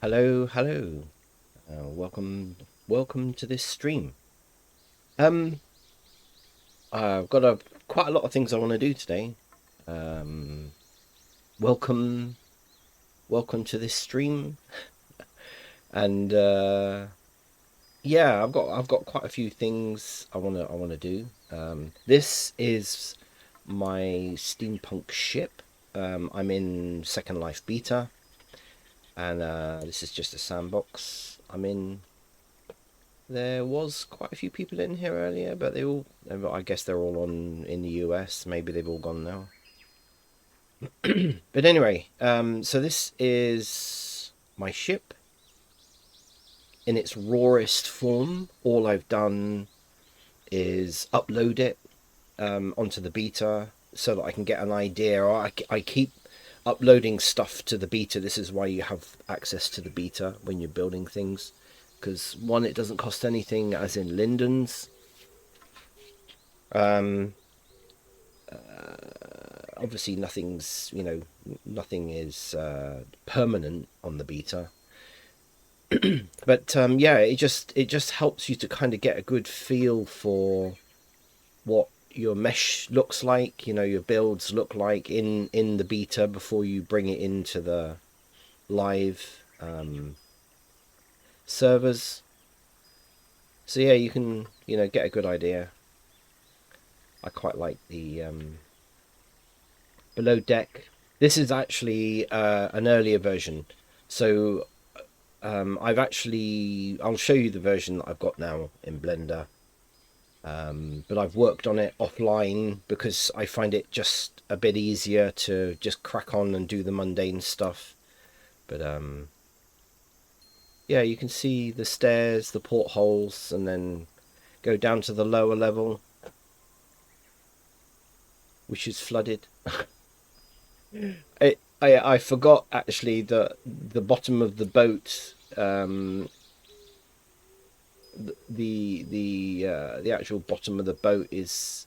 Hello, hello. Welcome to this stream. Um, I've got quite a lot of things I want to do today. Um, welcome, welcome to this stream, and yeah, I've got quite a few things I wanna do. This is my steampunk ship. I'm in Second Life beta, and this is just a sandbox I'm in. There was quite a few people in here earlier, but I guess they're all in the US. Maybe they've all gone now. But anyway, so this is my ship in its rawest form. All I've done is upload it onto the beta so that I can get an idea. I keep uploading stuff to the beta. This is why you have access to the beta when you're building things. Because one, it doesn't cost anything, as in Linden's. Um, Obviously, nothing is permanent on the beta. But yeah, it just helps you to kind of get a good feel for what your mesh looks like. Your builds look like in the beta before you bring it into the live servers. So yeah, you can get a good idea. I quite like the below deck. This is actually an earlier version, so I'll show you the version that I've got now in Blender. But I've worked on it offline because I find it just a bit easier to just crack on and do the mundane stuff. But yeah, you can see the stairs, the portholes, and then go down to the lower level, which is flooded. I forgot actually that the bottom of the boat, the actual bottom of the boat is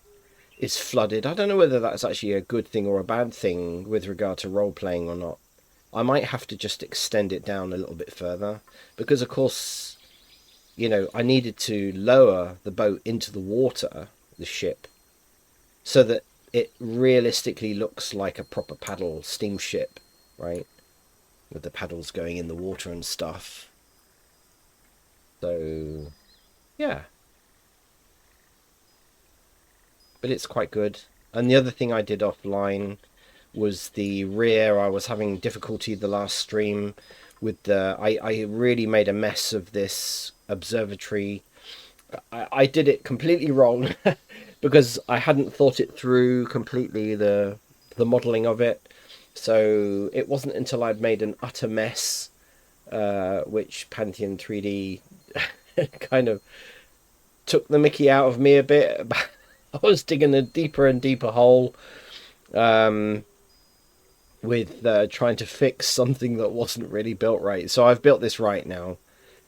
flooded. I don't know whether that's actually a good thing or a bad thing with regard to role playing or not. I might have to just extend it down a little bit further because, of course, I needed to lower the boat into the water, the ship, so that it realistically looks like a proper paddle steamship, right? With the paddles going in the water and stuff. So, yeah, but it's quite good. And the other thing I did offline was the rear. I was having difficulty the last stream with I really made a mess of this observatory. I did it completely wrong because I hadn't thought it through completely, the modeling of it. So it wasn't until I'd made an utter mess, which Pantheon 3D kind of took the mickey out of me a bit. I was digging a deeper and deeper hole, um, with trying to fix something that wasn't really built right. So I've built this right now,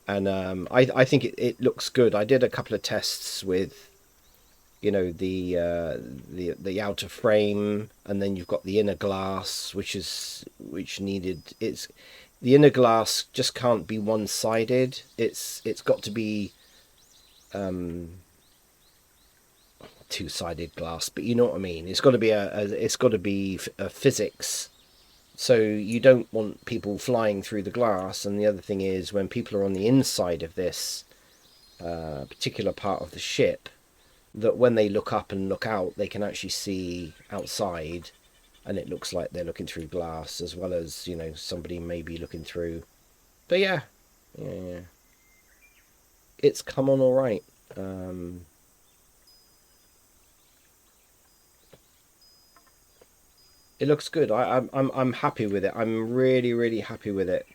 and I think it looks good. I did a couple of tests with the outer frame, and then you've got the inner glass, which needed it's the inner glass just can't be one sided. It's got to be two sided glass, but you know what I mean. It's got to be a physics. So you don't want people flying through the glass. And the other thing is, when people are on the inside of this particular part of the ship, that when they look up and look out, they can actually see outside, and it looks like they're looking through glass as well as somebody may be looking through. But yeah, yeah, it's come on all right. It looks good. I'm happy with it. I'm really really happy with it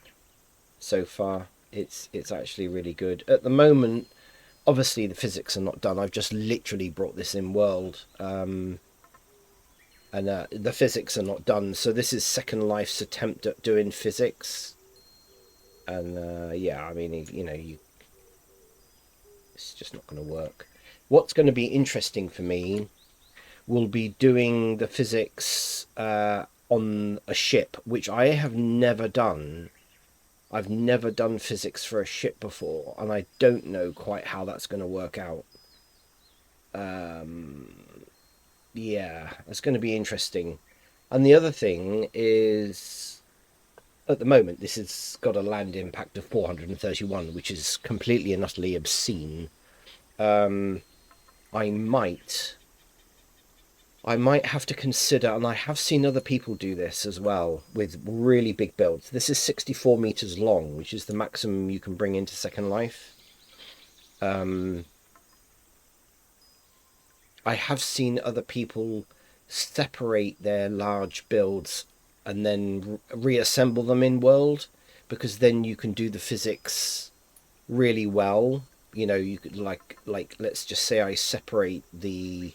so far. It's actually really good at the moment. Obviously, the physics are not done. I've just literally brought this in world, and the physics are not done. So this is Second Life's attempt at doing physics, and yeah, I mean, it's just not going to work. What's going to be interesting for me will be doing the physics on a ship, which I have never done. I've never done physics for a ship before, and I don't know quite how that's going to work out. Yeah, it's going to be interesting. And the other thing is, at the moment, this has got a land impact of 431, which is completely and utterly obscene. I might have to consider, and I have seen other people do this as well with really big builds. This is 64 meters long, which is the maximum you can bring into Second Life. I have seen other people separate their large builds and then reassemble them in world, because then you can do the physics really well. You know, you could like let's just say I separate the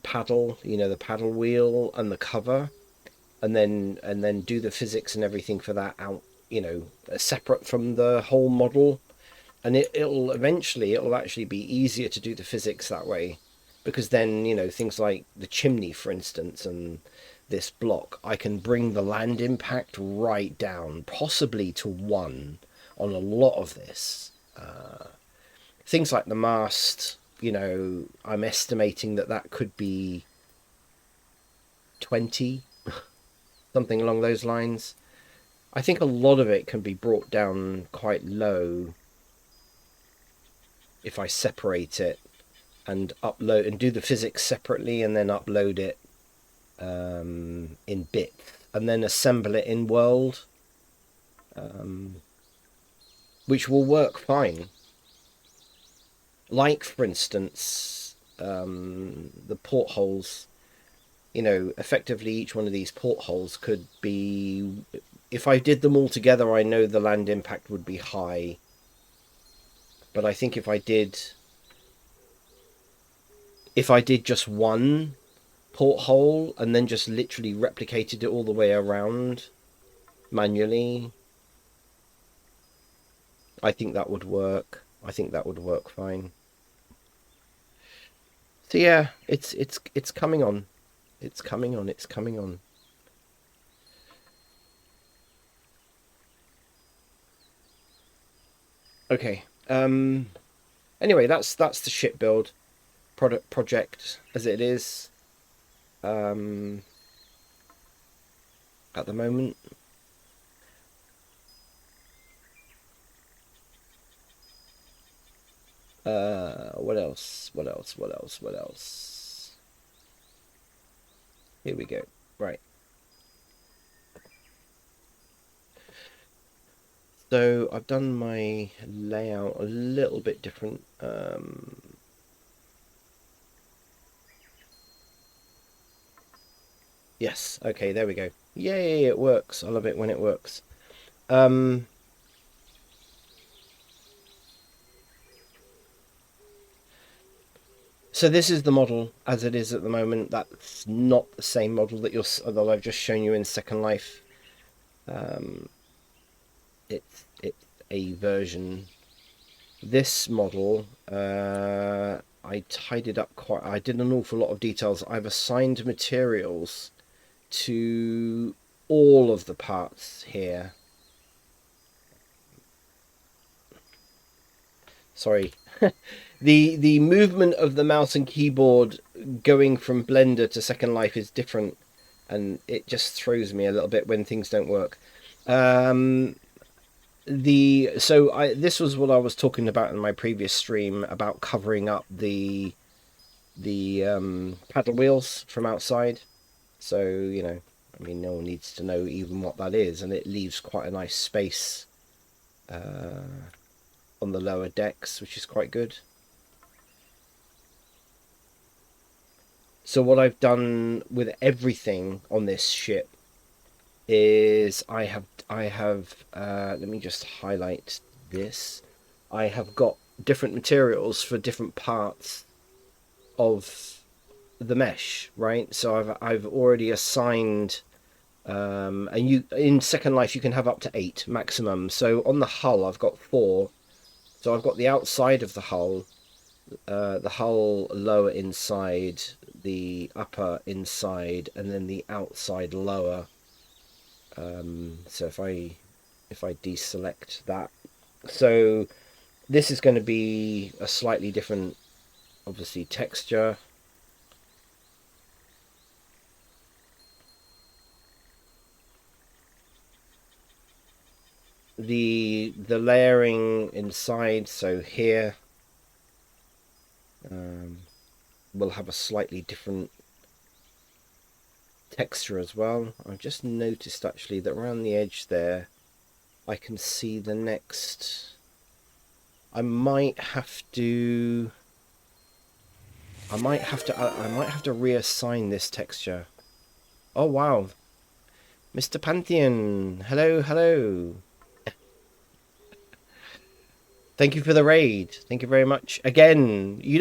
paddle, you know, the paddle wheel and the cover, and then do the physics and everything for that out, you know, separate from the whole model. And it'll eventually, it'll actually be easier to do the physics that way, because then, you know, things like the chimney, for instance, and this block, I can bring the land impact right down, possibly to 1 on a lot of this. Things like the mast, you know, I'm estimating that could be 20, something along those lines. I think a lot of it can be brought down quite low if I separate it and upload and do the physics separately, and then upload it in bits, and then assemble it in world, which will work fine. Like, for instance, the portholes, you know, effectively each one of these portholes could be, if I did them all together, I know the land impact would be high. But I think if I did just one porthole and then just literally replicated it all the way around manually, I think that would work. I think that would work fine. So yeah, it's coming on. It's coming on. It's coming on. Okay. Anyway, that's the ship build project as it is at the moment. What else? What else? What else? What else? Here we go. Right. So I've done my layout a little bit different. Yes, okay, there we go. Yay, it works. I love it when it works. So this is the model as it is at the moment. That's not the same model that I've just shown you in Second Life. It's a version. This model, I tidied up quite. I did an awful lot of details. I've assigned materials to all of the parts here. Sorry. The movement of the mouse and keyboard going from Blender to Second Life is different, and it just throws me a little bit when things don't work. This was what I was talking about in my previous stream about covering up the paddle wheels from outside. So, you know, I mean, no one needs to know even what that is, and it leaves quite a nice space on the lower decks, which is quite good. So what I've done with everything on this ship is I have let me just highlight this. I have got different materials for different parts of the mesh, right? So I've already assigned and you in Second Life you can have up to 8 maximum. So on the hull I've got 4. So I've got the outside of the hull lower inside, the upper inside and then the outside lower. So if I deselect that, so this is going to be a slightly different, obviously, texture. The layering inside, so here will have a slightly different texture as well. I've just noticed actually that around the edge there I can see the next. I might have to reassign this texture. Oh wow, Mr. Pantheon, hello, hello. Thank you for the raid. Thank you very much. Again, you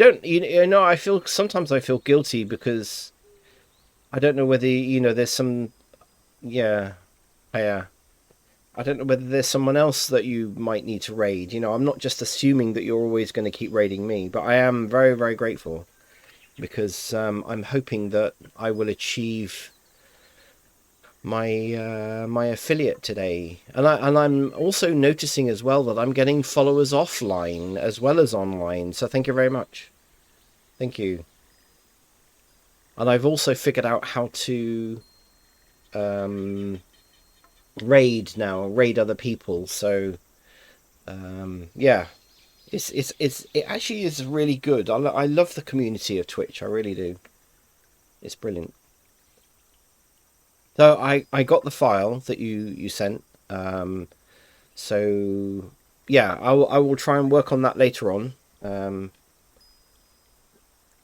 know, sometimes I feel guilty because I don't know whether, there's some, yeah, yeah. I don't know whether there's someone else that you might need to raid. I'm not just assuming that you're always going to keep raiding me, but I am very, very grateful because I'm hoping that I will achieve my affiliate today, and I'm also noticing as well that I'm getting followers offline as well as online. So thank you very much. Thank you. And I've also figured out how to raid other people. So yeah, it actually is really good. I love the community of Twitch. I really do. It's brilliant. So I got the file that you sent. So yeah, I will try and work on that later on.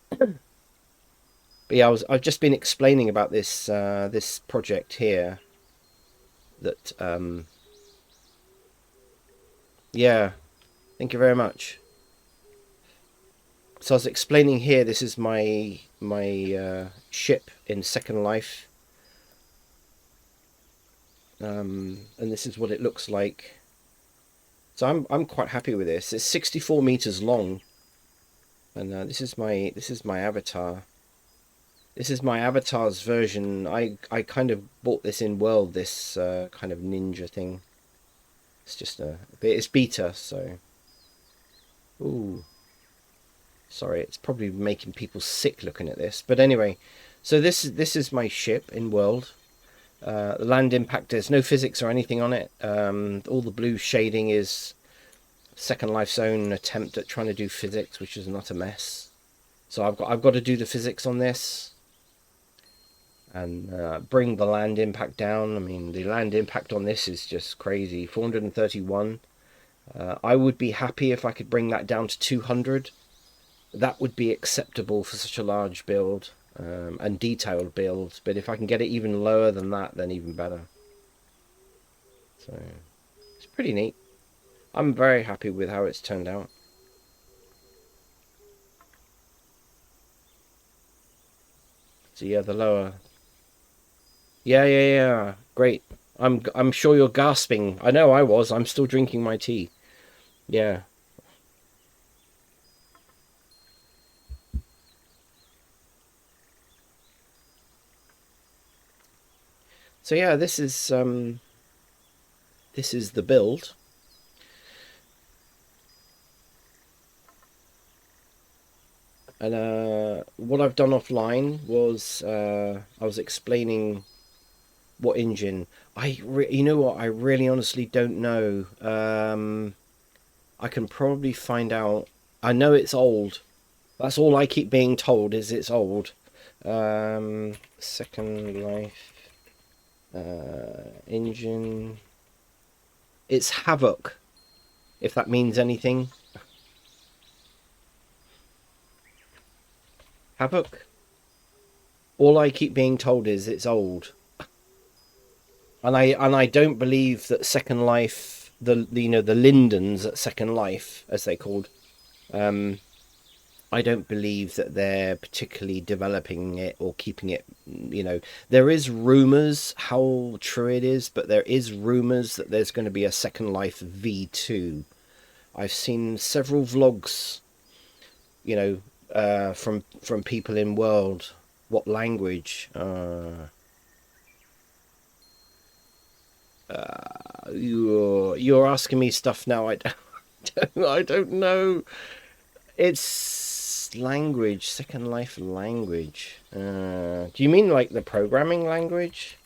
But yeah, I've just been explaining about this this project here. That yeah, thank you very much. So I was explaining here. This is my ship in Second Life. And this is what it looks like. So I'm quite happy with this. It's 64 meters long, and this is my avatar. This is my avatar's version. I kind of bought this in World. This kind of ninja thing. It's just it's beta, so. Ooh. Sorry, it's probably making people sick looking at this. But anyway, so this is my ship in World. The land impact, there's no physics or anything on it. All the blue shading is Second Life's own attempt at trying to do physics, which is not a mess. So I've got to do the physics on this and bring the land impact down. I mean, the land impact on this is just crazy. 431. I would be happy if I could bring that down to 200. That would be acceptable for such a large build. And detailed builds, but if I can get it even lower than that, then even better. So it's pretty neat. I'm very happy with how it's turned out. So yeah, the lower. Yeah. Great. I'm sure you're gasping. I know I was. I'm still drinking my tea. Yeah. So yeah, this is the build. And what I've done offline was I was explaining what engine. You know what? I really honestly don't know. I can probably find out. I know it's old. That's all I keep being told is it's old. Second Life. Engine. It's Havoc, if that means anything. Havoc. All I keep being told is it's old, and I don't believe that Second Life, the Lindens at Second Life, as they're called, I don't believe that they're particularly developing it or keeping it, there is rumours how true it is, but there is rumours that there's going to be a Second Life V2. I've seen several vlogs, from people in World What language? You're asking me stuff now. I don't know. It's language, Second Life language. Do you mean like the programming language?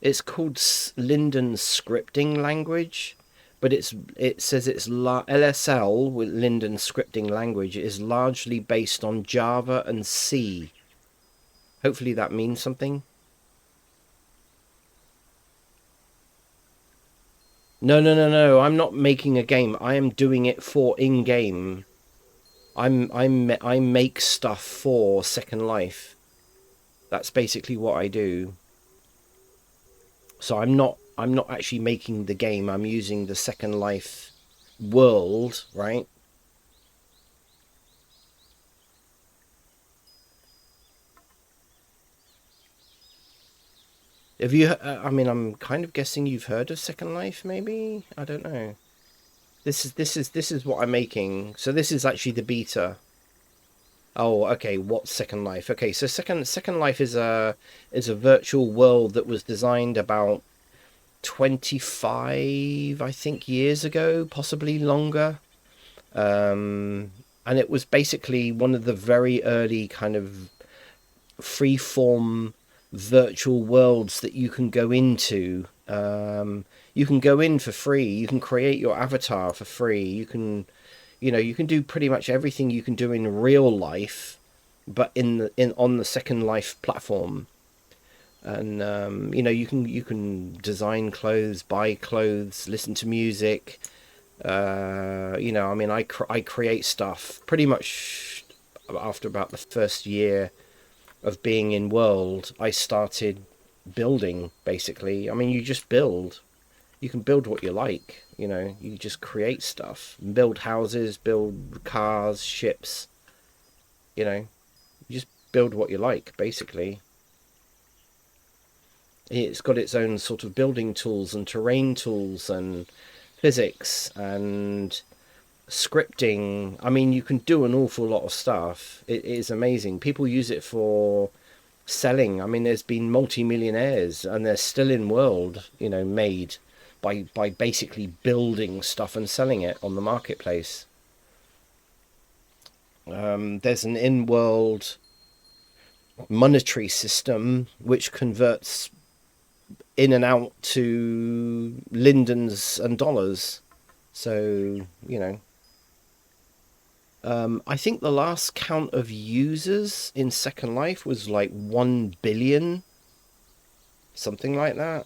It's called Linden scripting language, but it says it's LSL with Linden scripting language is largely based on Java and C. Hopefully that means something. No. I'm not making a game. I am doing it for in-game. I make stuff for Second Life. That's basically what I do. So I'm not actually making the game. I'm using the Second Life world, right? Have you? I mean, I'm kind of guessing you've heard of Second Life, maybe. I don't know. This is what I'm making. So this is actually the beta. Oh, okay. What's Second Life? Okay, so Second Life is a virtual world that was designed about 25, I think, years ago, possibly longer. And it was basically one of the very early kind of free-form virtual worlds that you can go into. You can go in for free. You can create your avatar for free. You can do pretty much everything you can do in real life, but in on the Second Life platform. And you can design clothes, buy clothes, listen to music. I mean, I create stuff pretty much after about the first year of being in world. I started building, basically. I mean, you just build. You can build what you like. You just create stuff, build houses, build cars, ships. You just build what you like, basically. It's got its own sort of building tools and terrain tools and physics and scripting. I mean, you can do an awful lot of stuff. It is amazing. People use it for selling. I mean, there's been multi-millionaires and they're still in world, made by basically building stuff and selling it on the marketplace. There's an in-world monetary system which converts in and out to lindens and dollars. So, I think the last count of users in Second Life was like 1 billion, something like that.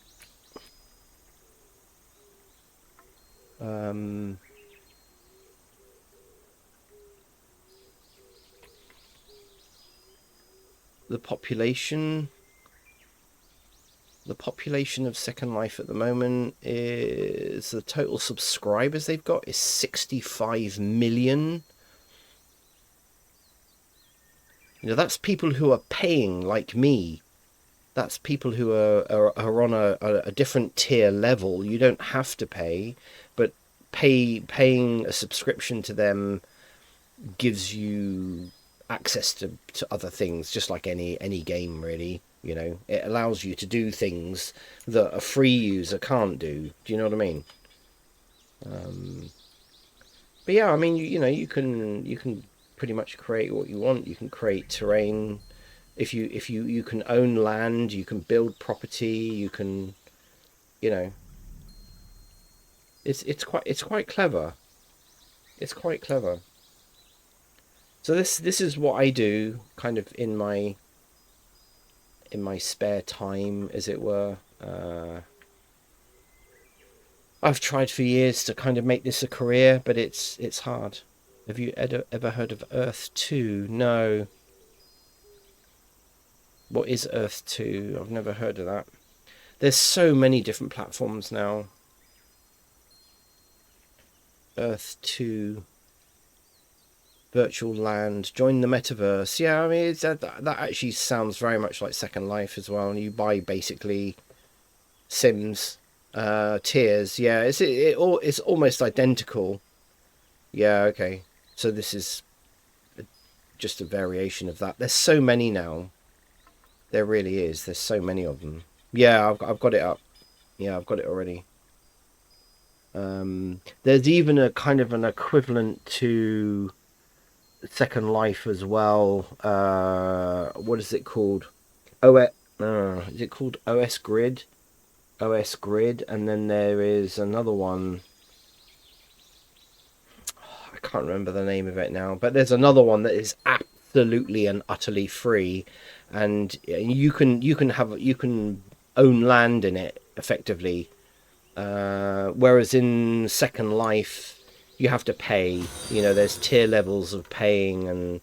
Um, the population the population of Second Life at the moment is the total subscribers they've got is 65 million. That's people who are paying like me. That's people who are on a different tier level. You don't have to pay, but paying a subscription to them gives you access to other things, just like any game, really. It allows you to do things that a free user can't do. Do you know what I mean? But yeah, I mean, you can pretty much create what you want. You can create terrain. If you can own land, you can build property. You can, you know, it's quite clever. It's quite clever. So this is what I do, kind of in my spare time, as it were. I've tried for years to kind of make this a career, but it's hard. Have you ever heard of Earth 2? No. What is Earth 2? I've never heard of that. There's so many different platforms now. Earth 2, Virtual Land, join the metaverse. Yeah, I mean, that actually sounds very much like Second Life as well. And you buy basically Sims tiers. Yeah, it's almost identical. Yeah, okay. So this is just a variation of that. There's so many now. There really is. There's so many of them. Yeah, I've got it up. Yeah, I've got it already. There's even a kind of an equivalent to Second Life as well. What is it called? Is it called OS Grid? OS Grid, and then there is another one. I can't remember the name of it now, but there's another one that is absolutely and utterly free, and you can own land in it effectively. Whereas in Second Life, you have to pay. There's tier levels of paying and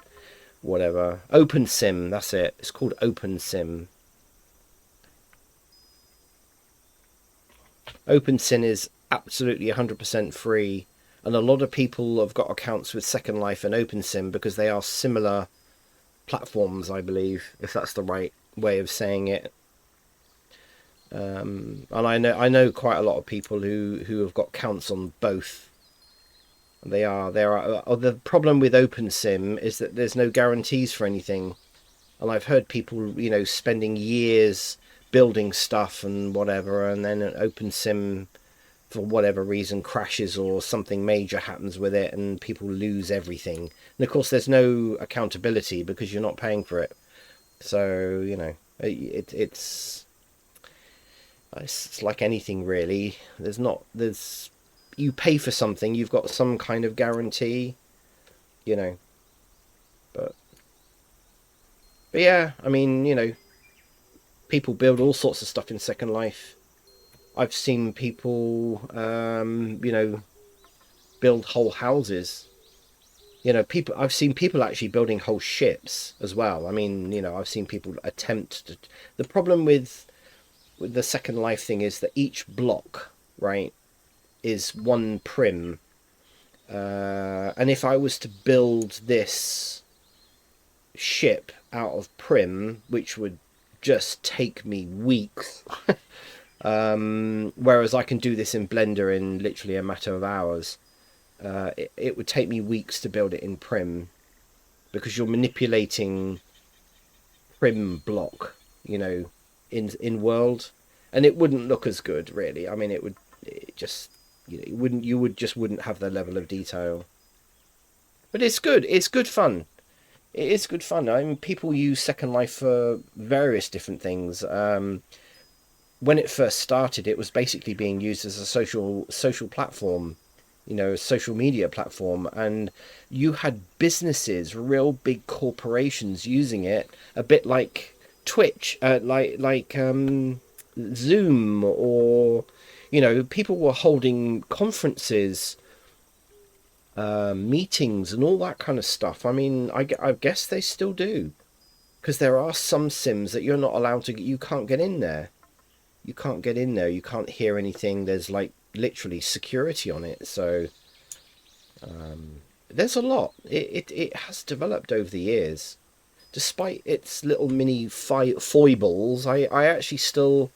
whatever. Open Sim, that's it. It's called Open Sim. Open Sim is absolutely 100% free, and a lot of people have got accounts with Second Life and Open Sim because they are similar platforms, I believe, if that's the right way of saying it. And I know quite a lot of people who have got accounts on both. The problem with OpenSim is that there's no guarantees for anything, and I've heard people spending years building stuff and whatever, and then an OpenSim for whatever reason crashes or something major happens with it and people lose everything. And of course there's no accountability because you're not paying for it. So it's like anything really. There's you pay for something, you've got some kind of guarantee, you know. But yeah, I mean, people build all sorts of stuff in Second Life. I've seen people, build whole houses. I've seen people actually building whole ships as well. I mean, I've seen people attempt to. The problem with the Second Life thing is that each block, right, is one prim. And if I was to build this ship out of prim, which would just take me weeks, whereas I can do this in Blender in literally a matter of hours, it would take me weeks to build it in prim because you're manipulating prim block, in world, and it wouldn't look as good really. I mean, it just you wouldn't have the level of detail, but it's good fun. It is good fun. I mean, people use Second Life for various different things. When it first started, it was basically being used as a social platform, a social media platform, and you had businesses, real big corporations, using it a bit like Twitch, like Zoom, or people were holding conferences, meetings, and all that kind of stuff. I mean, I guess they still do, because there are some sims that you're not allowed to. You can't get in there. You can't get in there. You can't hear anything. There's like literally security on it. So there's a lot. It has developed over the years. Despite its little mini foibles, I still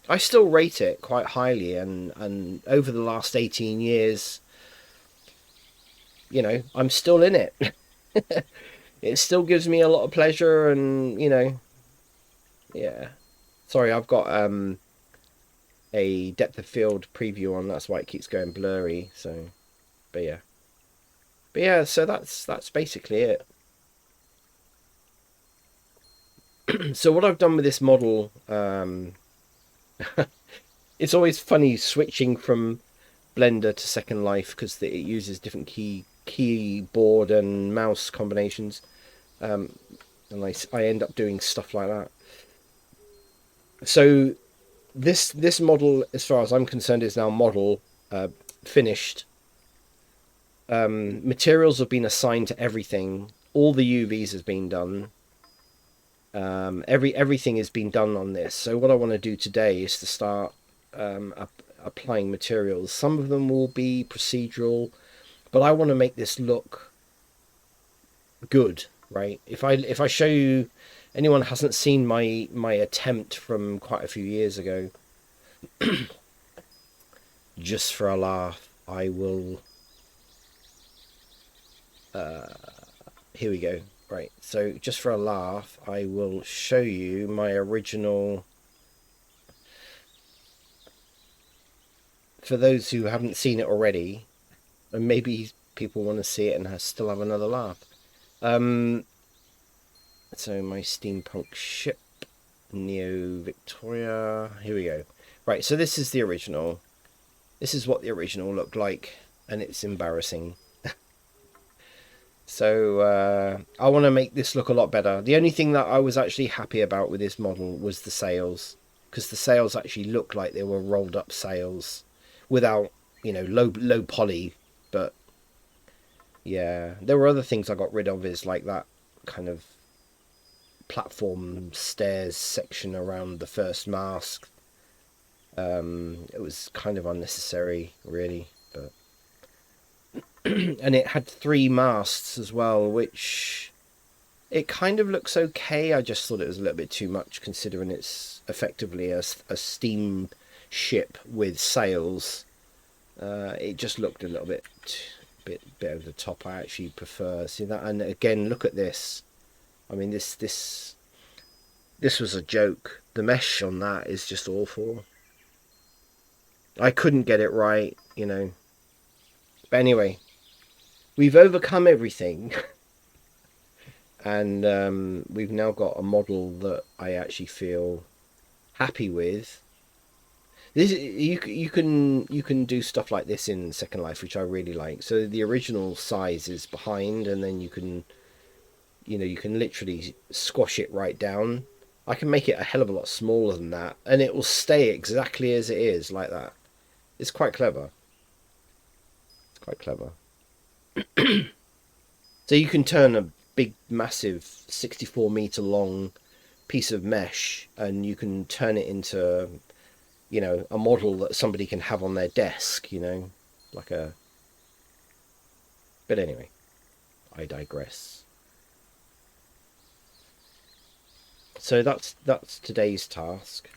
rate it quite highly, and over the last 18 years, I'm still in it. It still gives me a lot of pleasure, and yeah. Sorry, I've got a depth of field preview on, that's why it keeps going blurry. So, but yeah. So that's basically it. So what I've done with this model, it's always funny switching from Blender to Second Life because it uses different keyboard and mouse combinations, and I end up doing stuff like that. So this model, as far as I'm concerned, is now model finished. Materials have been assigned to everything. All the UVs has been done. Everything has been done on this. So what I want to do today is to start applying materials. Some of them will be procedural, but I want to make this look good, right? If I show you, anyone hasn't seen my attempt from quite a few years ago, just for a laugh, I will. Here we go. Right, so just for a laugh, I will show you my original. For those who haven't seen it already, and maybe people want to see it and still have another laugh. So my steampunk ship, Neo Victoria. Here we go. Right, so this is the original. This is what the original looked like, and it's embarrassing. So I want to make this look a lot better. The only thing that I was actually happy about with this model was the sails, because the sails actually looked like they were rolled up sails, without low poly. But yeah, there were other things I got rid of, is like that kind of platform stairs section around the first mast. It was kind of unnecessary, really, but and it had 3 masts as well, which it kind of looks okay. I just thought it was a little bit too much, considering it's effectively a steam ship with sails. It just looked a little bit over the top. I actually prefer, see that, and again, look at this. I mean, this was a joke. The mesh on that is just awful. I couldn't get it right, But anyway, we've overcome everything. And we've now got a model that I actually feel happy with. This you can do stuff like this in Second Life, which I really like. So the original size is behind, and then you can literally squash it right down. I can make it a hell of a lot smaller than that, and it will stay exactly as it is, like that. It's quite clever. It's quite clever. So you can turn a big, massive 64-meter long piece of mesh, and you can turn it into, a model that somebody can have on their desk, like a... But anyway, I digress. So that's today's task.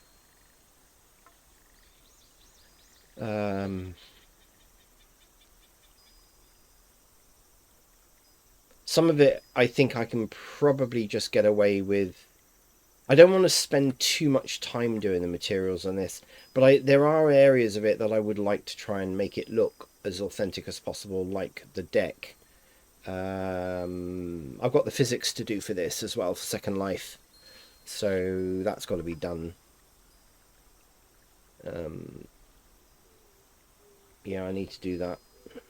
Some of it I think I can probably just get away with. I don't want to spend too much time doing the materials on this, but there are areas of it that I would like to try and make it look as authentic as possible, like the deck. I've got the physics to do for this as well, for Second Life, so that's got to be done. Yeah, I need to do that,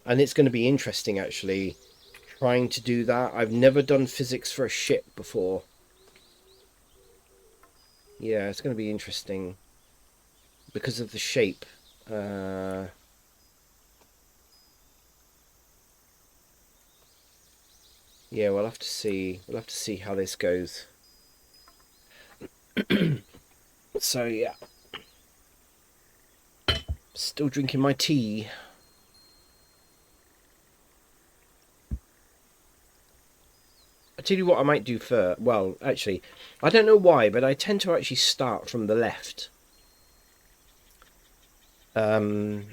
and it's going to be interesting actually trying to do that. I've never done physics for a ship before. Yeah, it's going to be interesting because of the shape. Yeah, we'll have to see. We'll have to see how this goes. So yeah, still drinking my tea. I tell you what I might do first. Well, actually, I don't know why, but I tend to actually start from the left. I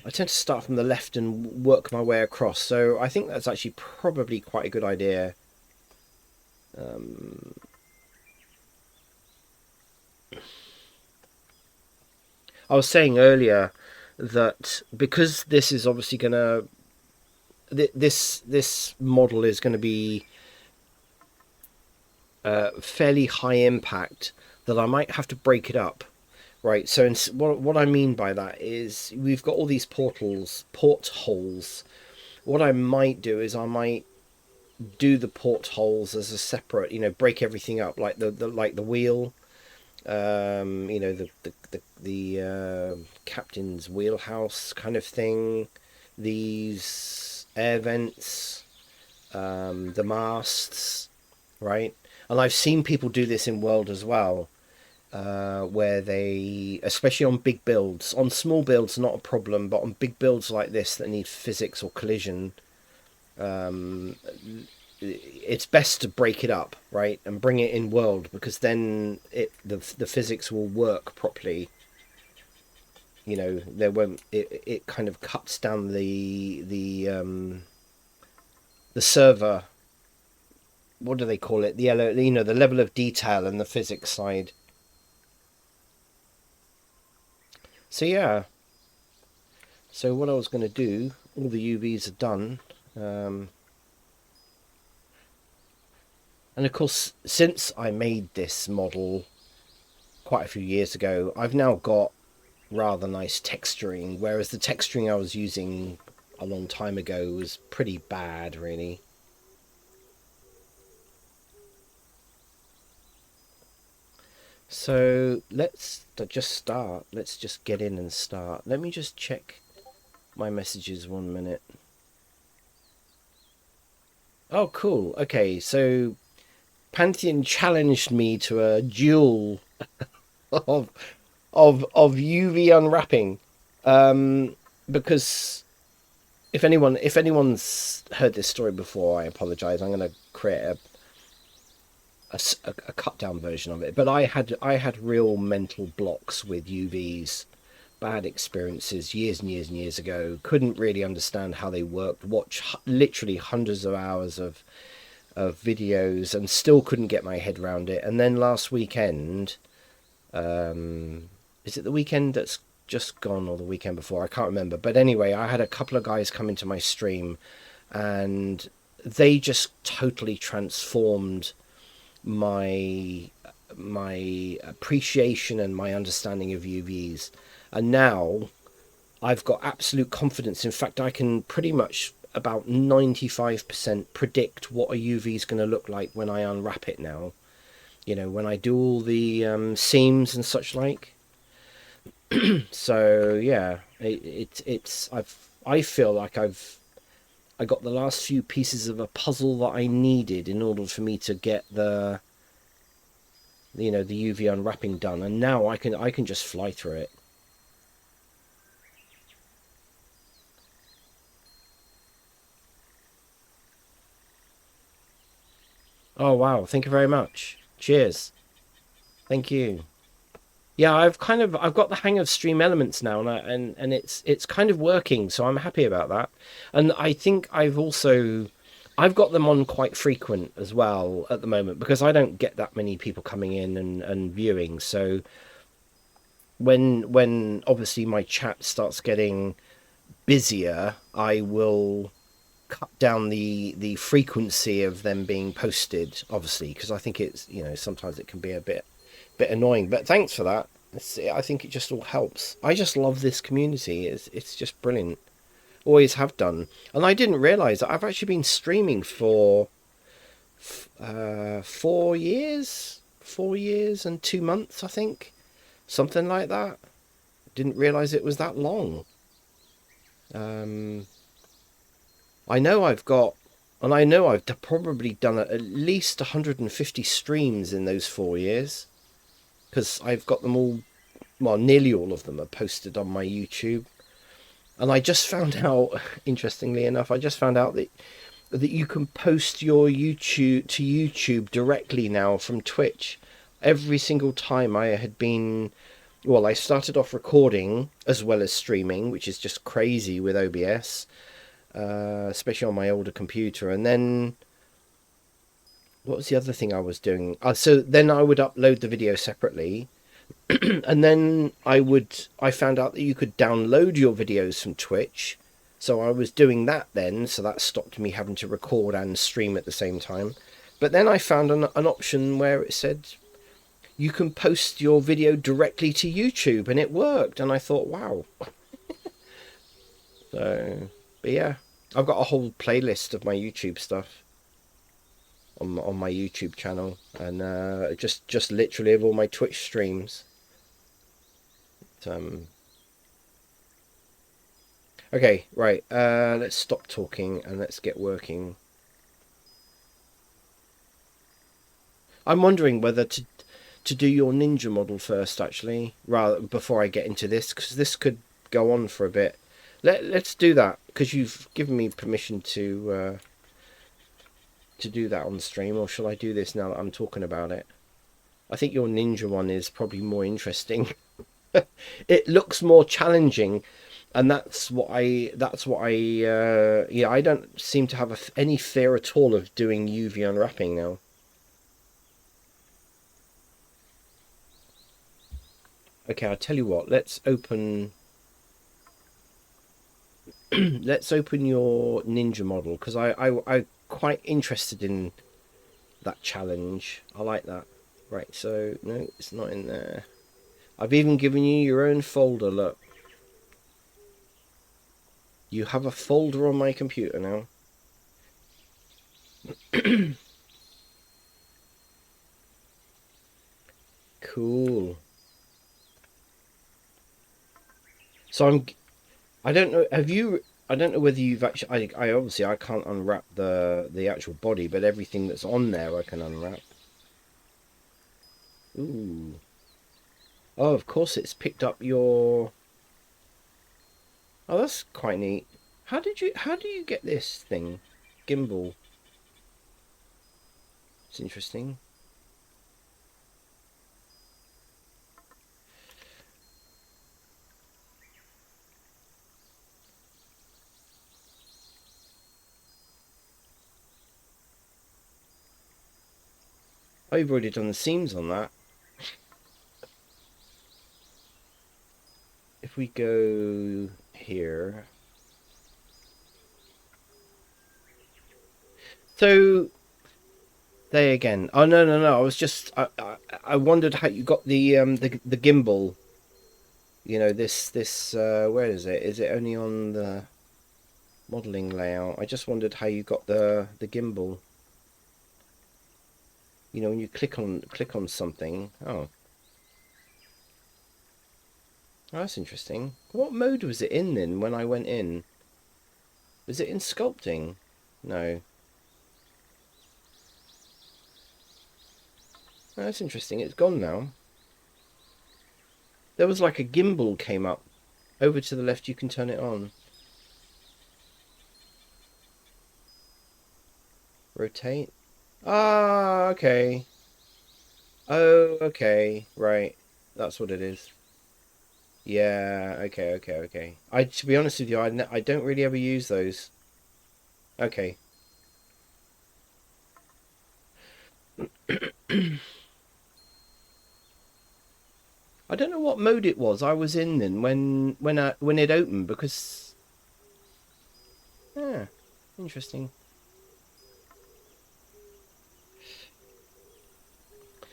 tend to start from the left and work my way across. So I think that's actually probably quite a good idea. I was saying earlier that because this is obviously gonna, this model is going to be fairly high impact, that I might have to break it up. Right, so what I mean by that is we've got all these portholes. What I might do is I might do the portholes as a separate, break everything up, like the wheel, the captain's wheelhouse kind of thing, these air vents, the masts, right? And I've seen people do this in World as well. Where they, especially on big builds, on small builds not a problem, but on big builds like this that need physics or collision, it's best to break it up, right, and bring it in World, because then the physics will work properly. There won't, it kind of cuts down the server what do they call it? The level of detail and the physics side. So yeah. So what I was going to do, all the UVs are done. And of course, since I made this model quite a few years ago, I've now got rather nice texturing, whereas the texturing I was using a long time ago was pretty bad, really. So let's just start. Let's just get in and start. Let me just check my messages 1 minute. Oh, cool. Okay, so Pantheon challenged me to a duel of UV unwrapping, because if anyone's heard this story before, I apologize. I'm going to create a cut down version of it. But I had real mental blocks with UVs, bad experiences years and years and years ago. Couldn't really understand how they worked. Watch literally hundreds of hours of videos and still couldn't get my head around it. And then last weekend, is it the weekend that's just gone or the weekend before? I can't remember. But anyway, I had a couple of guys come into my stream and they just totally transformed my appreciation and my understanding of UVs. And now I've got absolute confidence. In fact, I can pretty much about 95% predict what a UV is going to look like when I unwrap it now. You know, when I do all the seams and such like. So yeah, I feel like I got the last few pieces of a puzzle that I needed in order for me to get the UV unwrapping done, and now I can just fly through it. Oh wow, thank you very much. Cheers. Thank you. Yeah, I've got the hang of Stream Elements now, and it's kind of working, so I'm happy about that. And I think I've got them on quite frequent as well at the moment because I don't get that many people coming in and viewing. So when obviously my chat starts getting busier, I will cut down the frequency of them being posted, obviously, because I think it's, sometimes it can be a bit annoying. But thanks for that. I think it just all helps. I just love this community. It's just brilliant. Always have done. And I didn't realize that I've actually been streaming for 4 years and 2 months, I think, something like that. Didn't realize it was that long. I know I've probably done at least 150 streams in those 4 years, because I've got them all, well, nearly all of them are posted on my YouTube. And I just found out, interestingly enough, that you can post your YouTube to YouTube directly now from Twitch. Every single time I started off recording as well as streaming, which is just crazy with OBS, especially on my older computer. And then, what was the other thing I was doing? So then I would upload the video separately. And then I found out that you could download your videos from Twitch. So I was doing that then, so that stopped me having to record and stream at the same time. But then I found an option where it said you can post your video directly to YouTube, and it worked. And I thought, wow. So, but yeah, I've got a whole playlist of my YouTube stuff on my YouTube channel, and just literally of all my Twitch streams. Okay, right. Let's stop talking and let's get working. I'm wondering whether to do your ninja model first, actually, rather before I get into this, because this could go on for a bit. Let's do that, because you've given me permission to do that on the stream. Or shall I do this now that I'm talking about it? I think your ninja one is probably more interesting. It looks more challenging. And yeah, I don't seem to have any fear at all of doing UV unwrapping now. Okay, I'll tell you what, let's open let's open your ninja model, because I'm quite interested in that challenge. I like that. Right, so no, it's not in there. I've even given you your own folder. Look, you have a folder on my computer now. Cool. So I don't know. Have you? I don't know whether you've actually. I obviously I can't unwrap the actual body, but everything that's on there I can unwrap. Ooh. Oh, of course it's picked up your. Oh, that's quite neat. How do you get this thing? Gimbal. It's interesting. Oh, you've already done the seams on that. If we go here. So there again. Oh no no no! I was just I wondered how you got the gimbal. You know this where is it? Is it only on the modeling layout? I just wondered how you got the gimbal. You know when you click on something. Oh, that's interesting. What mode was it in then when I went in? Was it in sculpting? No. Oh, that's interesting. It's gone now. There was like a gimbal came up. Over to the left, you can turn it on. Rotate. Ah, okay. Oh, okay. Right. That's what it is. Yeah, okay, okay, okay. To be honest with you, I don't really ever use those. Okay. I don't know what mode it was I was in then when it opened, because yeah, interesting.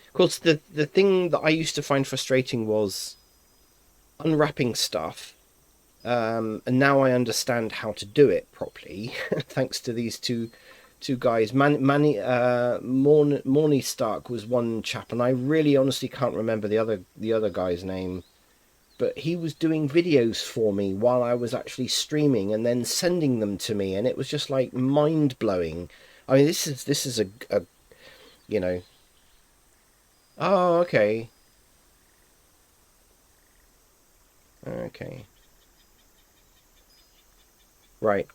Of course, the thing that I used to find frustrating was unwrapping stuff. And now I understand how to do it properly, thanks to these two guys. Morny Stark was one chap, and I really honestly can't remember the other guy's name. But he was doing videos for me while I was actually streaming, and then sending them to me, and it was just like mind blowing. I mean, this is a you know. Oh, okay, okay, right.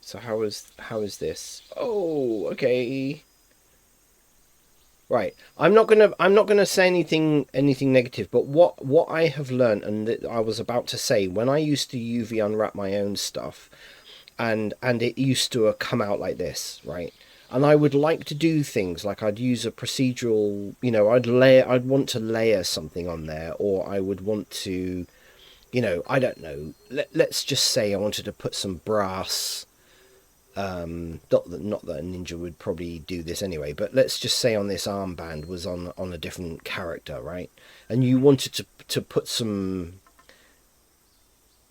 So how is this? Oh, okay. Right. I'm not gonna say anything negative, but what I have learned, and that I was about to say, when I used to UV unwrap my own stuff, and it used to come out like this, right? And I would like to do things like I'd use a procedural, you know, I'd want to layer something on there, or I would want to, you know, I don't know. Let's just say I wanted to put some brass. Not that a ninja would probably do this anyway, but let's just say on this armband was on a different character, right? And you wanted to put some,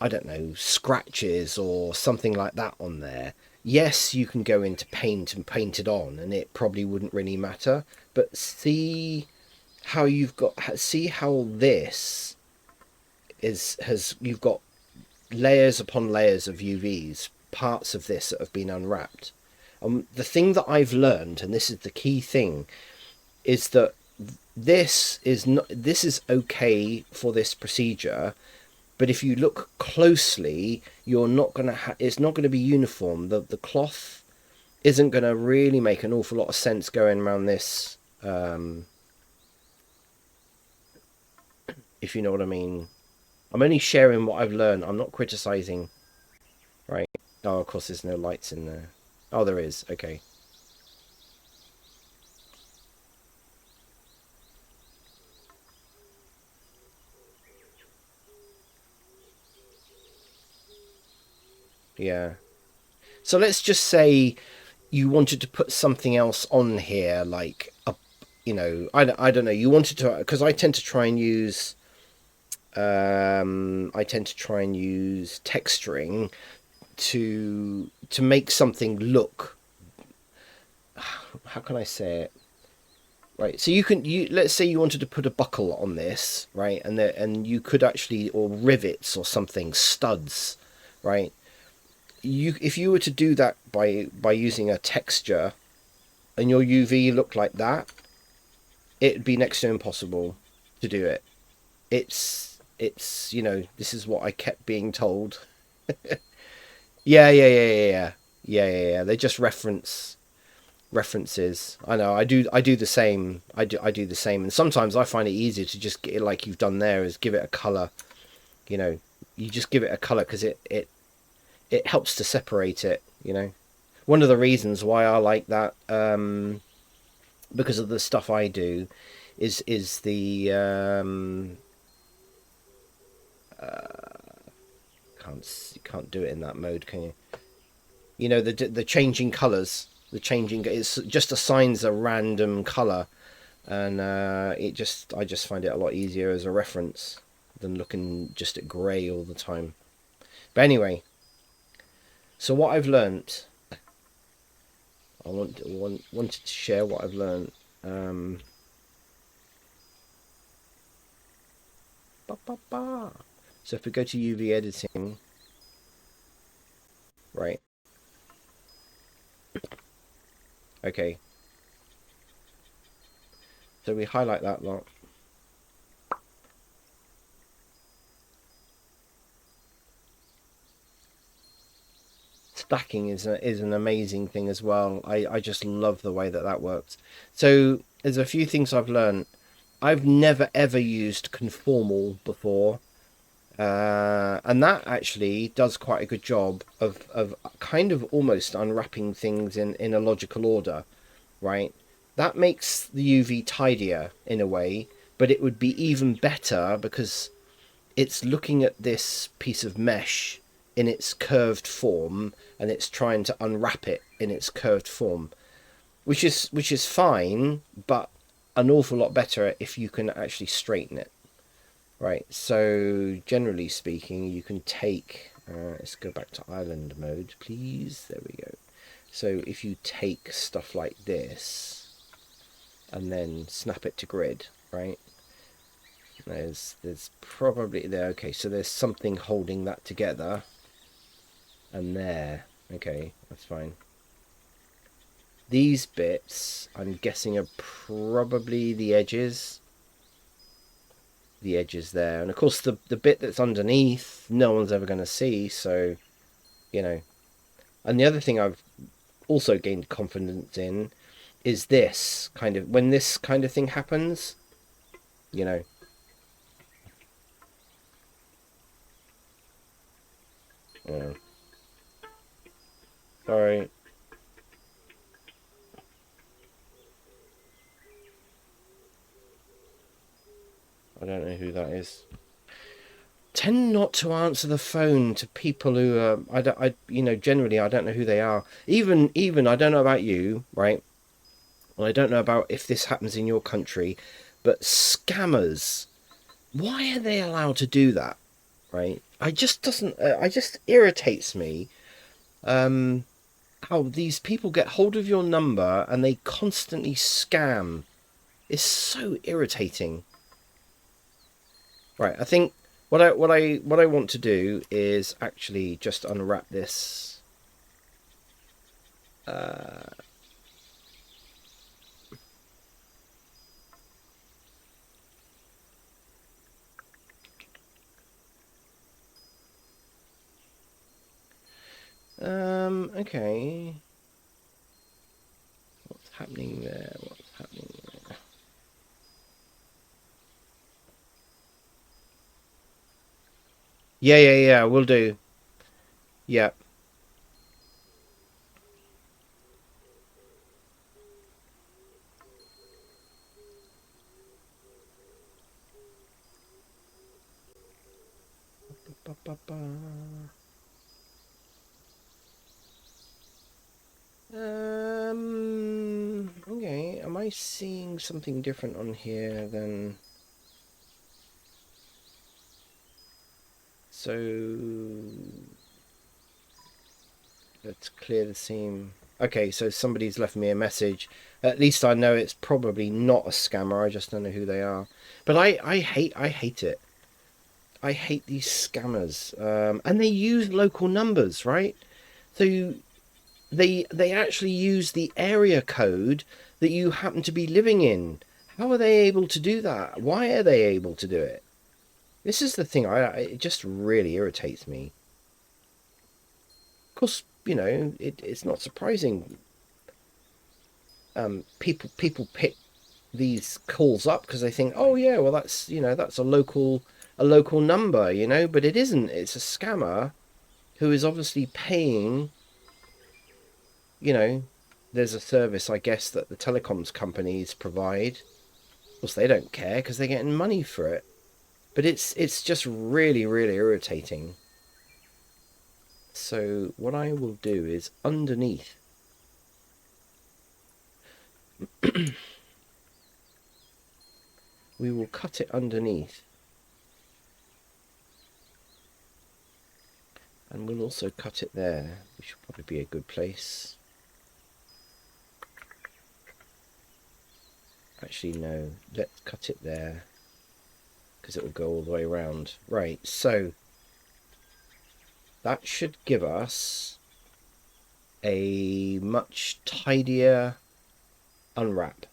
I don't know, scratches or something like that on there. Yes, you can go into paint and paint it on, and it probably wouldn't really matter. But see how this is has you've got layers upon layers of UVs, parts of this that have been unwrapped. The thing that I've learned, and this is the key thing, is that this is okay for this procedure, but if you look closely, it's not gonna be uniform. The cloth isn't gonna really make an awful lot of sense going around this, if you know what I mean. I'm only sharing what I've learned. I'm not criticizing. Right. Oh, of course, there's no lights in there. Oh, there is. Okay. Yeah. So let's just say you wanted to put something else on here, like a, I don't know. You wanted to, because I tend to try and use texturing to make something look. How can I say it? Right. So you let's say you wanted to put a buckle on this, right, and you could actually, or rivets or something, studs, right. If you were to do that by using a texture, and your UV looked like that, it'd be next to impossible to do it. It's this is what I kept being told. Yeah. They just references. I know. I do the same. I do the same. And sometimes I find it easier to just get it like you've done there, is give it a color. You know, you just give it a color because it helps to separate it. One of the reasons why I like that, because of the stuff I do, is the can't do it in that mode, can you? The changing colors, the changing, it's just assigns a random color, and I just find it a lot easier as a reference than looking just at grey all the time. But anyway, so what I've learnt, wanted to share what I've learnt. Um, ba, ba, ba. So if we go to UV editing, right? Okay. So we highlight that lot. Stacking is an amazing thing as well. I just love the way that works. So there's a few things I've learned. I've never ever used conformal before, and that actually does quite a good job of kind of almost unwrapping things in a logical order, right? That makes the UV tidier in a way, but it would be even better because it's looking at this piece of mesh in its curved form, and it's trying to unwrap it in its curved form, which is fine, but an awful lot better if you can actually straighten it. Right, so generally speaking, you can take, let's go back to island mode, please. There we go. So if you take stuff like this and then snap it to grid, right? There's probably there. Okay, so there's something holding that together, and there. Okay, that's fine. These bits, I'm guessing, are probably the edges there, and of course the bit that's underneath, no one's ever going to see. So, you know. And the other thing I've also gained confidence in is this kind of, when this kind of thing happens, you know. Uh, Sorry. I don't know who that is. Tend not to answer the phone to people who generally I don't know who they are. Even I don't know about you, right? Well, I don't know about if this happens in your country, but scammers, why are they allowed to do that, right? I just doesn't. I just irritates me. Um, how these people get hold of your number and they constantly scam. It's so irritating. Right, I think what I want to do is actually just unwrap this. Uh, okay. What's happening there? What's happening there? Yeah, yeah, yeah, we'll do. Yeah. Ba-ba-ba. Okay, am I seeing something different on here than... So, let's clear the seam. Okay, so somebody's left me a message. At least I know it's probably not a scammer. I just don't know who they are. But I hate it. I hate these scammers. And they use local numbers, right? So they actually use the area code that you happen to be living in. How are they able to do that? Why are they able to do it? This is the thing. It just really irritates me. Of course, it's not surprising. People pick these calls up because they think, oh yeah, well that's a local number, but it isn't. It's a scammer who is obviously paying. You know, there's a service, I guess, that the telecoms companies provide. Of course, they don't care because they're getting money for it. But it's just really, really irritating. So what I will do is underneath. We will cut it underneath. And we'll also cut it there, which will probably be a good place. Actually, no, let's cut it there because it will go all the way around. Right, so that should give us a much tidier unwrap.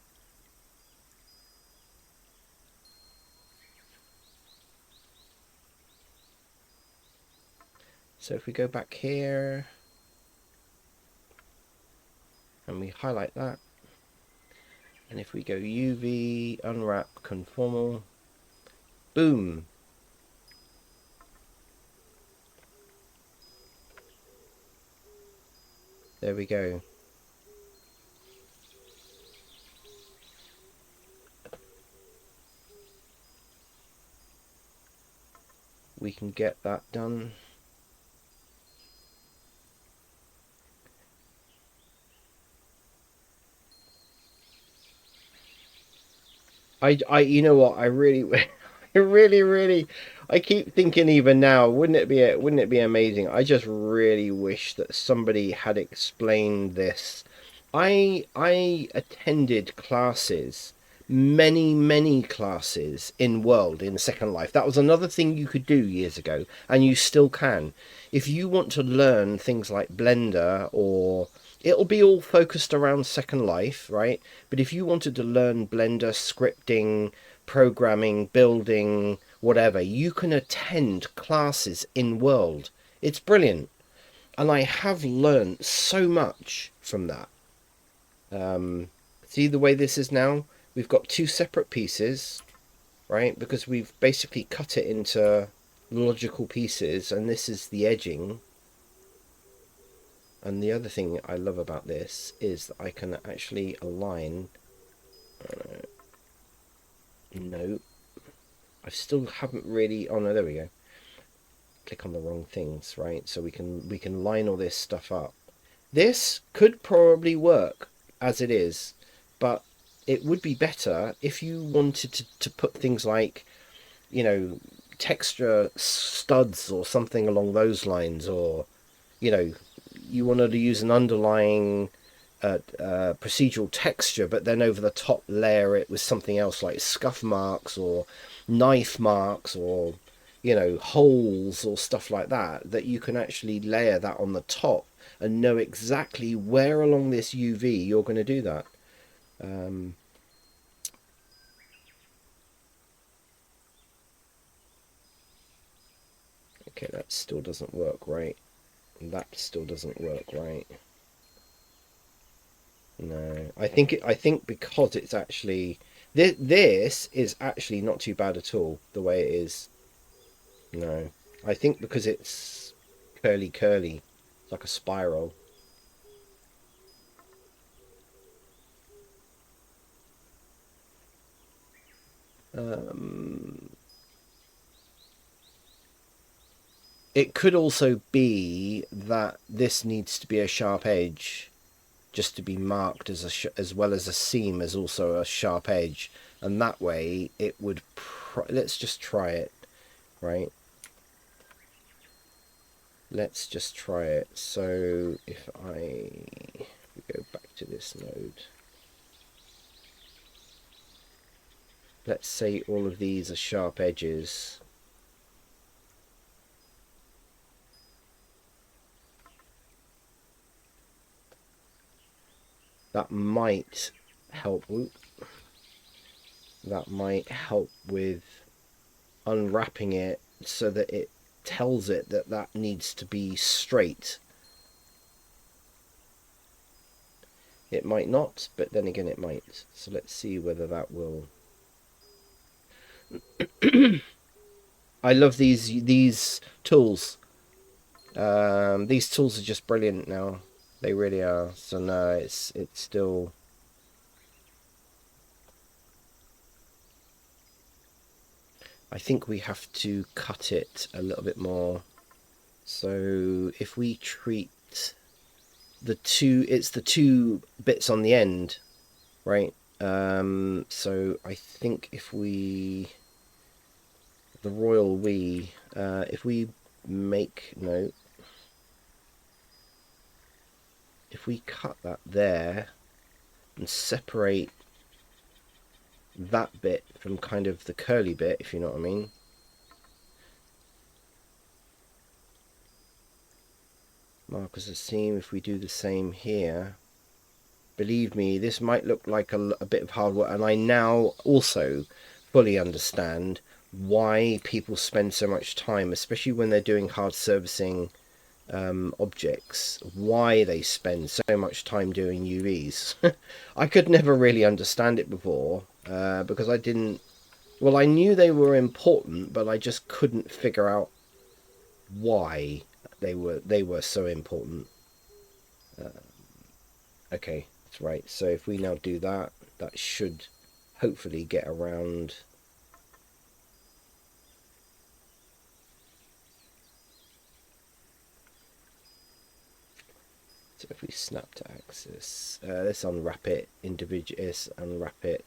So if we go back here and we highlight that, and if we go UV, unwrap, conformal, boom. There we go. We can get that done. You know what? I really, I really, I keep thinking even now, wouldn't it be amazing? I just really wish that somebody had explained this. I attended classes, many classes in World in Second Life. That was another thing you could do years ago, and you still can. If you want to learn things like Blender, or it'll be all focused around Second Life, right? But if you wanted to learn Blender scripting, programming, building, whatever, you can attend classes in World. It's brilliant. And I have learned so much from that. See the way this is now? We've got two separate pieces, right? Because we've basically cut it into logical pieces, and this is the edging. And the other thing I love about this is that I can actually align. No, I still haven't really. Oh no, there we go. Click on the wrong things, right? So we can line all this stuff up. This could probably work as it is, but it would be better if you wanted to put things like, you know, texture studs or something along those lines, or, you know, you wanted to use an underlying procedural texture, but then over the top layer it with something else like scuff marks or knife marks or, holes or stuff like that, that you can actually layer that on the top and know exactly where along this UV you're going to do that. Um, okay, that still doesn't work right. That still doesn't work right. No, I think because it's actually this is actually not too bad at all the way it is. No. I think because it's curly curly, it's like a spiral. Um, it could also be that this needs to be a sharp edge, just to be marked as as well as a seam as also a sharp edge, and that way it would. Let's just try it, right? Let's just try it. So if we go back to this node, let's say all of these are sharp edges. That might help. That might help with unwrapping it so that it tells it that that needs to be straight. It might not, but then again it might. So let's see whether that will. I love these tools. These tools are just brilliant now. They really are. So no, it's still. I think we have to cut it a little bit more. So if we treat it's the two bits on the end, right? So I think if we, the royal we, if we make, no, if we cut that there and separate that bit from kind of the curly bit, if you know what I mean. Mark as a seam, if we do the same here, believe me, this might look like a bit of hard work, and I now also fully understand why people spend so much time, especially when they're doing hard servicing objects, why they spend so much time doing UVs. I could never really understand it before because I didn't. Well, I knew they were important, but I just couldn't figure out why they were so important. Okay, that's right. So if we now do that, that should hopefully get around. So if we snap to axis, let's unwrap it individually. Unwrap it.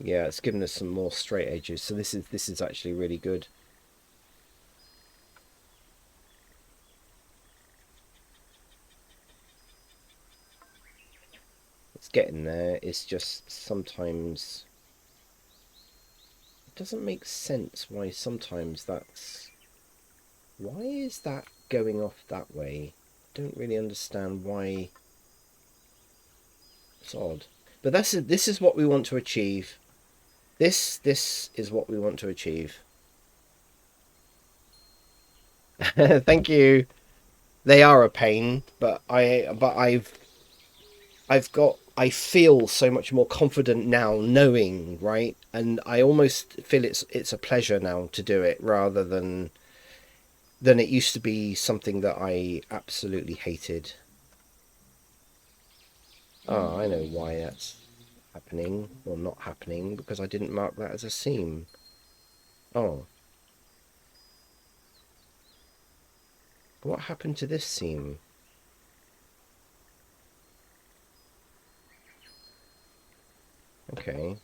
Yeah, it's given us some more straight edges. So this is actually really good. It's getting there. It's just sometimes it doesn't make sense why sometimes that's. Why is that going off that way? Don't really understand why. It's odd. But this is what we want to achieve. This is what we want to achieve. Thank you. They are a pain, but I feel so much more confident now knowing, right? And I almost feel it's a pleasure now to do it rather than it used to be something that I absolutely hated. Oh, I know why that's happening or not happening, because I didn't mark that as a seam. Oh. What happened to this seam? Okay.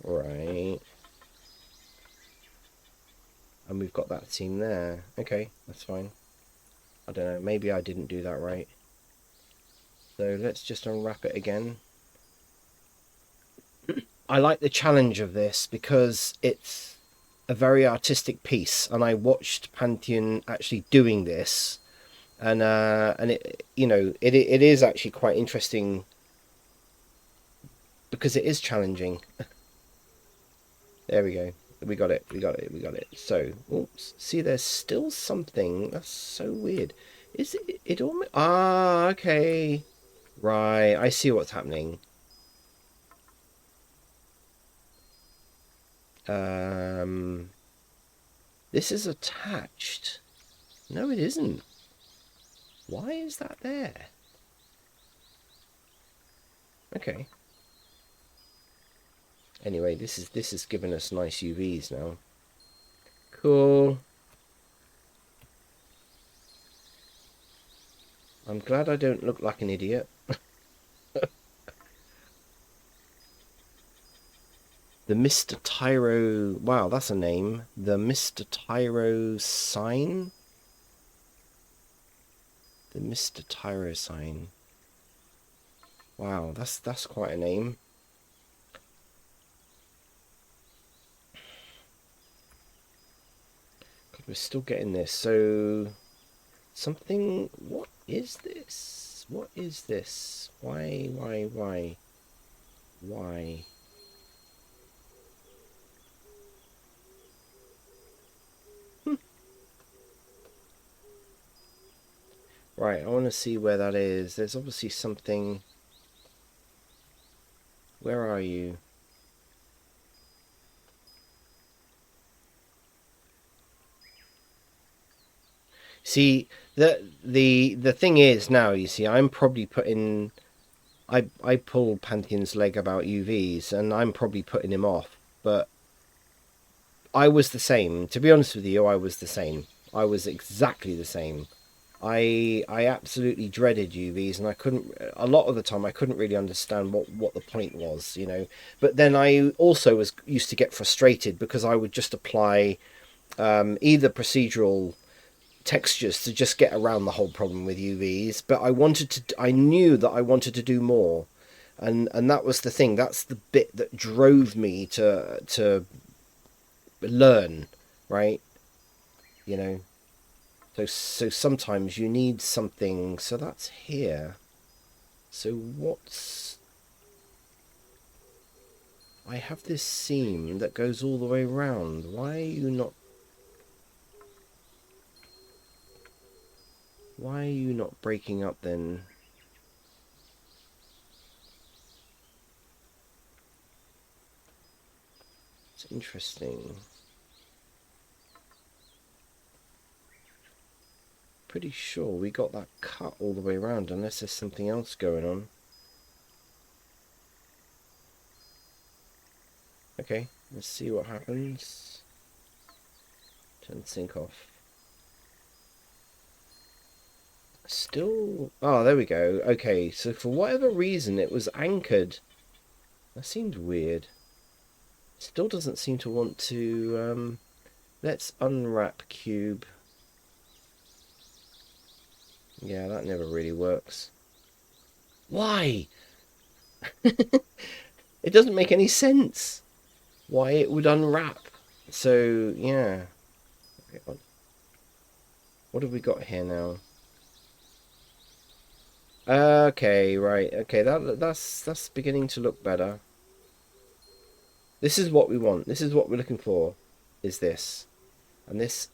Right. And we've got that seam there. Okay, that's fine. I don't know, maybe I didn't do that right. So let's just unwrap it again. I like the challenge of this because it's a very artistic piece, and I watched Pantheon actually doing this, and it, you know, it is actually quite interesting because it is challenging. There we go. We got it. We got it. We got it. So, oops. See, there's still something. That's so weird. Is it? It almost. Ah, okay. Right, I see what's happening. This is attached. No, it isn't. Why is that there? Okay. Anyway, this is giving us nice UVs now. Cool. I'm glad I don't look like an idiot. The Mr. Tyro... Wow, that's a name. The Mr. Tyro sign? The Mr. Tyro sign. Wow, that's quite a name. God, we're still getting this. So... Something... What is this? What is this? Why? Why? Right, I want to see where that is. There's obviously something... Where are you? See, the thing is now, you see, I'm probably putting... I pull Pantheon's leg about UVs, and I'm probably putting him off, but I was the same. To be honest with you, I was the same. I was exactly the same. I absolutely dreaded UVs, and I couldn't... A lot of the time, I couldn't really understand what the point was, you know. But then I also used to get frustrated because I would just apply either procedural textures to just get around the whole problem with UVs, but I knew that I wanted to do more, and that was the thing. That's the bit that drove me to learn, right? You know. So sometimes you need something. So that's here. So what's... I have this seam that goes all the way around. Why are you not... Why are you not breaking up then? It's interesting. Pretty sure we got that cut all the way around, unless there's something else going on. Okay, let's see what happens. Turn sync off. Still... Oh, there we go. Okay, so for whatever reason it was anchored. That seemed weird. Still doesn't seem to want to... Let's unwrap cube. Yeah, that never really works. Why? It doesn't make any sense why it would unwrap. So, yeah. What have we got here now? Okay, right. Okay, that's beginning to look better. This is what we want. This is what we're looking for. Is this. And this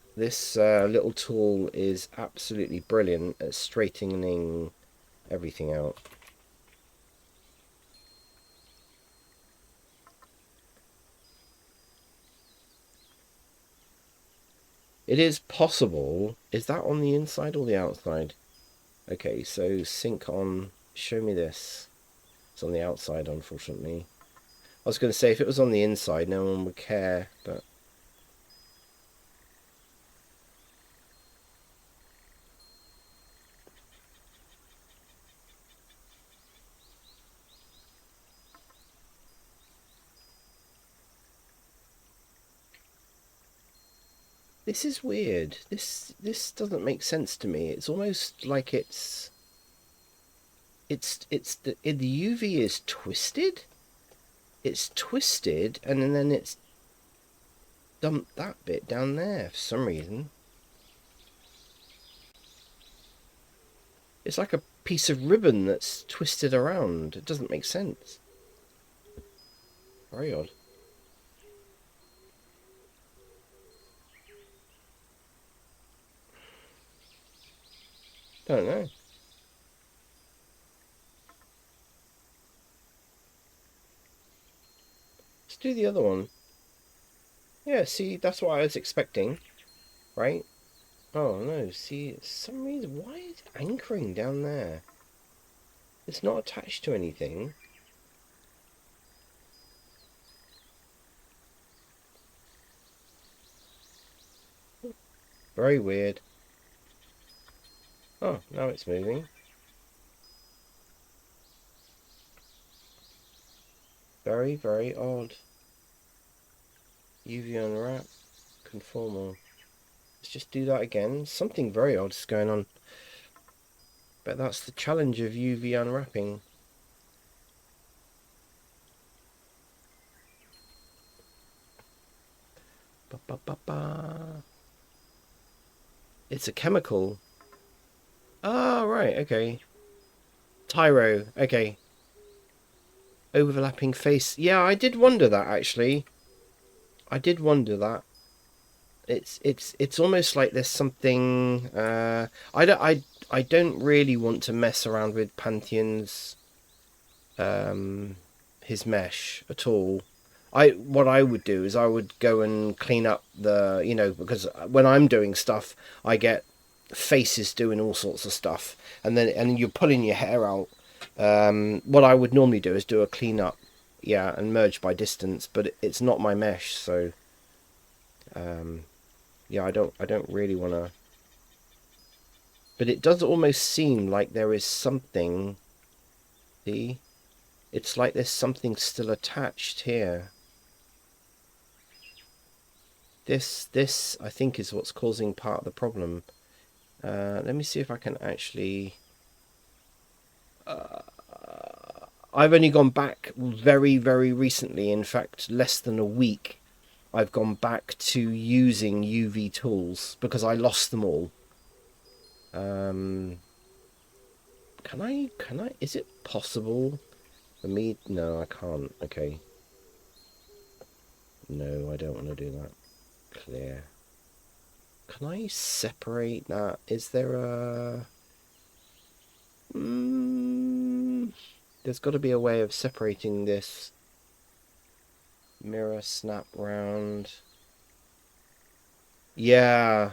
little tool is absolutely brilliant at straightening everything out. It is possible. Is that on the inside or the outside? Okay, so sync on. Show me this. It's on the outside, unfortunately. I was going to say, if it was on the inside, no one would care, but... This is weird. This doesn't make sense to me. It's almost like it's the UV is twisted. It's twisted, and then it's dumped that bit down there for some reason. It's like a piece of ribbon that's twisted around. It doesn't make sense. Very odd. Don't know. do the other one. Yeah, see, that's what I was expecting, right? Oh no, see, for some reason, why is it anchoring down there? It's not attached to anything. Very weird. Oh, now it's moving. Very, very odd. UV unwrap, conformal. Let's just do that again. Something very odd is going on. But that's the challenge of UV unwrapping. Ba, ba, ba, ba. It's a chemical. Ah, right, okay. Tyro, okay. Overlapping face. Yeah, I did wonder that actually. I did wonder that. It's almost like there's something. I don't really want to mess around with Pantheon's his mesh at all. What I would do is I would go and clean up the, because when I'm doing stuff, I get faces doing all sorts of stuff, and you're pulling your hair out. What I would normally do is do a clean up, yeah, and merge by distance, but it's not my mesh, so yeah, I don't really want to. But it does almost seem like there is something. See, it's like there's something still attached here. This I think is what's causing part of the problem. Let me see if I can actually. I've only gone back very, very recently. In fact, less than a week. I've gone back to using UV tools because I lost them all. Can I? Is it possible for me? No, I can't. Okay. No, I don't want to do that. Clear. Can I separate that? Is there a... there's got to be a way of separating this. Mirror snap round. Yeah.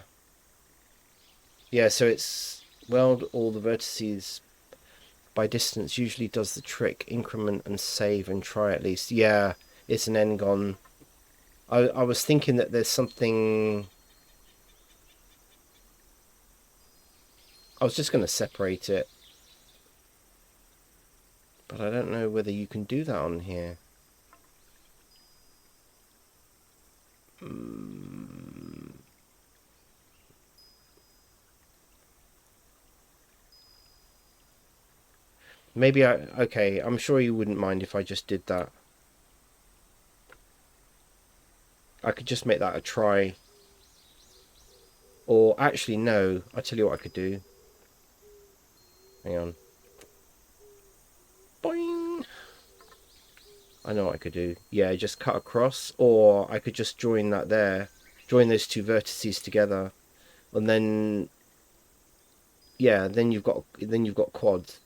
Yeah, so it's weld all the vertices by distance usually does the trick. Increment and save and try at least. Yeah, it's an N-gon. I was thinking that there's something... I was just going to separate it. But I don't know whether you can do that on here. Maybe okay, I'm sure you wouldn't mind if I just did that. I could just make that a try. Or actually, no. I'll tell you what I could do. Hang on. Boing! I know what I could do. Yeah, just cut across. Or I could just join that there. Join those two vertices together. And then... yeah, then you've got quads.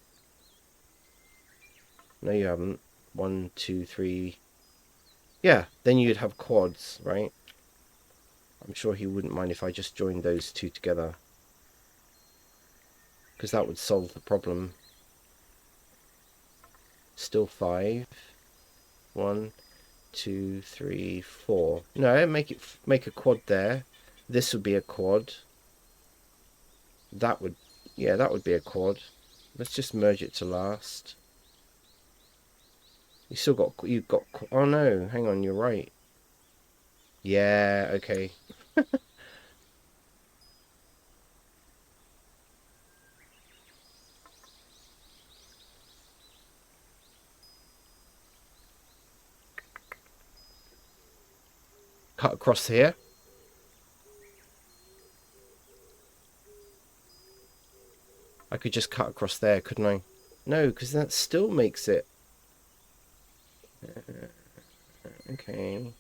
No, you haven't. 1, 2, 3... yeah, then you'd have quads, right? I'm sure he wouldn't mind if I just joined those two together. Because that would solve the problem. Still 5. 1, 2, 3, 4. No, make a quad there. This would be a quad. That would... yeah, that would be a quad. Let's just merge it to last. You've got, oh no, hang on, you're right. Yeah, okay. Cut across here. I could just cut across there, couldn't I? No, because that still makes it... okay.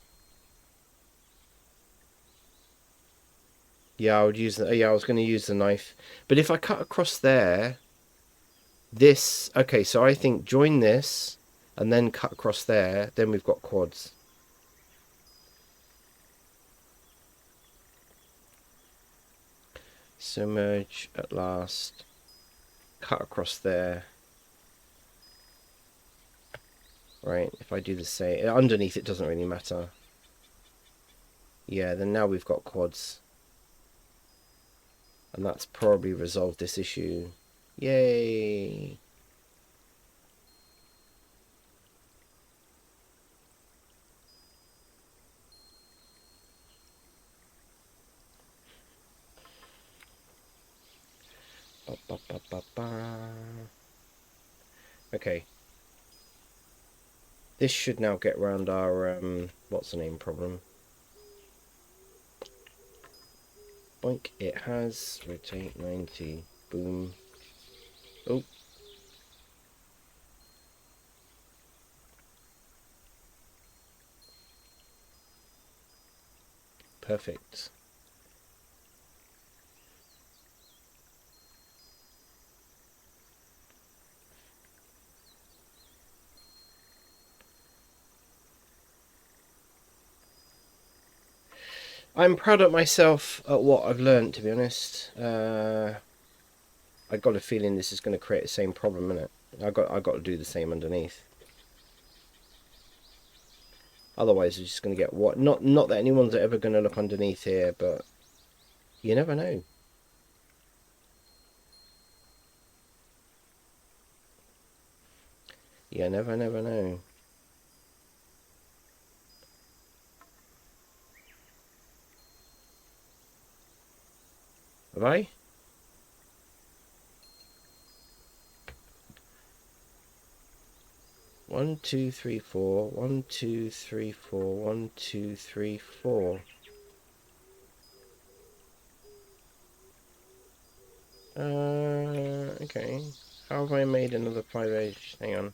Yeah, I would use the... yeah, I was going to use the knife. But if I cut across there... this... okay, so I think join this and then cut across there. Then we've got quads. Submerge at last. Cut across there. Right, if I do the same, underneath it doesn't really matter. Yeah, then now we've got quads. And that's probably resolved this issue. Yay! Ba, ba, ba, ba, ba. Okay. This should now get around our, what's the name problem. Boink, it has. Rotate 90. Boom. Oh. Perfect. I'm proud of myself at what I've learned, to be honest. I got a feeling this is going to create the same problem, innit? I got to do the same underneath. Otherwise, we're just going to get what? Not that anyone's ever going to look underneath here, but you never know. You never know. Have I? One, two, three, four. 1, 2, 3, 4. 1, 2, 3, 4. Okay. How have I made another 5H? Hang on.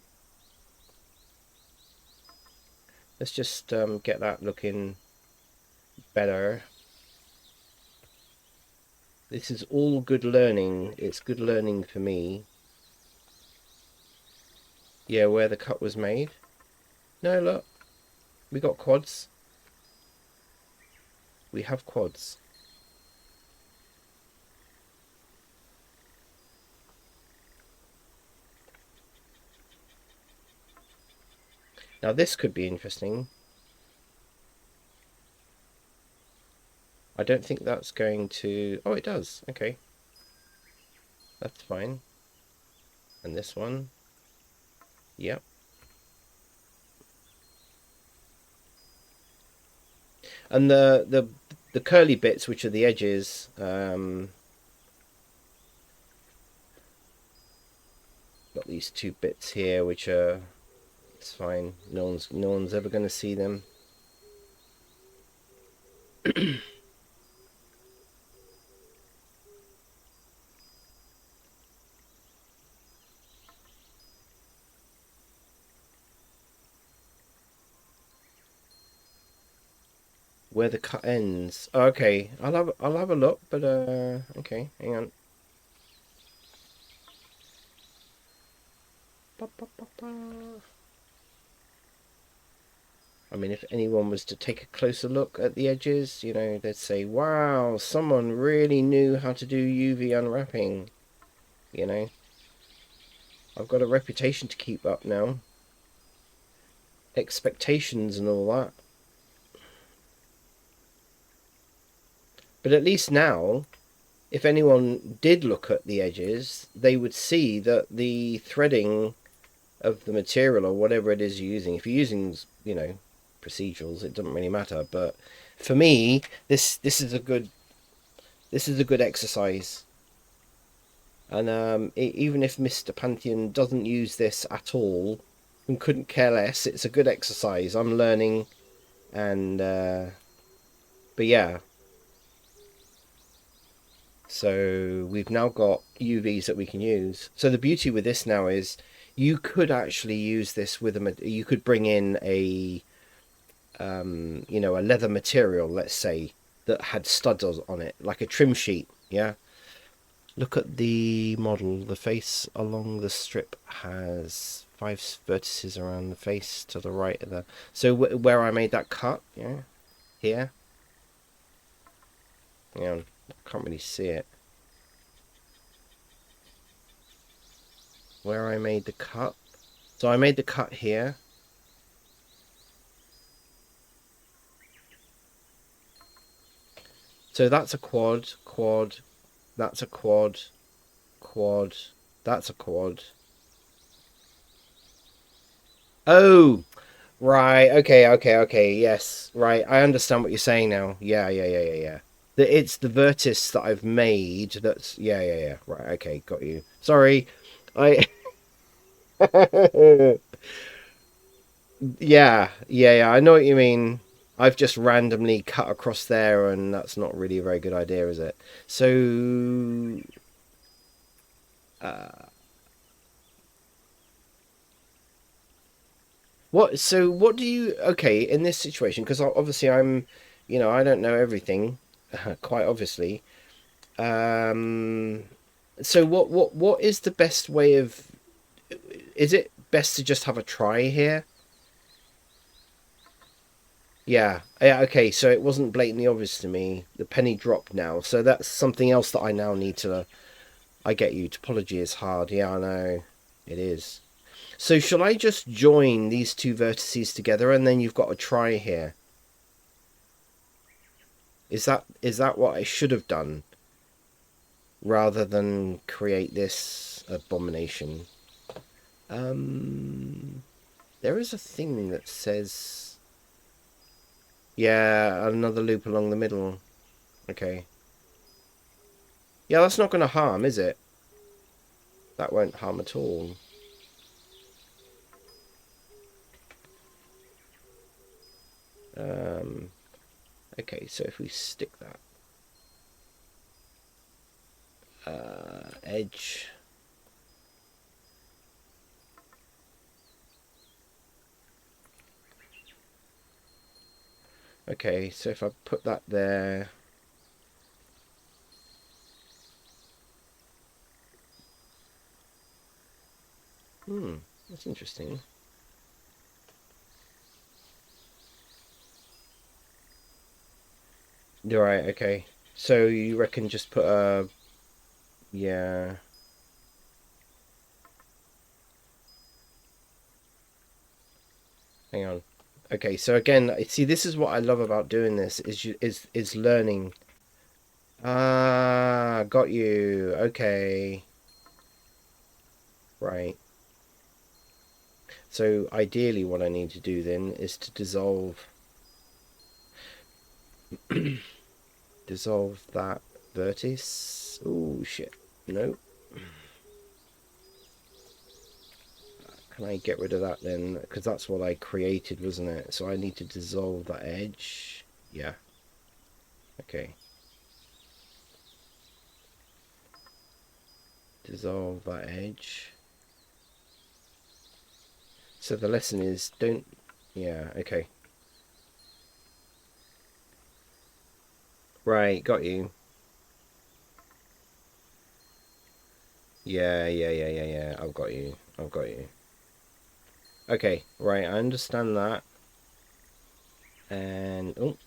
Let's just get that looking better. This is all good learning. It's good learning for me. Yeah, where the cut was made. No, look. We got quads. We have quads. Now this could be interesting. I don't think that's going to... Oh, it does. Okay. That's fine. And this one. Yep. And the curly bits, which are the edges, got these two bits here, which are... It's fine. No one's ever going to see them. Where the cut ends. Oh, okay, I'll have a look, but okay, hang on. Ba, ba, ba, ba. I mean, if anyone was to take a closer look at the edges, you know, they'd say, wow, someone really knew how to do UV unwrapping. You know, I've got a reputation to keep up now. Expectations and all that. But at least now, if anyone did look at the edges, they would see that the threading of the material or whatever it is you're using, if you're using, you know, procedurals, it doesn't really matter. But for me, this is a good exercise. And even if Mr. Pantheon doesn't use this at all and couldn't care less, it's a good exercise. I'm learning, and but yeah. So we've now got UVs that we can use. So the beauty with this now is you could actually use this with you could bring in a you know, a leather material, let's say, that had studs on it, like a trim sheet. Yeah. Look at the model. The face along the strip has 5 vertices around the face to the right of the. So where I made that cut, yeah, here. Hang on, I can't really see it. where I made the cut. So I made the cut here. So that's a quad, quad, that's a quad, quad, that's a quad. Oh, right. Okay. Yes, right. I understand what you're saying now. Yeah. It's the vertex that I've made. That's yeah. Right. Okay, got you. Sorry, I. Yeah. I know what you mean. I've just randomly cut across there, and that's not really a very good idea, is it? So, uh, what? So, what do you? Okay, in this situation, because obviously I don't know everything, quite obviously. Um, so what is the best way of? Is it best to just have a try here? Yeah. Okay. So it wasn't blatantly obvious to me. The penny dropped now. So that's something else that I now need to. I get you. Topology is hard. Yeah, I know. It is. So shall I just join these two vertices together and then you've got a try here? Is that what I should have done rather than create this abomination? There is a thing that says, yeah, another loop along the middle. Okay. Yeah, that's not going to harm, is it? That won't harm at all. Okay, so if we stick that edge. Okay, so if I put that there. That's interesting. You're right, okay. So you reckon just put a... Yeah. Hang on. Okay, so again, see, this is what I love about doing this, is learning. Ah, got you. Okay. Right. So ideally what I need to do then is to dissolve that vertex. Oh shit. No. Can I get rid of that then? Because that's what I created, wasn't it? So I need to dissolve that edge. Yeah. Okay. Dissolve that edge. So the lesson is don't... Yeah, okay. Right, got you. Yeah. I've got you. Okay, right, I understand that. And... Oh.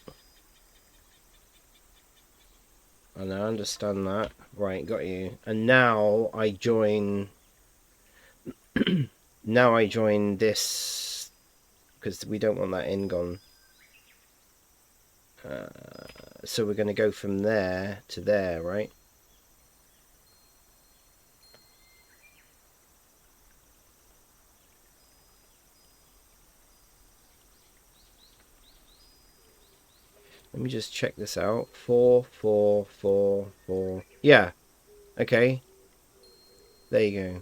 And I understand that. Right, got you. And now I join... Now I join this... Because we don't want that end gone. So we're going to go from there to there, right? Let me just check this out. 4, 4, 4, 4. Yeah. Okay. There you go.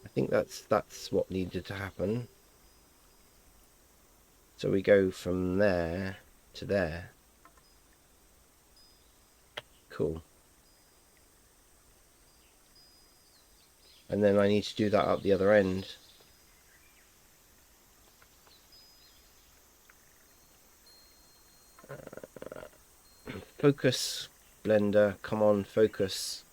I think that's what needed to happen. So we go from there to there. Cool. And then I need to do that up the other end. Focus, Blender. Come on, focus.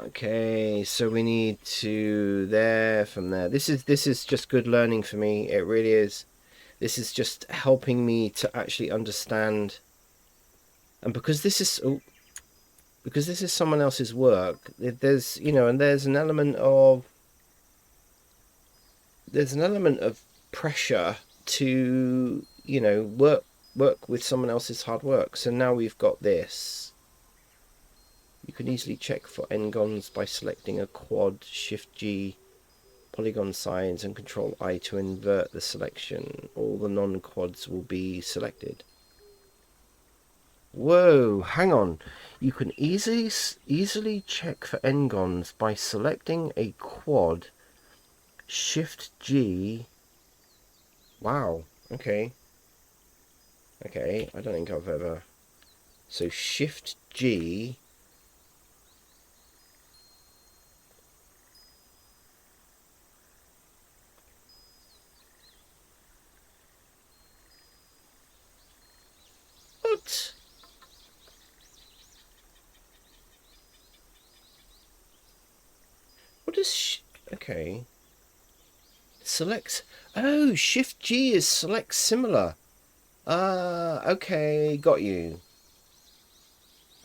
Okay, so we need to there from there. This is just good learning for me. It really is. This is just helping me to actually understand. And because this is someone else's work, there's, and there's an element of pressure to, work with someone else's hard work. So now we've got this. You can easily check for n-gons by selecting a quad, Shift G, polygon size, and Control I to invert the selection. All the non-quads will be selected. Whoa, hang on. You can easily check for n-gons by selecting a quad, Shift G. Wow, okay. Okay, I don't think I've ever... So Shift G... What? What is... Okay. Select... Oh, Shift G is select similar. Okay, got you.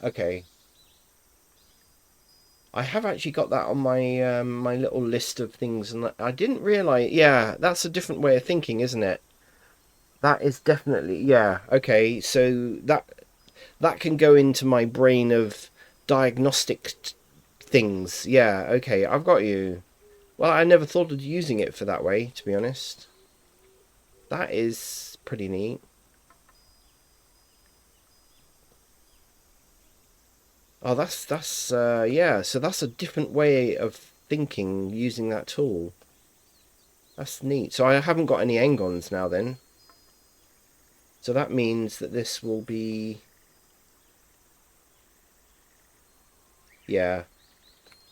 Okay. I have actually got that on my my little list of things, and I didn't realize. Yeah, that's a different way of thinking, isn't it? That is definitely, yeah. Okay, so that can go into my brain of diagnostic things. Yeah. Okay, I've got you. Well, I never thought of using it for that way, to be honest. That is pretty neat. Oh, that's yeah. So that's a different way of thinking using that tool. That's neat. So I haven't got any n-gons now then. So that means that this will be, yeah,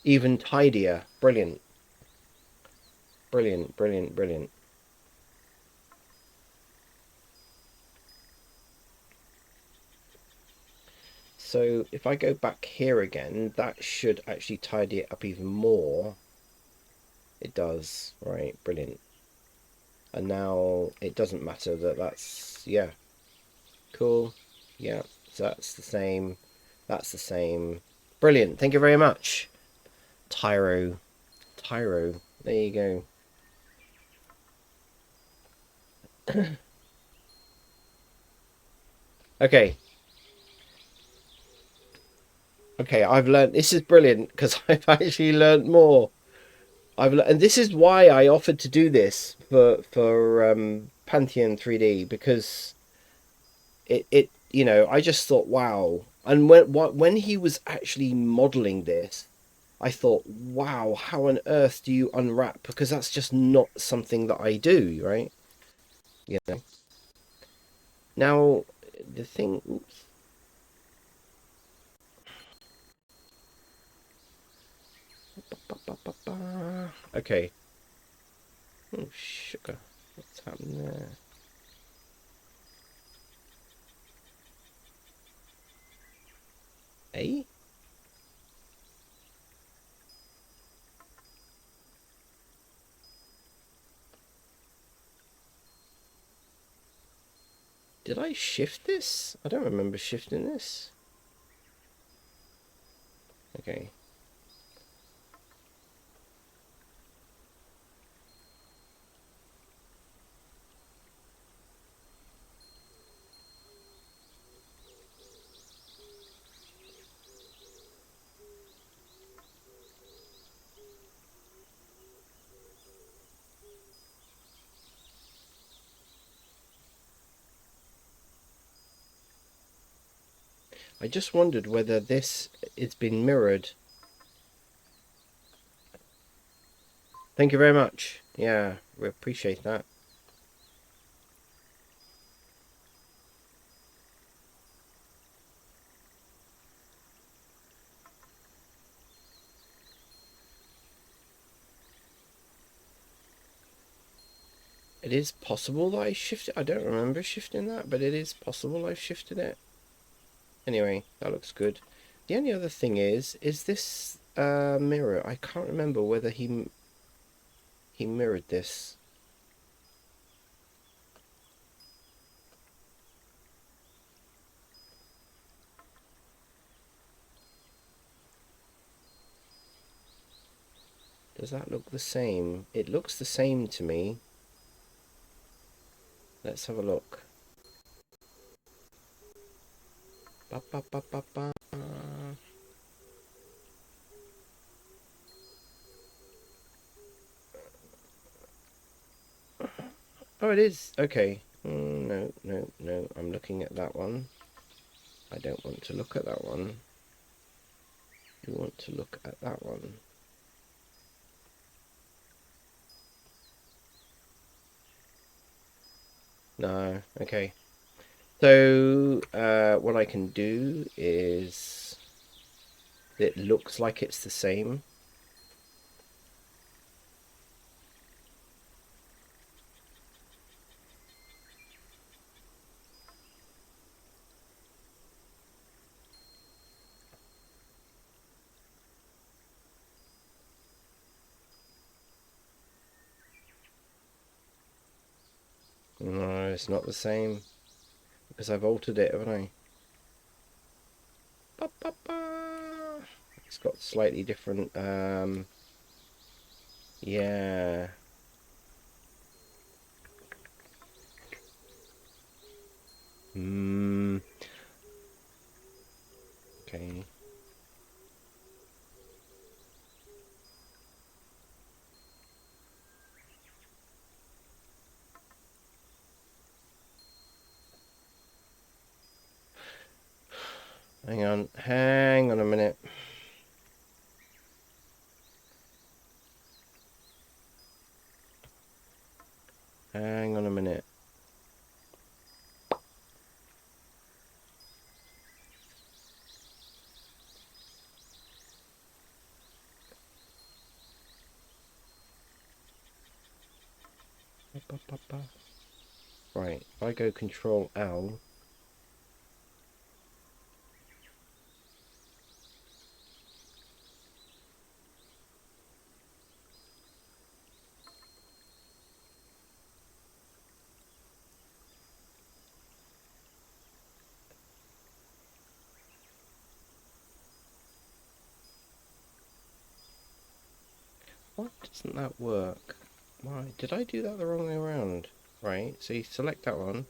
even tidier. Brilliant. Brilliant, brilliant, brilliant. So if I go back here again, that should actually tidy it up even more. It does. Right, brilliant. And now it doesn't matter that's, yeah, cool. Yeah, so that's the same. That's the same. Brilliant. Thank you very much. Tyro. Tyro. There you go. Okay. Okay, I've learned. This is brilliant because I've actually learned more. And this is why I offered to do this for Pantheon 3D, because I just thought, wow. And when he was actually modeling this, I thought, wow, how on earth do you unwrap? Because that's just not something that I do, right? You know. Now, the thing. Oops. Okay. Oh, sugar. What's happening there? Eh? Did I shift this? I don't remember shifting this. Okay. I just wondered whether this it's been mirrored. Thank you very much. Yeah, we appreciate that. It is possible that I shifted. I don't remember shifting that, but it is possible I've shifted it. Anyway, that looks good. The only other thing is this mirror. I can't remember whether he mirrored this. Does that look the same? It looks the same to me. Let's have a look. Ba, ba, ba, ba, ba. Oh, it is. Okay. No, no, no. I'm looking at that one. I don't want to look at that one. You want to look at that one. No. Okay. So, what I can do is... It looks like it's the same. No, it's not the same. Because I've altered it, haven't I? Ba, ba, ba. It's got slightly different, yeah. Okay. Hang on a minute. Hang on a minute. Right, if I go Control L. Why doesn't that work? Why? Did I do that the wrong way around? Right, so you select that one.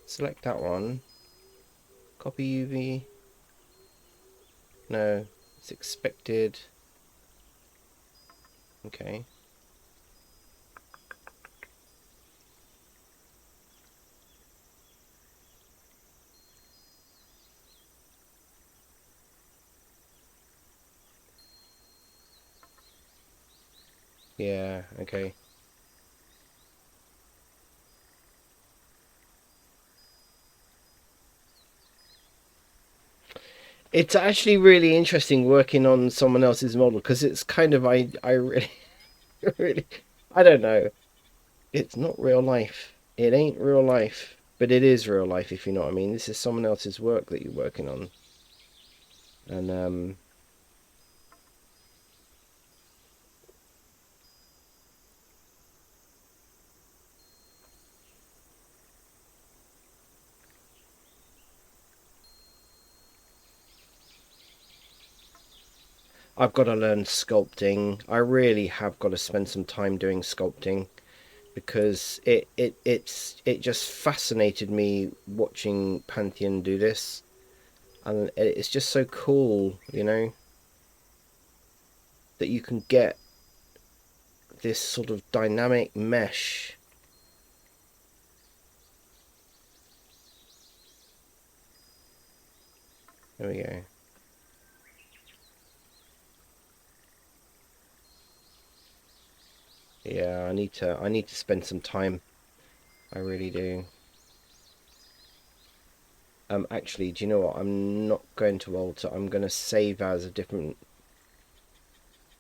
Select that one. Copy UV. No, it's expected. Okay. Yeah, okay. It's actually really interesting working on someone else's model because it's kind of I really really I don't know. It's not real life. It ain't real life, but it is real life if you know what I mean. This is someone else's work that you're working on. And I've got to learn sculpting. I really have got to spend some time doing sculpting because it just fascinated me watching Pantheon do this, and it's just so cool, you know, that you can get this sort of dynamic mesh. There we go. Yeah, I need to spend some time. I really do. Actually, do you know what? I'm not going to alter. I'm going to save as a different.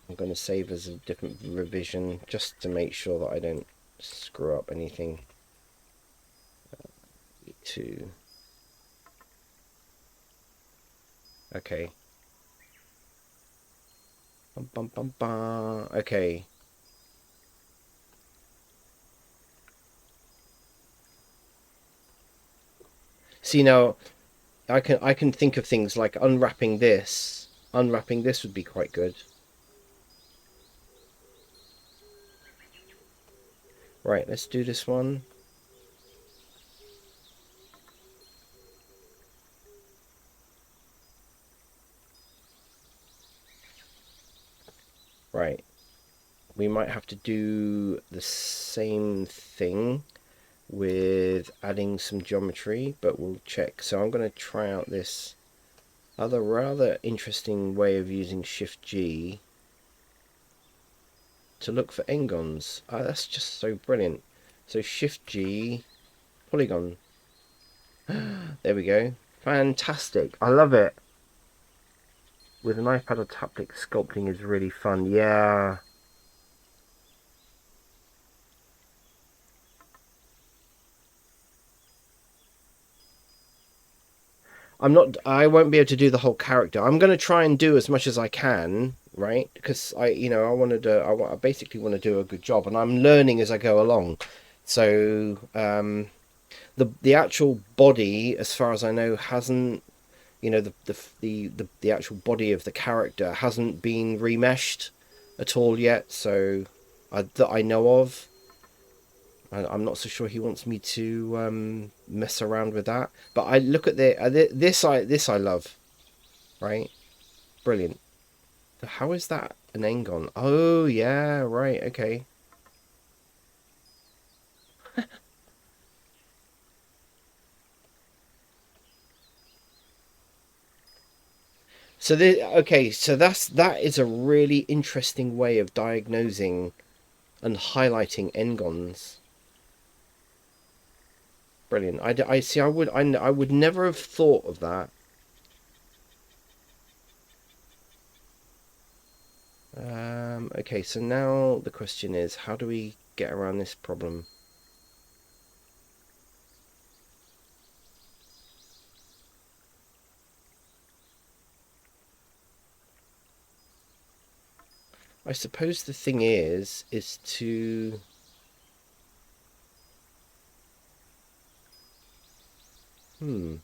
I'm going to save as a different revision just to make sure that I don't screw up anything. Two. Okay. Bum, bum, bum, bum. Okay. See now, I can think of things like unwrapping this. Unwrapping this would be quite good. Right, let's do this one. Right, we might have to do the same thing with adding some geometry, but we'll check. So I'm going to try out this other rather interesting way of using Shift G to look for engons. Oh, that's just so brilliant. So Shift G, polygon. There we go. Fantastic. I love it. With an iPad or tablet, sculpting is really fun. Yeah. I won't be able to do the whole character. I'm going to try and do as much as I can, right? Because I basically want to do a good job, and I'm learning as I go along. So, the actual body, as far as I know, hasn't, the actual body of the character hasn't been remeshed at all yet. So, that I know of. I'm not so sure he wants me to mess around with that. But I look at this I love, right? Brilliant. How is that an Engon? Oh yeah, right, okay. So that is a really interesting way of diagnosing and highlighting Engons. Brilliant. I see. I would never have thought of that. Okay, so now the question is, how do we get around this problem? I suppose the thing is to... Hmm.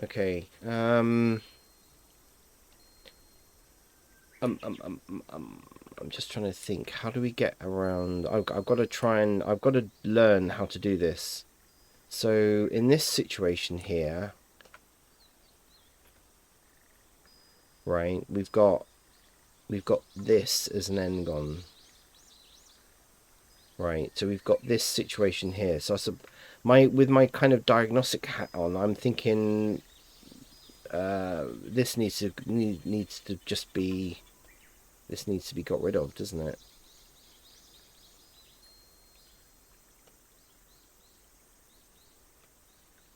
Okay. I'm just trying to think. How do we get around? I've got to try and I've got to learn how to do this. So in this situation here, right? We've got this as an Engon, right? So we've got this situation here. So my with my kind of diagnostic hat on, I'm thinking this needs to just be this needs to be got rid of, doesn't it?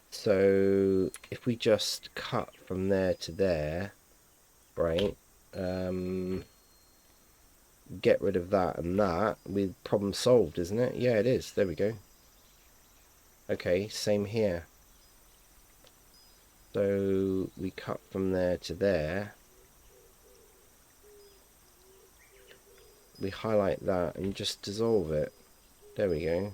So if we just cut from there to there, right? Get rid of that and that, with problem solved, isn't it? Yeah, it is. There we go. Okay, same here. So we cut from there to there. We highlight that and just dissolve it. There we go.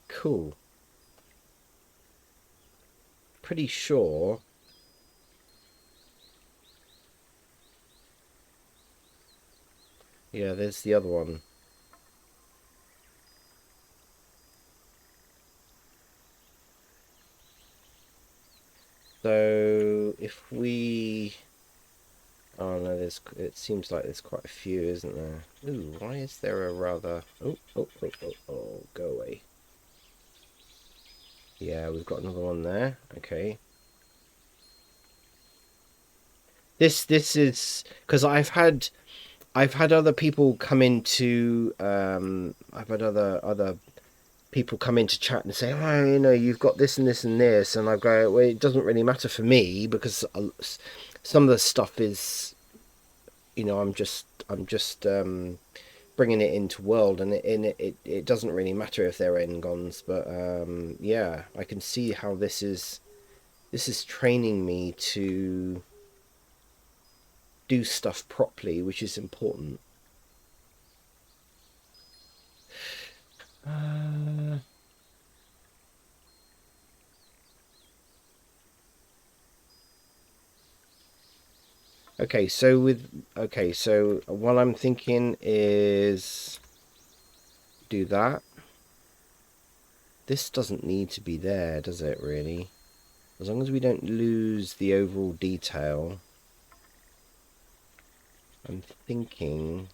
Cool. Pretty sure. Yeah, there's the other one. So if we... Oh no, it seems like there's quite a few, isn't there? Ooh, why is there a rather... Oh, go away. Yeah, we've got another one there. Okay. This is because I've had other people come into I've had other people come into chat and say, oh, you've got this and this and this, and I go, well, it doesn't really matter for me because some of the stuff is, I'm just bringing it into world, and it doesn't really matter if they're Ngons, but yeah, I can see how this is training me to do stuff properly, which is important. Okay, so what I'm thinking is do that. This doesn't need to be there, does it, really? As long as we don't lose the overall detail. I'm thinking...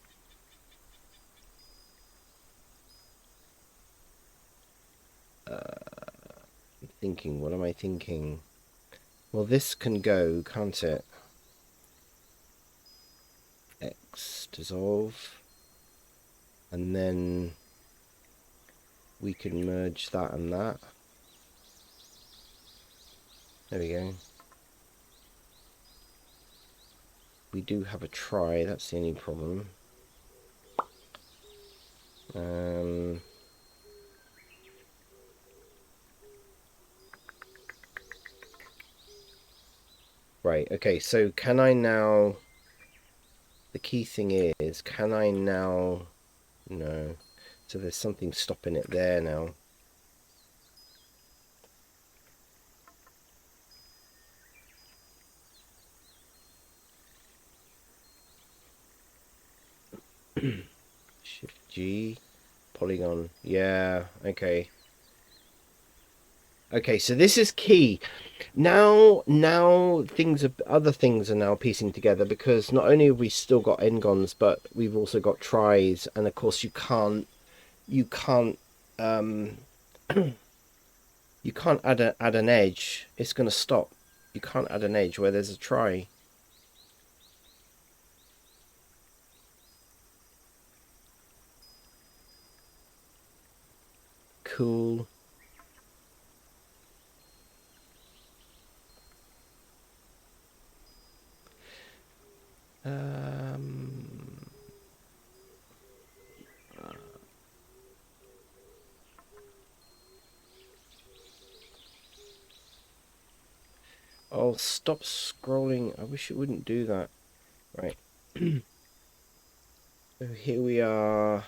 what am I thinking? Well, this can go, can't it? X, dissolve. And then we can merge that and that. There we go. We do have a try, that's the only problem. Right, okay, so can I now... The key thing is, can I now... No. So there's something stopping it there now. Shift G, polygon. Yeah, okay. Okay, so this is key. Now other things are now piecing together, because not only have we still got n-gons, but we've also got tries, and of course you can't you can't add an edge. It's going to stop. You can't add an edge where there's a try. Cool. I'll stop scrolling. I wish it wouldn't do that. Right. So here we are.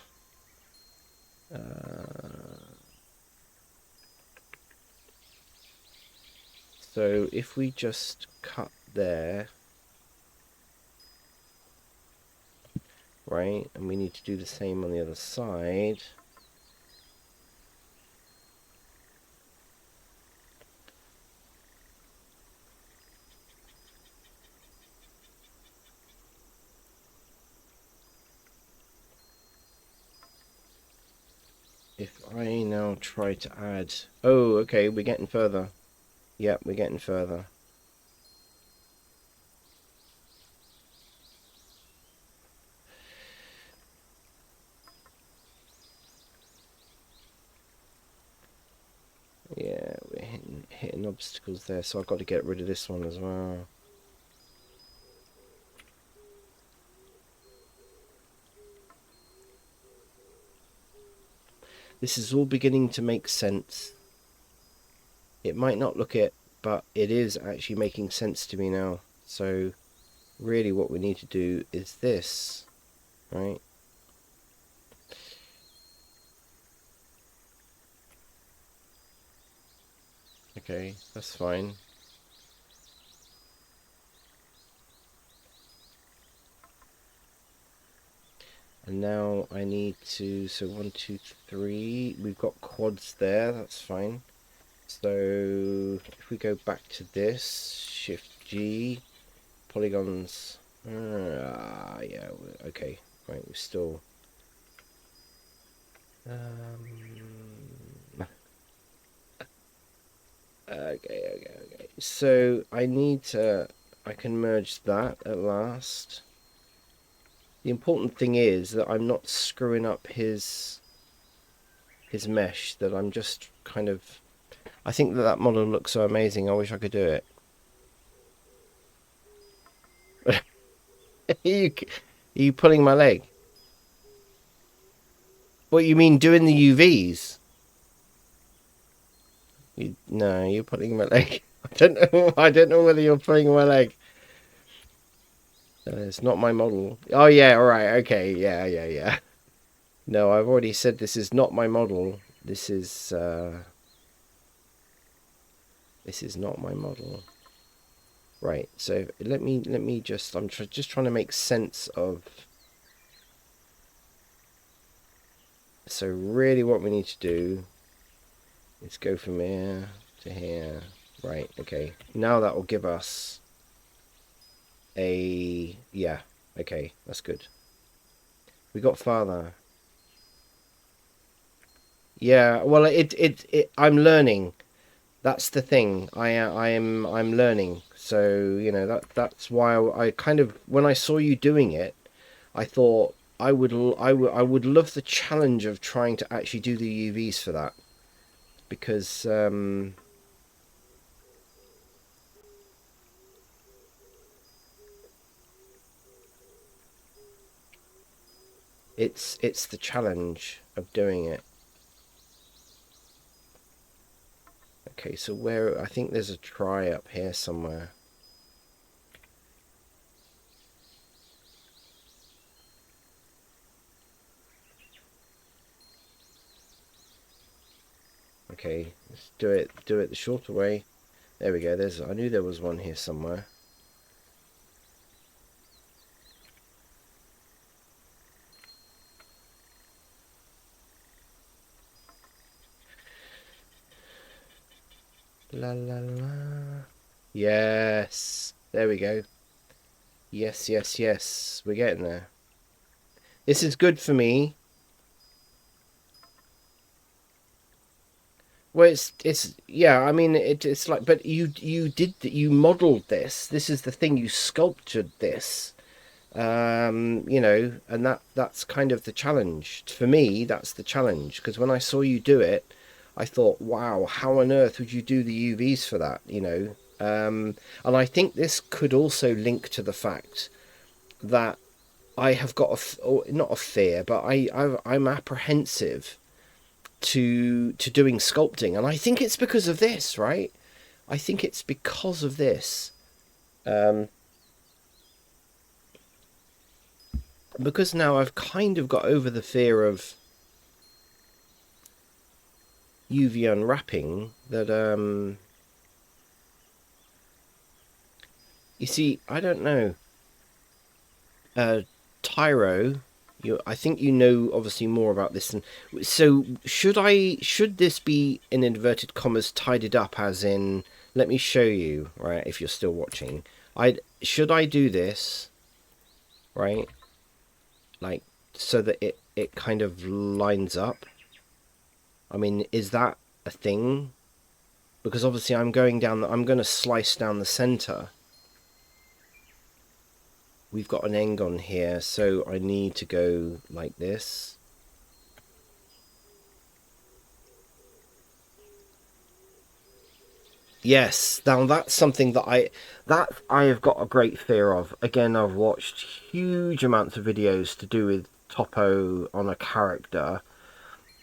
So if we just cut there, right, and we need to do the same on the other side. If I now try to add... Oh, okay, we're getting further. Yep, we're getting further. Yeah, we're hitting obstacles there, so I've got to get rid of this one as well. This is all beginning to make sense. It might not look it, but it is actually making sense to me now. So really what we need to do is this, right? Okay, that's fine. And now I need to, so 1, 2, 3, we've got quads there, that's fine. So if we go back to this, Shift G, polygons, yeah, okay, right, we're still, okay, so I need to, I can merge that at last. The important thing is that I'm not screwing up his mesh, that I'm just kind of... I think that model looks so amazing, I wish I could do it. Are you pulling my leg? What, you mean doing the UVs? No, you're pulling my leg. I don't know whether you're pulling my leg. It's not my model. Oh yeah, all right, okay, yeah. No, I've already said this is not my model. This is not my model. Right. So let me just just trying to make sense of. So really, what we need to do is go from here to here. Right. Okay. Now that will give us a yeah. Okay, that's good. We got farther. Yeah. Well, I'm learning. That's the thing. I'm learning. So that's why I kind of when I saw you doing it, I thought I would love the challenge of trying to actually do the UVs for that because it's the challenge of doing it. Okay, so where I think there's a try up here somewhere. Okay, let's do it the shorter way. There we go. I knew there was one here somewhere. La la la. Yes. There we go. Yes. We're getting there. This is good for me. Well, it's yeah. I mean, it's like, but you modeled this. This is the thing. You sculptured this. And that's kind of the challenge for me. That's the challenge because when I saw you do it, I thought, wow, how on earth would you do the UVs for that? And I think this could also link to the fact that I have got not a fear, but I'm apprehensive to doing sculpting, and I think it's because of this, right? I think it's because of this, um, because now I've kind of got over the fear of UV unwrapping. That you see, I don't know, Tyro. I think you know obviously more about this than. So should this be in inverted commas tidied up as in? Let me show you, right? If you're still watching, should I do this, right? Like so that it kind of lines up. I mean, is that a thing? Because obviously I'm going to slice down the center. We've got an end on here, so I need to go like this. Yes, now that's something that I have got a great fear of. Again, I've watched huge amounts of videos to do with topo on a character,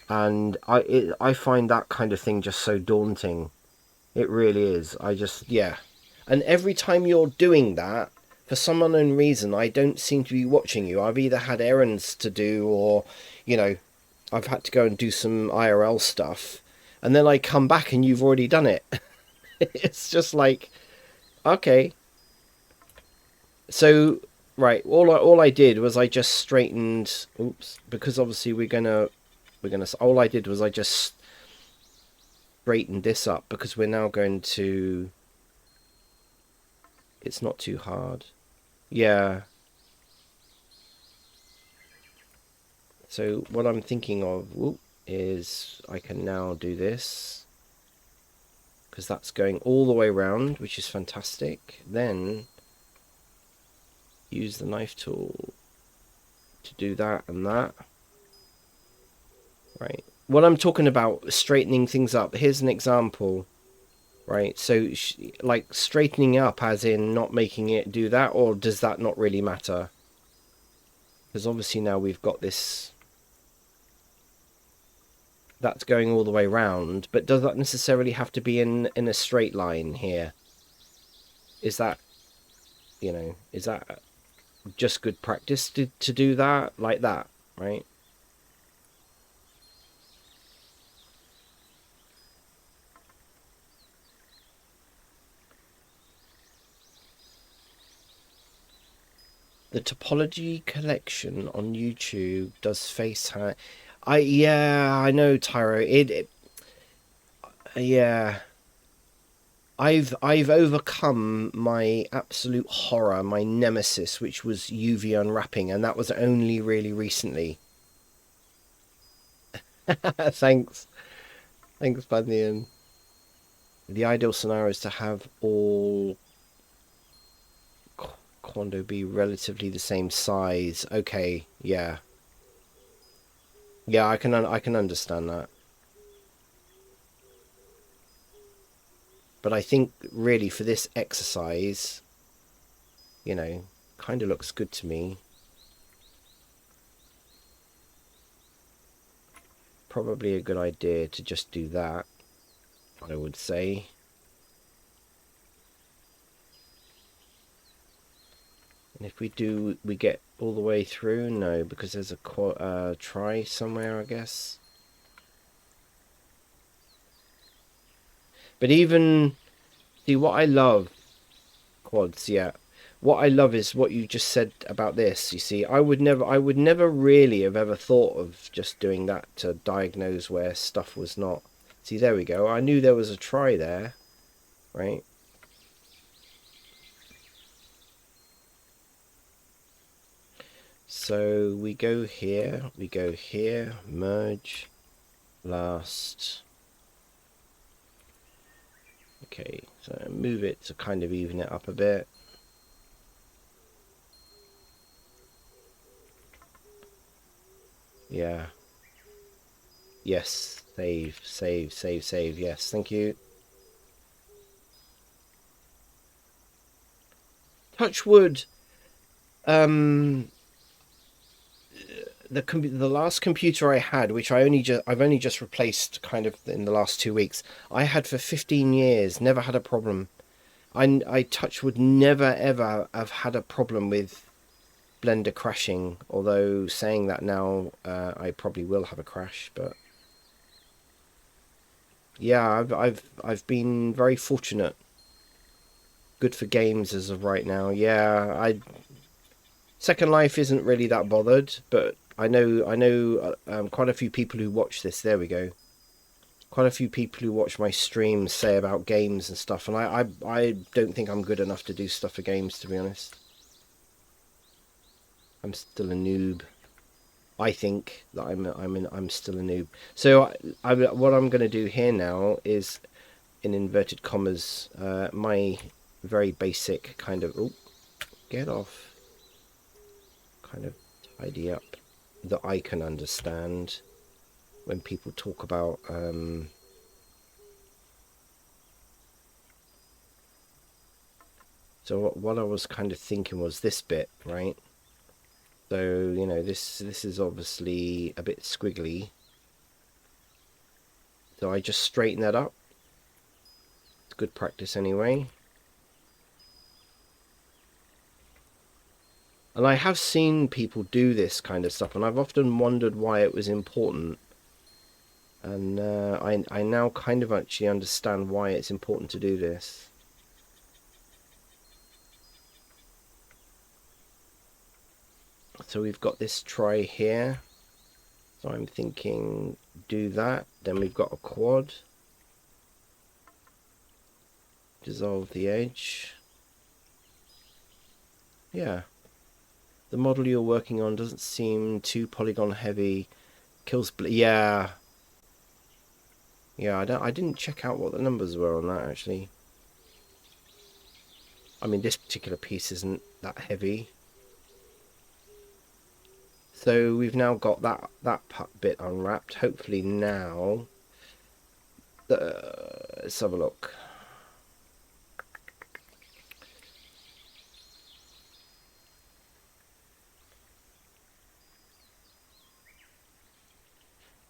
and I find that kind of thing just so daunting. It really is. Yeah. And every time you're doing that, for some unknown reason, I don't seem to be watching you. I've either had errands to do or, you know, I've had to go and do some IRL stuff. And then I come back and you've already done it. It's just like, okay. So, right, all I did was I just straightened, oops, because obviously all I did was I just straightened this up because we're now going to, it's not too hard. Yeah. So what I'm thinking of is I can now do this because that's going all the way around, which is fantastic. Then use the knife tool to do that and that. Right. What I'm talking about, straightening things up. Here's an example. Right. So like straightening up as in not making it do that, or does that not really matter? Because obviously now we've got this. That's going all the way round, but does that necessarily have to be in a straight line here? Is that, is that just good practice to do that like that, right? The topology collection on YouTube does face high. Yeah, I know, Tyro. Yeah. I've overcome my absolute horror, my nemesis, which was UV unwrapping, and that was only really recently. Thanks. Thanks, Bunyan. The ideal scenario is to have all Quando be relatively the same size. Okay, yeah. Yeah, I can understand that. But I think really for this exercise, you know, kind of looks good to me. Probably a good idea to just do that, I would say. And if we do, we get all the way through? No, because there's a try somewhere, I guess. But even, see, what I love, quads, yeah. What I love is what you just said about this. You see, I would never really have ever thought of just doing that to diagnose where stuff was not. See, there we go. I knew there was a try there, right? So we go here, merge, last. Okay, so move it to kind of even it up a bit. Yeah. Yes, save. Yes, thank you. Touch wood. The last computer I had, which I've only just replaced kind of in the last 2 weeks, I had for 15 years, never had a problem. I touch wood never ever have had a problem with Blender crashing. Although saying that now, I probably will have a crash. But yeah, I've been very fortunate. Good for games as of right now. Yeah, I Second Life isn't really that bothered, but I know quite a few people who watch this. There we go. Quite a few people who watch my streams say about games and stuff, and I don't think I'm good enough to do stuff for games, to be honest. I'm still a noob. I think that I'm still a noob. So what I'm going to do here now is, in inverted commas, my very basic kind of get off, kind of tidy up that I can understand when people talk about so what I was kind of thinking was this bit, right? So, you know, this is obviously a bit squiggly. So I just straighten that up. It's good practice anyway. And I have seen people do this kind of stuff, and I've often wondered why it was important. And I now kind of actually understand why it's important to do this. So we've got this try here. So I'm thinking do that. Then we've got a quad. Dissolve the edge. Yeah. The model you're working on doesn't seem too polygon heavy. Kills. Yeah. Yeah, I didn't check out what the numbers were on that actually. I mean, this particular piece isn't that heavy. So we've now got that bit unwrapped. Hopefully now, let's have a look.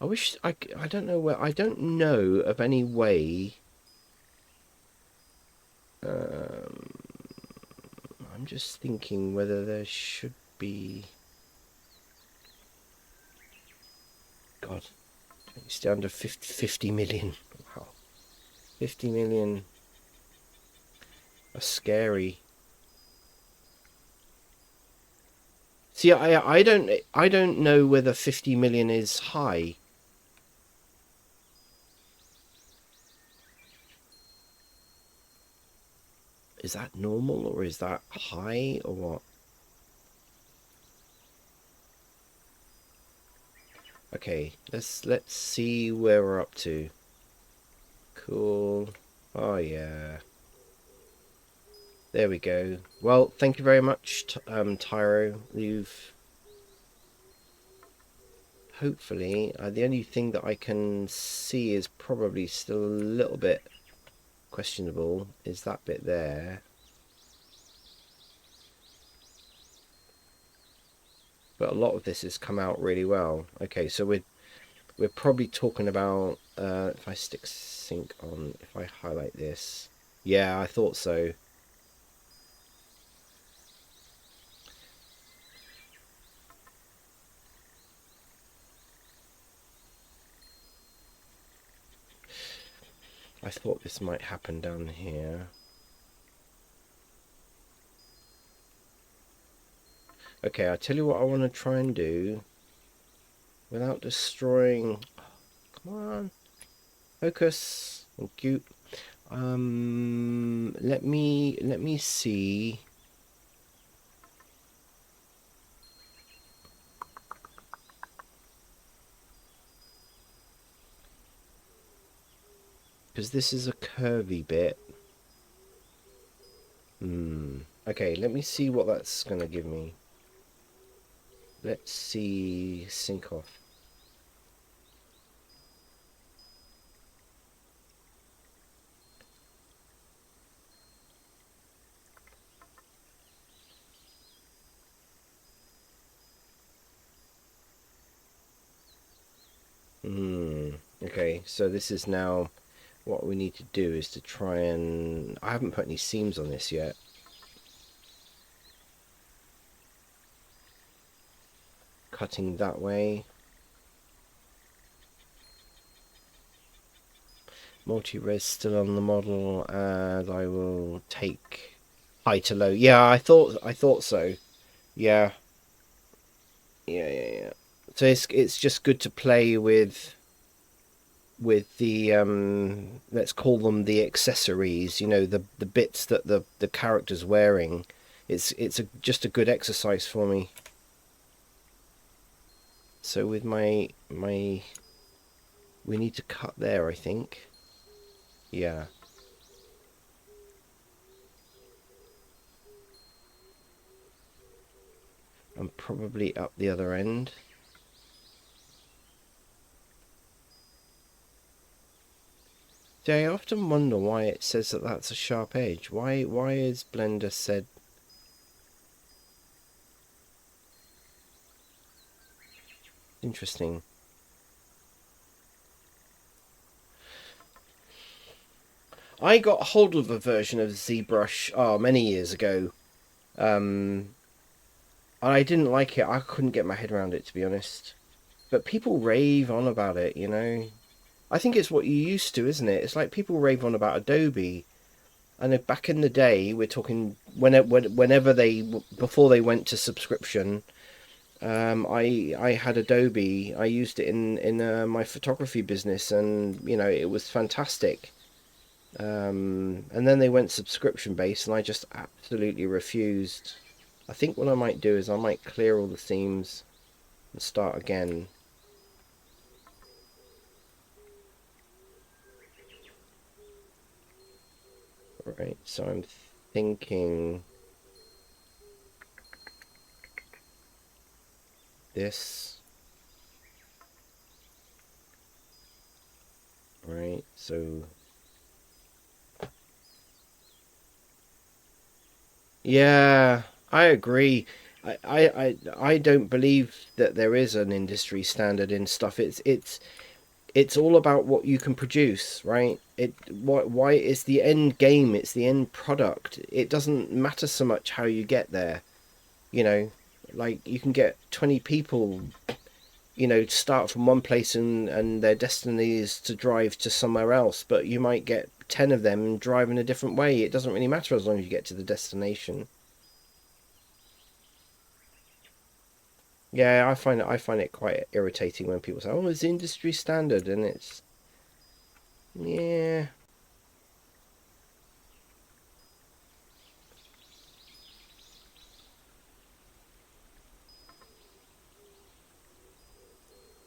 I wish I don't know where, I don't know of any way. I'm I'm just thinking whether there should be... God, it's down to 50 million. Wow. 50 million are scary. See, I don't know whether 50 million is high. Is that normal or is that high or what? Okay, let's see where we're up to. Cool. Oh yeah. There we go. Well, thank you very much, Tyro. You've hopefully the only thing that I can see is probably still a little bit questionable is that bit there. But a lot of this has come out really well. Okay, so we're probably talking about if I stick sync on, if I highlight this. Yeah, I thought so. I thought this might happen down here. Okay, I'll tell you what I want to try and do without destroying... Come on. Focus. Thank you. Let me see. Because this is a curvy bit. Okay, let me see what that's going to give me. Let's see, sync off. Okay, so this is now what we need to do is to try and... I haven't put any seams on this yet. Cutting that way. Multi-res still on the model, and I will take high to low. Yeah, I thought so. Yeah. Yeah. So it's just good to play with the let's call them the accessories, you know, the bits that the character's wearing. It's just a good exercise for me. So with my we need to cut there, I think. Yeah. And probably up the other end. See, I often wonder why it says that that's a sharp edge. Why is Blender said... Interesting. I got hold of a version of ZBrush many years ago. And I didn't like it. I couldn't get my head around it, to be honest. But people rave on about it, you know. I think it's what you used to, isn't it? It's like people rave on about Adobe. And if back in the day, we're talking whenever before they went to subscription, I had Adobe. I used it in my photography business, and you know it was fantastic. And then they went subscription based, and I just absolutely refused. I think what I might do is I might clear all the themes and start again. Right, so I'm thinking this. Right, so yeah, I agree. I don't believe that there is an industry standard in stuff. it's all about what you can produce, right? Why it's the end game, it's the end product. It doesn't matter so much how you get there, you know. Like you can get 20 people, start from one place and their destiny is to drive to somewhere else, but you might get 10 of them driving a different way. It doesn't really matter as long as you get to the destination. Yeah, I find it quite irritating when people say, "Oh, it's industry standard," and it's yeah.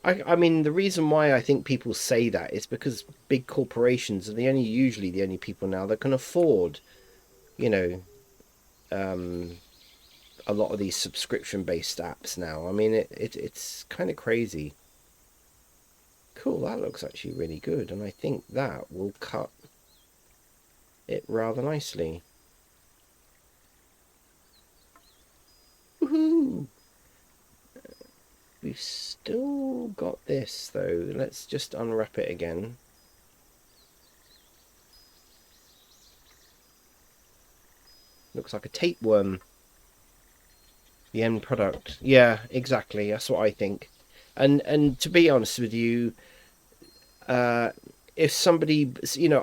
I mean, the reason why I think people say that is because big corporations are usually the only people now that can afford, you know, um, a lot of these subscription-based apps now. I mean, it's kind of crazy. Cool, that looks actually really good, and I think that will cut it rather nicely. Woohoo! We've still got this though. Let's just unwrap it again. Looks like a tapeworm. The end product. Yeah, exactly. That's what I think. And to be honest with you, uh, if somebody,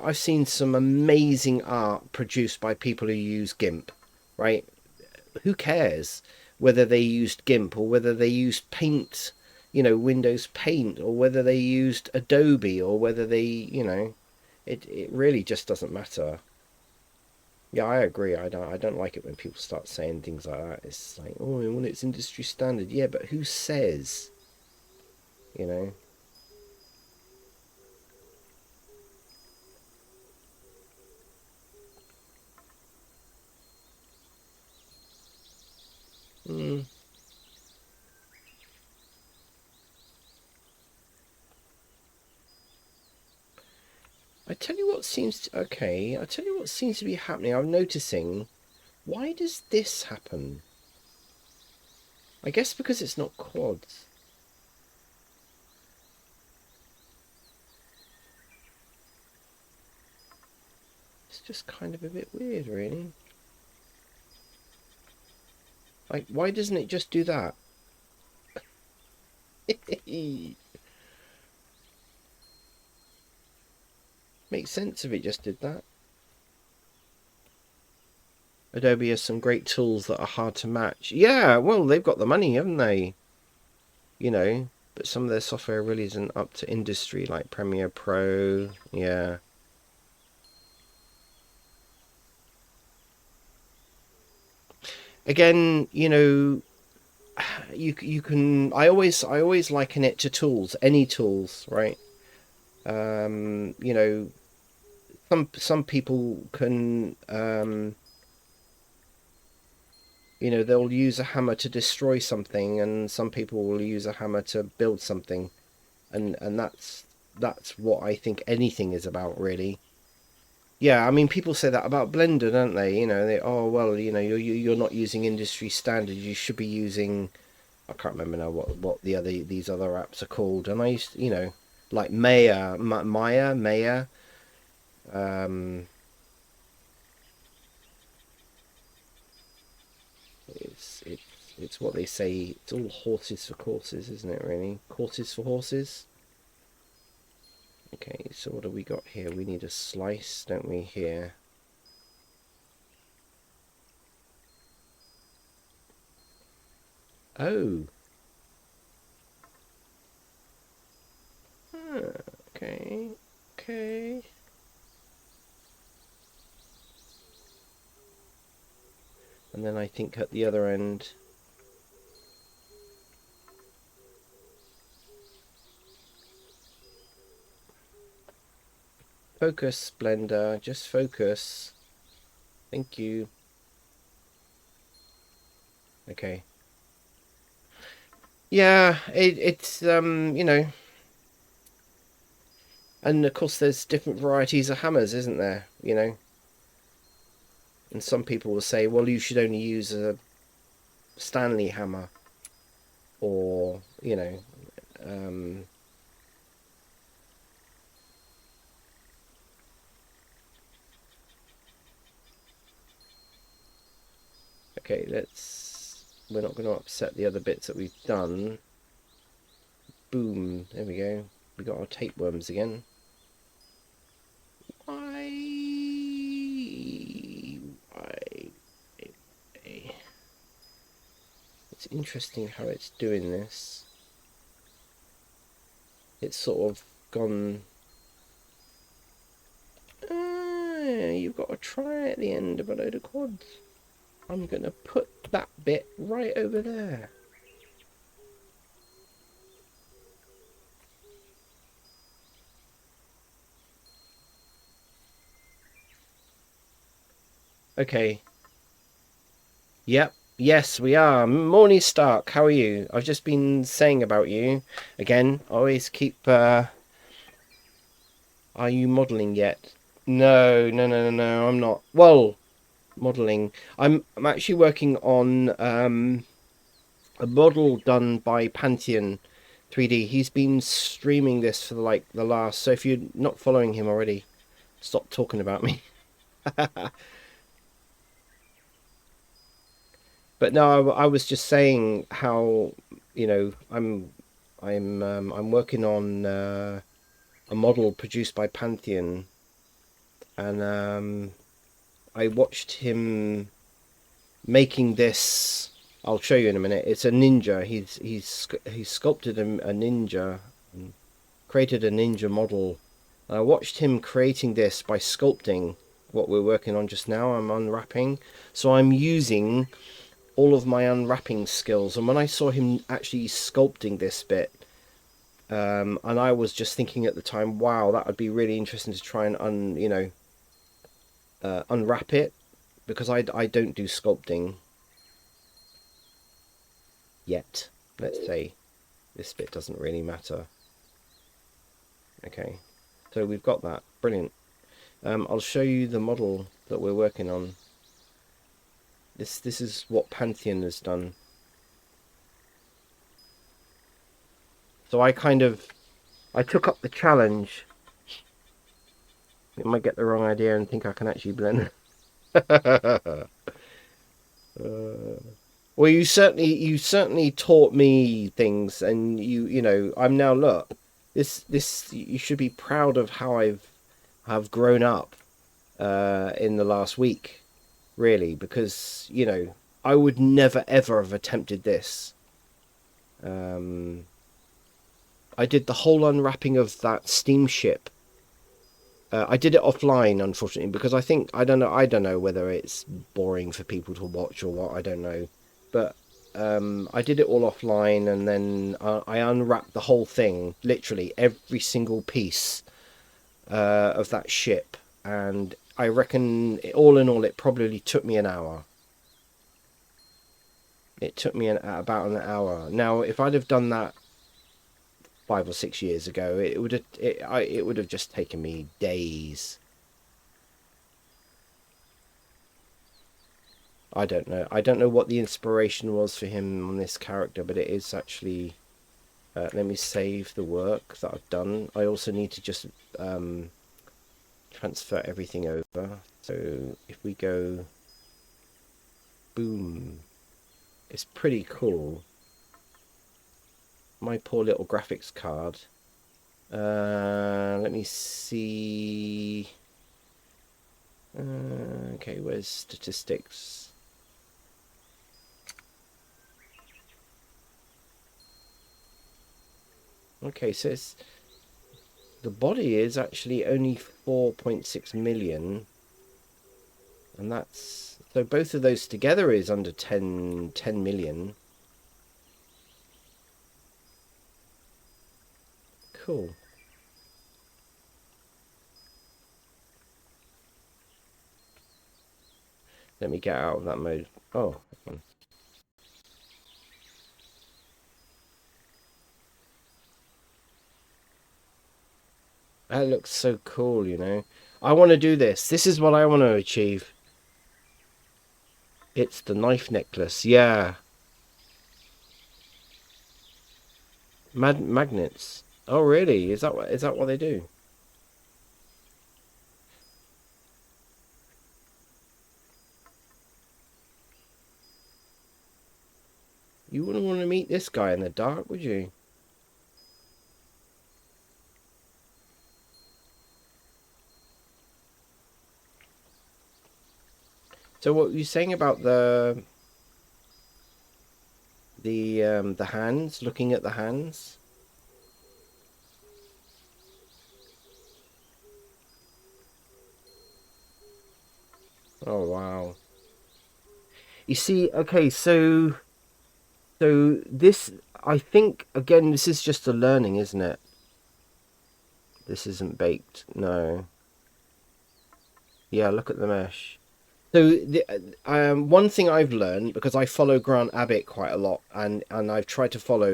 I've seen some amazing art produced by people who use GIMP, right? Who cares whether they used GIMP or whether they used Paint, Windows Paint, or whether they used Adobe, or whether it really just doesn't matter. Yeah, I agree. I don't like it when people start saying things like that. It's like, oh, well, it's industry standard. Yeah, but who says? You know. Mm. I tell you what seems to be happening. I'm noticing. Why does this happen? I guess because it's not quads. It's just kind of a bit weird, really. Like, why doesn't it just do that? Makes sense if it just did that. Adobe has some great tools that are hard to match. Yeah, well, they've got the money, haven't they? But some of their software really isn't up to industry, like Premiere Pro. Yeah. Again, you can. I always liken it to tools, any tools, right? Um, you know, some people can, they'll use a hammer to destroy something, and some people will use a hammer to build something, and that's what I think anything is about, really. Yeah, I mean, people say that about Blender, don't they? Oh well, you're not using industry standard. You should be using. I can't remember now what these other apps are called. And I used, like Maya. Um, it's it's what they say. It's all horses for courses, isn't it? Really, courses for horses. Okay, so what do we got here? We need a slice, don't we? Here. Oh. Okay. Okay. And then I think at the other end. Focus, Blender. Just focus. Thank you. Okay. Yeah, it's and of course there's different varieties of hammers, isn't there? And some people will say, well, you should only use a Stanley hammer, or um, Okay, we're not going to upset the other bits that we've done. Boom, there we go. We got our tapeworms again. Why? It's interesting how it's doing this. It's sort of gone. You've got a try at the end of a load of quads. I'm going to put that bit right over there. Okay. Yep. Yes, we are. Morning Stark, how are you? I've just been saying about you. Again, always keep... Are you modelling yet? No, I'm not. Well, modelling. I'm actually working on a model done by Pantheon 3D. He's been streaming this for like the last... So if you're not following him already, stop talking about me. But no, I was just saying how, I'm working on a model produced by Pantheon, and I watched him making this. I'll show you in a minute. It's a ninja. He's sculpted a ninja, and created a ninja model. And I watched him creating this by sculpting what we're working on just now. I'm unwrapping, so I'm using all of my unwrapping skills. And when I saw him actually sculpting this bit, and I was just thinking at the time, wow, that would be really interesting to try and unwrap it, because I don't do sculpting yet. Let's say this bit doesn't really matter. Okay, so we've got that. Brilliant. I'll show you the model that we're working on. This is what Pantheon has done. So I took up the challenge. I might get the wrong idea and think I can actually blend. Well, you certainly taught me things, and I'm now, look, this you should be proud of how have grown up in the last week, really, because I would never ever have attempted this. I did the whole unwrapping of that steamship. I did it offline, unfortunately, because I don't know whether it's boring for people to watch or what. I don't know, but I did it all offline, and then I unwrapped the whole thing, literally every single piece of that ship, and I reckon all in all, it probably took me an hour. It took me about an hour. Now, if I'd have done that 5 or 6 years ago, it would have just taken me days. I don't know. I don't know what the inspiration was for him on this character, but it is actually. Let me save the work that I've done. I also need to just transfer everything over. So if we go, boom, it's pretty cool. My poor little graphics card. Let me see. Okay, where's statistics? Okay, so the body is actually only 4.6 million, and that's so both of those together is under 10 million. Cool. Let me get out of that mode. Oh, that looks so cool, I want to do this. This is what I want to achieve. It's the knife necklace. Yeah. Magnets. Oh, really? Is that what they do? meet this guy in the dark, would you? So what were you saying about the hands? Looking at the hands? Oh wow. You see, okay, so this, I think, again, this is just a learning, isn't it? This isn't baked. No. Yeah, look at the mesh. So one thing I've learned, because I follow Grant Abbott quite a lot, and I've tried to follow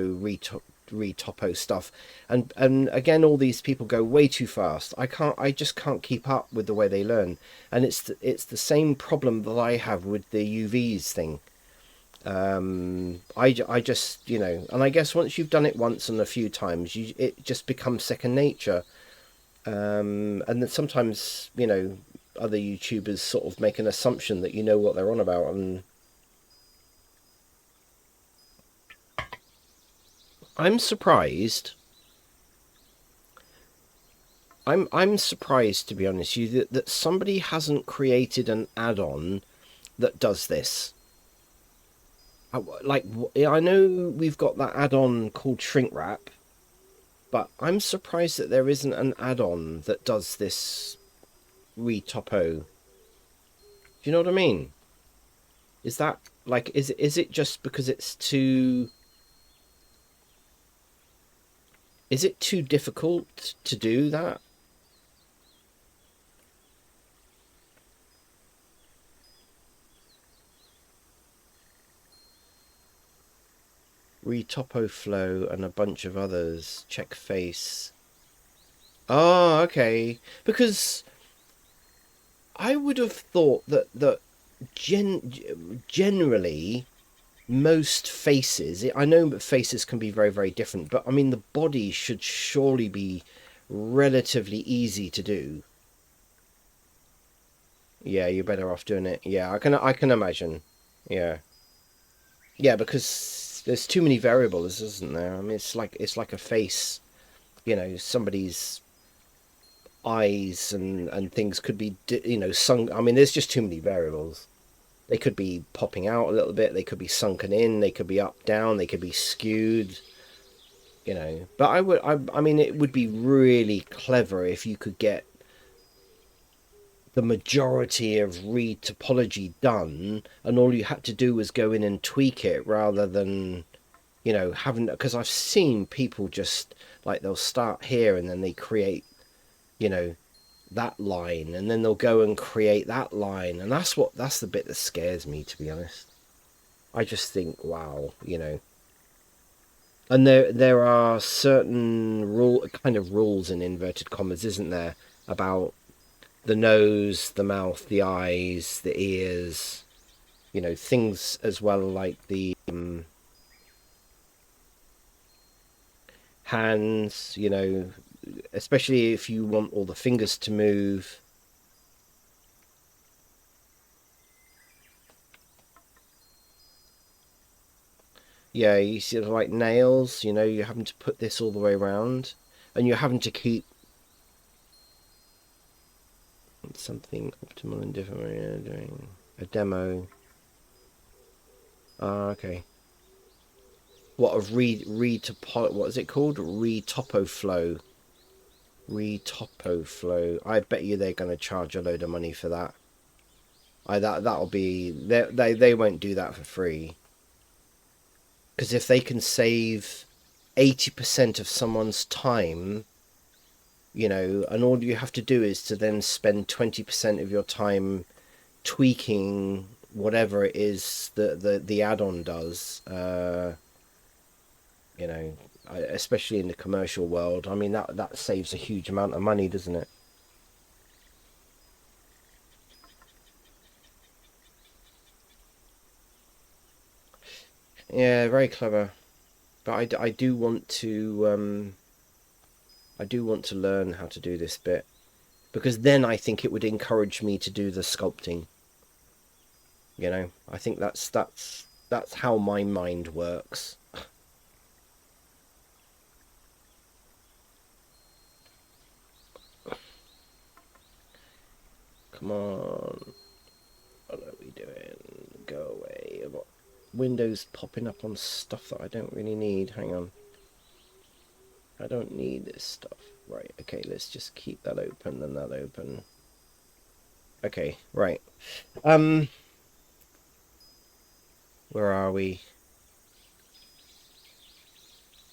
Retopo stuff, and again, all these people go way too fast. I just can't keep up with the way they learn, and it's the same problem that I have with the UVs thing. I just, and I guess once you've done it once and a few times, it just becomes second nature. And then sometimes, other YouTubers sort of make an assumption that you know what they're on about, and I'm surprised. I'm surprised, to be honest with you, that somebody hasn't created an add-on that does this. Like, I know we've got that add-on called Shrink Wrap, but I'm surprised that there isn't an add-on that does this retopo. Do you know what I mean? Is that like, is it just because it's too, is it too difficult to do that? Retopo Flow and a bunch of others. Check face. Oh, okay. Because I would have thought that generally most faces, I know that faces can be very, very different, but I mean the body should surely be relatively easy to do. Yeah, you're better off doing it. Yeah, I can imagine. Yeah. Yeah, because there's too many variables, isn't there? I mean, it's like a face, somebody's eyes and things could be, sunk. I mean, there's just too many variables. They could be popping out a little bit. They could be sunken in. They could be up, down. They could be skewed. But I mean, it would be really clever if you could get the majority of read topology done, and all you had to do was go in and tweak it rather than, having, because I've seen people just like they'll start here and then they create, you know, that line, and then they'll go and create that line, and that's the bit that scares me, to be honest. I just think, wow, and there are certain rules in inverted commas, isn't there, about the nose, the mouth, the eyes, the ears, things as well, like the hands, especially if you want all the fingers to move. Yeah, you see, like nails, you're having to put this all the way around, and you're having to keep something optimal and different way of doing a demo. Ah, okay. What of read to what is it called? Retopo flow. Retopo flow. I bet you they're going to charge a load of money for that. That'll be they won't do that for free. Because if they can save 80% of someone's time, and all you have to do is to then spend 20% of your time tweaking whatever it is that the add-on does, especially in the commercial world. I mean, that saves a huge amount of money, doesn't it? Yeah, very clever. But I do want to learn how to do this bit, because then I think it would encourage me to do the sculpting. I think that's how my mind works. Come on. What are we doing? Go away. I've got windows popping up on stuff that I don't really need. Hang on. I don't need this stuff. Right, okay, let's just keep that open and that open. Okay, right. Where are we?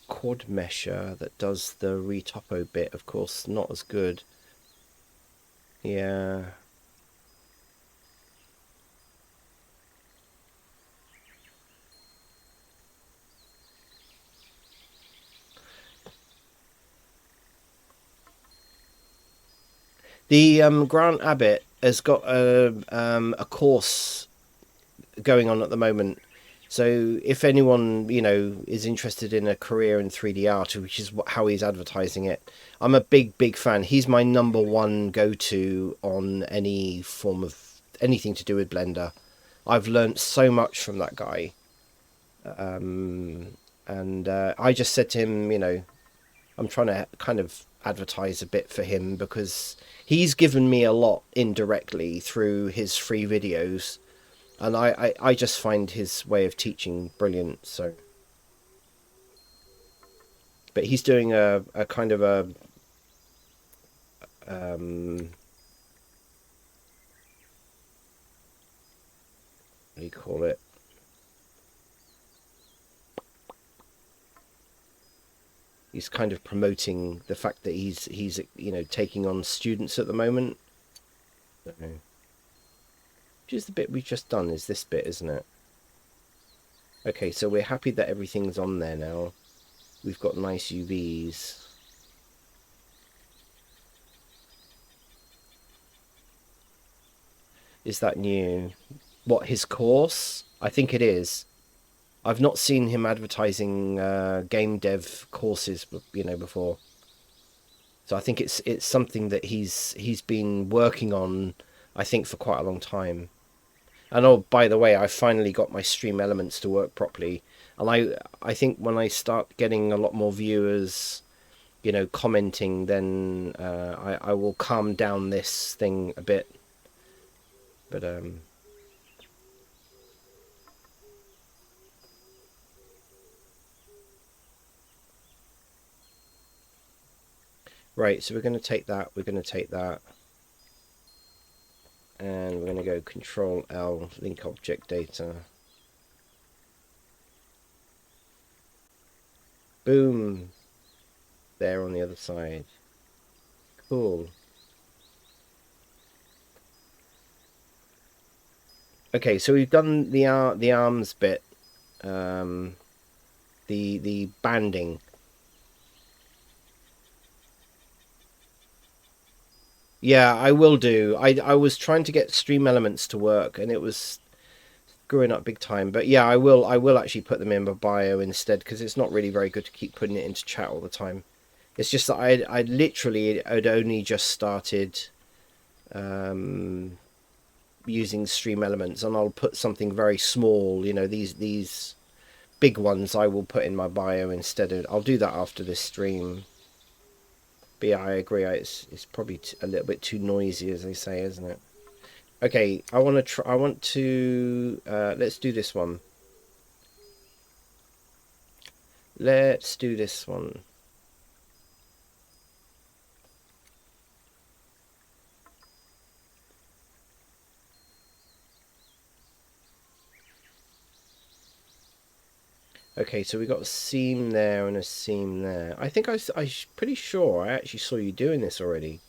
Quad mesher that does the retopo bit, of course, not as good. Yeah. The Grant Abbott has got a course going on at the moment. So if anyone, is interested in a career in 3D art, which is how he's advertising it, I'm a big fan. He's my number one go-to on any form of anything to do with Blender. I've learnt so much from that guy. And I just said to him, I'm trying to kind of advertise a bit for him because he's given me a lot indirectly through his free videos. And I just find his way of teaching brilliant. So, but he's doing a kind of a what do you call it? He's kind of promoting the fact that he's taking on students at the moment. Which is the bit we've just done, is this bit, isn't it? Okay, so we're happy that everything's on there now. We've got nice UVs. Is that new? What, his course? I think it is. I've not seen him advertising game dev courses, before. So I think it's something that he's been working on, I think, for quite a long time. And oh, by the way, I finally got my stream elements to work properly. And I think when I start getting a lot more viewers, commenting, then I will calm down this thing a bit. But right, so we're going to take that. We're going to take that. And we're going to go Control L, link object data. Boom. There on the other side. Cool. Okay, so we've done the arms bit, the banding. Yeah, I will do. I was trying to get stream elements to work, and it was screwing up big time. But yeah, I will actually put them in my bio instead, because it's not really very good to keep putting it into chat all the time. It's just that I literally had only just started using stream elements, and I'll put something very small. These big ones I will put in my bio instead of. I'll do that after this stream. But yeah, I agree. It's probably a little bit too noisy, as they say, isn't it? Okay, I want to try. I want to. Let's do this one. Let's do this one. Okay, so we got a seam there and a seam there. I think I'm pretty sure I actually saw you doing this already.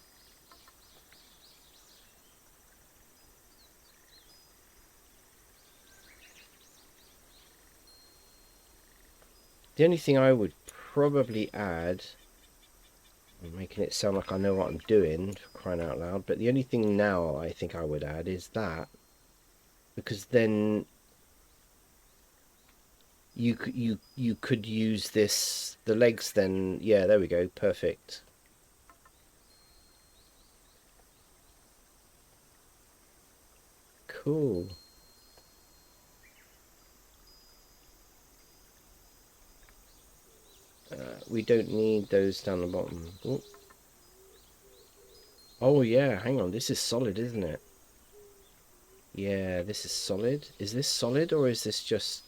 The only thing I would probably add, I'm making it sound like I know what I'm doing, for crying out loud, but the only thing now I think I would add is that, because then you could use the legs then. Yeah, there we go, perfect. Cool. We don't need those down the bottom. Oh yeah, hang on, this is solid, isn't it? Yeah, this is solid. Is this solid or is this just...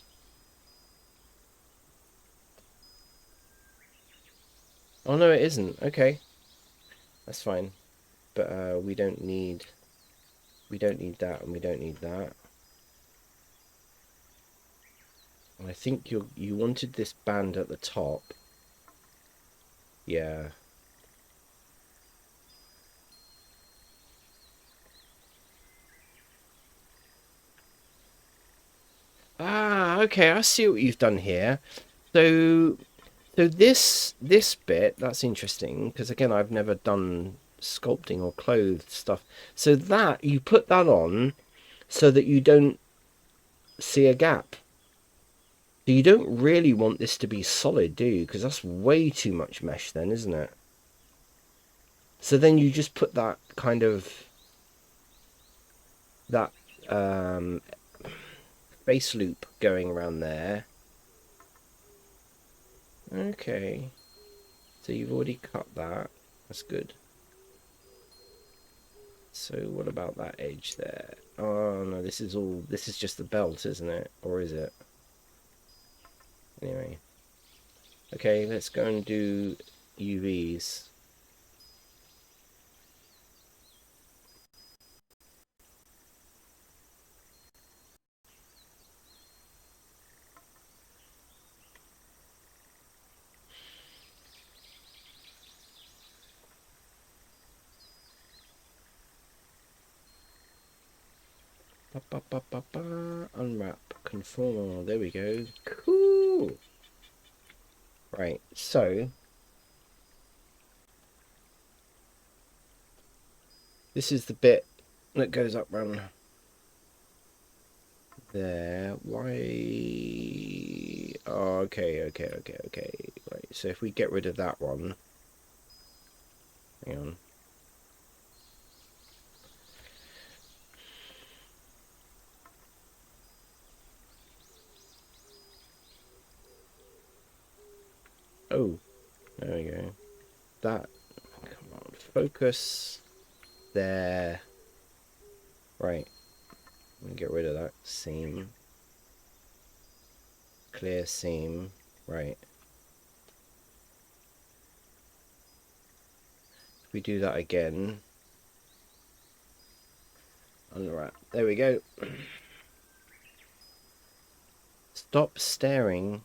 Oh no, it isn't. Okay, that's fine. But we don't need that and we don't need that. And I think you wanted this band at the top. Yeah. Ah, okay, I see what you've done here. So this bit, that's interesting because again I've never done sculpting or clothed stuff. So that you put that on so that you don't see a gap. So you don't really want this to be solid, do you? Because that's way too much mesh then, isn't it? So then you just put that kind of that um, base loop going around there. Okay. So you've already cut that. That's good. So what about that edge there? Oh no, this is just the belt, isn't it? Or is it? Anyway. Okay, let's go and do UVs. Ba, ba, ba, ba, ba. Unwrap, conformal. There we go. Cool. Right, so this is the bit that goes up round there. Why? Oh, okay. Right, so if we get rid of that one, hang on. Oh, there we go. That, come on, focus there. Right, get rid of that seam. Clear seam. Right. If we do that again, unwrap. There we go. Stop staring.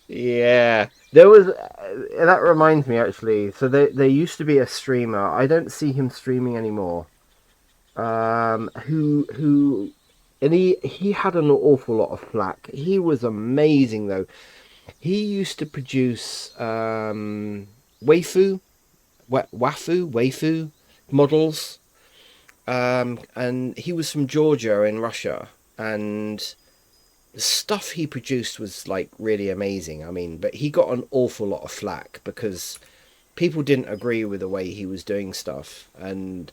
Yeah, there was. That reminds me actually. So there used to be a streamer. I don't see him streaming anymore. Who, and he had an awful lot of flack. He was amazing though. He used to produce waifu models. And he was from Georgia in Russia, and the stuff he produced was like really amazing. I mean, but he got an awful lot of flack because people didn't agree with the way he was doing stuff. And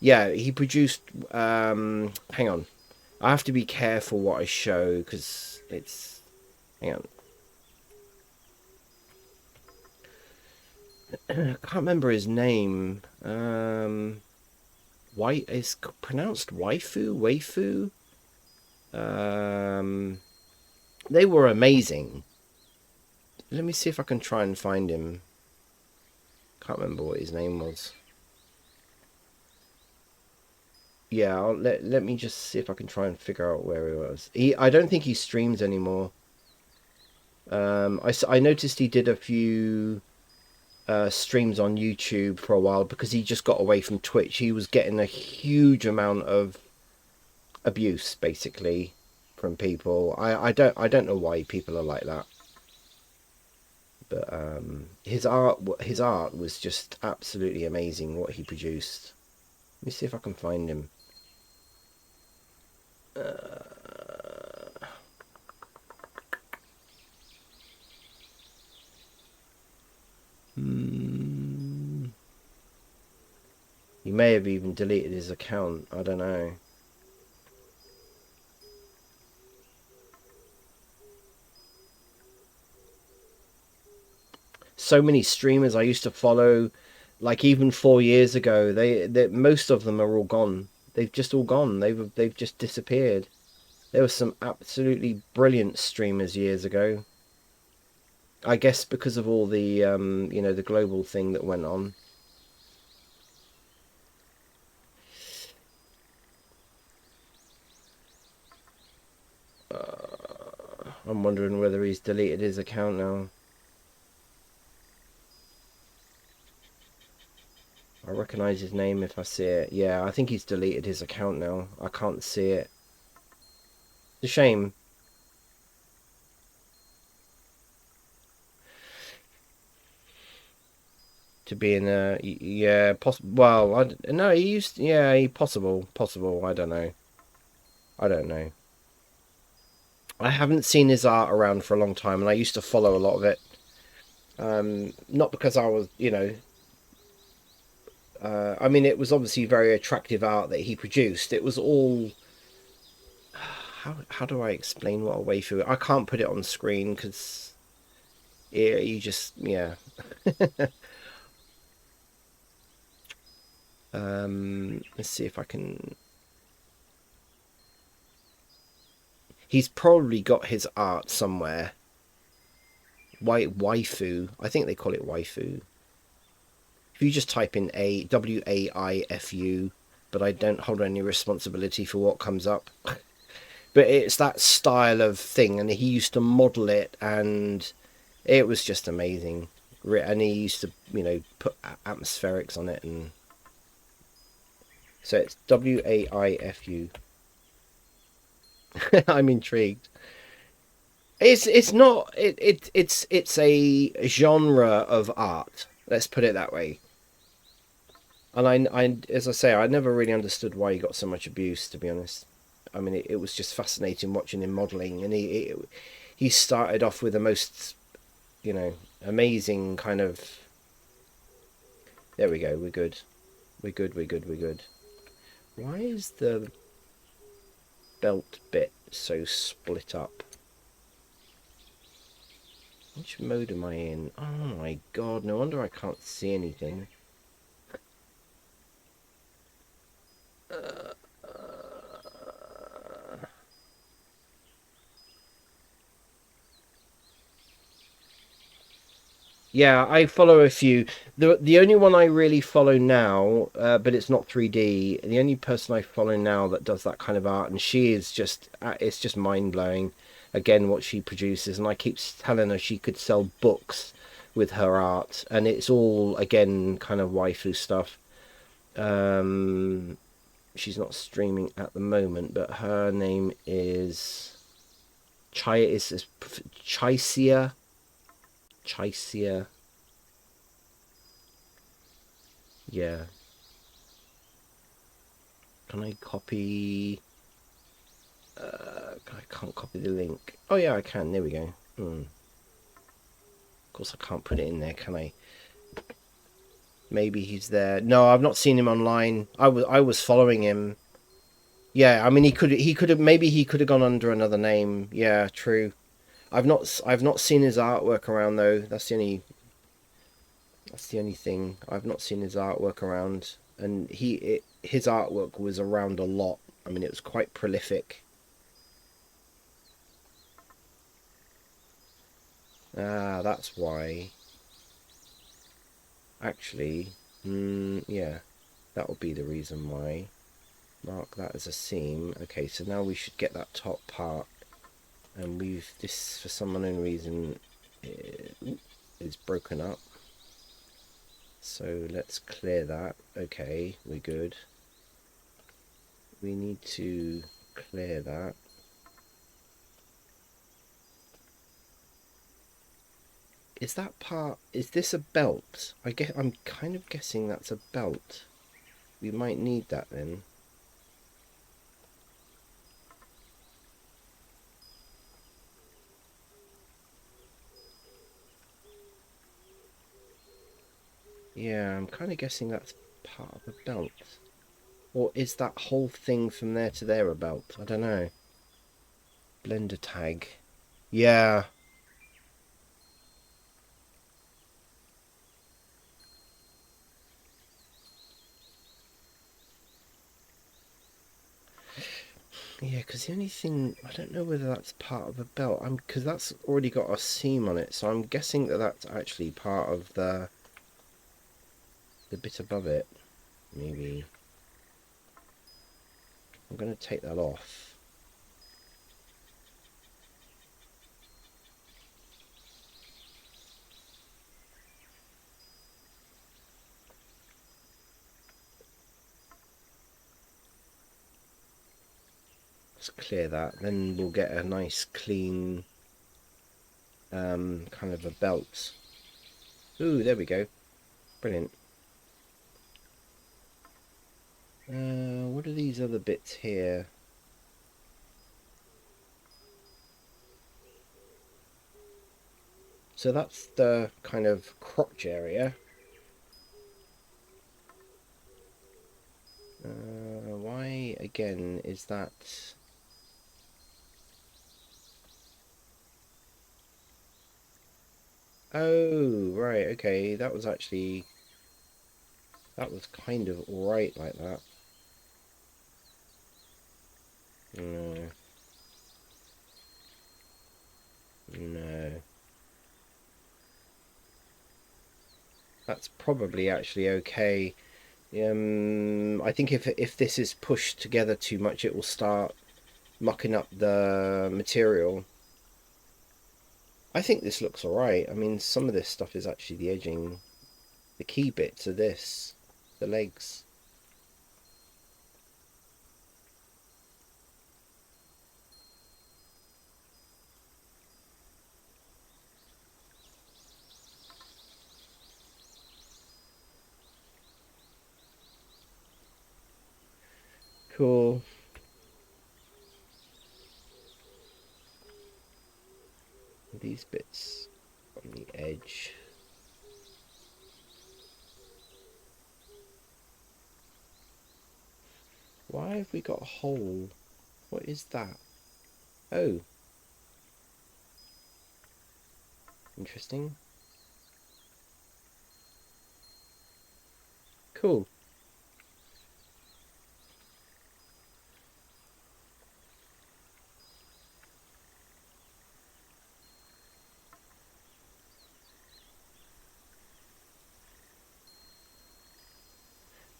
yeah, he produced. Hang on, I have to be careful what I show because it's. Hang on, I can't remember his name. White is pronounced waifu. Um, they were amazing. Let me see if I can try and find him. Can't remember what his name was. Yeah, let me just see if I can try and figure out where he was. I don't think he streams anymore. I noticed he did a few streams on YouTube for a while because he just got away from Twitch. He was getting a huge amount of abuse, basically, from people. I don't know why people are like that. But his art was just absolutely amazing. What he produced. Let me see if I can find him. Hmm. He may have even deleted his account. I don't know. So many streamers I used to follow. Like even 4 years ago, they most of them are all gone. They've just all gone. They've just disappeared. There were some absolutely brilliant streamers years ago. I guess because of all the the global thing that went on. I'm wondering whether he's deleted his account now. I recognise his name if I see it. Yeah, I think he's deleted his account now. I can't see it. It's a shame. To be in a yeah well no he used yeah he possible I don't know. I don't know. I haven't seen his art around for a long time, and I used to follow a lot of it. Not because I was, I mean, it was obviously very attractive art that he produced. It was all. How do I explain what a waifu? I can't put it on screen because you just yeah. Let's see if I can. He's probably got his art somewhere. Waifu. I think they call it waifu. If you just type in Waifu, but I don't hold any responsibility for what comes up. But it's that style of thing, and he used to model it, and it was just amazing. And he used to, put atmospherics on it, and so it's Waifu. I'm intrigued. It's not it's a genre of art. Let's put it that way. And I as I say, I never really understood why he got so much abuse. To be honest, I mean, it was just fascinating watching him modelling, and he started off with the most, amazing kind of. There we go. We're good. We're good. We're good. We're good. Why is the belt bit so split up? Which mode am I in? Oh my god, no wonder I can't see anything. Yeah, I follow a few. The only one I really follow now, but it's not 3D. The only person I follow now that does that kind of art, and she is just it's just mind blowing. Again, what she produces, and I keep telling her she could sell books with her art, and it's all again kind of waifu stuff. Um, she's not streaming at the moment, but her name is Chisia. Chisia. Yeah. Can I copy? I can't copy the link. Oh yeah, I can. There we go. Of course, I can't put it in there, can I? Maybe he's there. No, I've not seen him online. I was following him. Yeah, I mean he could have maybe he could have gone under another name. Yeah, true. I've not seen his artwork around though. That's the only thing. I've not seen his artwork around, and his artwork was around a lot. I mean, it was quite prolific. Ah, that's why. Actually, yeah, that would be the reason why. Mark that as a seam. Okay, so now we should get that top part, and this for some unknown reason is broken up. So let's clear that. Okay, we're good. We need to clear that. Is that part, is this a belt? I'm kind of guessing that's a belt. We might need that then. Yeah, I'm kind of guessing that's part of a belt. Or is that whole thing from there to there a belt? I don't know. Blender tag. Yeah. Yeah, because the only thing, I don't know whether that's part of a belt. Because that's already got a seam on it, so I'm guessing that that's actually part of the bit above it. Maybe I'm going to take that off. Let's clear that. Then we'll get a nice clean kind of a belt. Ooh, there we go. Brilliant. What are these other bits here? So that's the kind of crotch area. Why again is that? Oh, right, okay. That was kind of alright like that. No, no. That's probably actually okay. I think if this is pushed together too much, it will start mucking up the material. I think this looks alright. I mean, some of this stuff is actually the edging. The key bits are this, the legs. Cool. These bits on the edge. Why have we got a hole? What is that? Oh, interesting. Cool.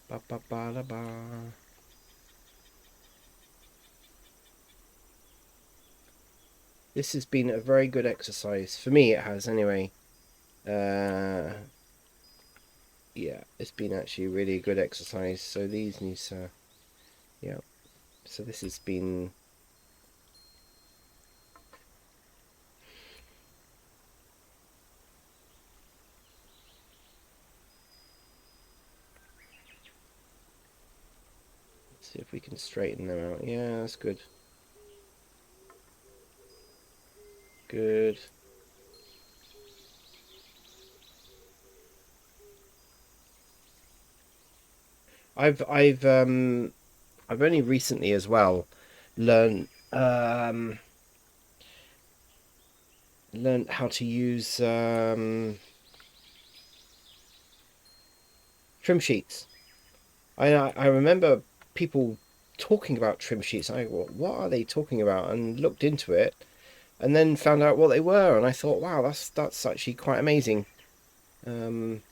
Ba ba ba la ba. This has been a very good exercise. For me, it has anyway. Uh, yeah, it's been actually really a good exercise. So these need to, yeah. So this has been. Let's see if we can straighten them out. Yeah, that's good. Good. I've only recently as well learned learned how to use trim sheets. I remember people talking about trim sheets. I thought, what are they talking about? And looked into it, and then found out what they were. And I thought, wow, that's actually quite amazing. Um,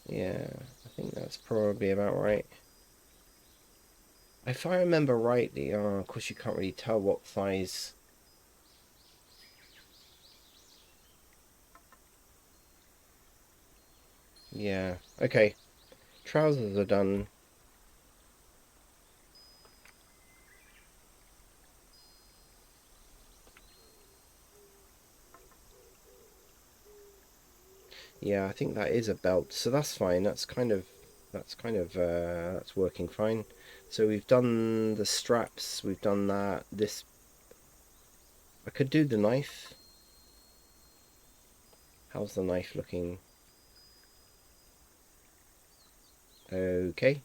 yeah, I think that's probably about right. If I remember rightly, of course you can't really tell what size. Yeah, okay. Trousers are done. Yeah, I think that is a belt, so that's fine. That's working fine. So we've done the straps, we've done that. This I could do the knife. How's the knife looking? Okay.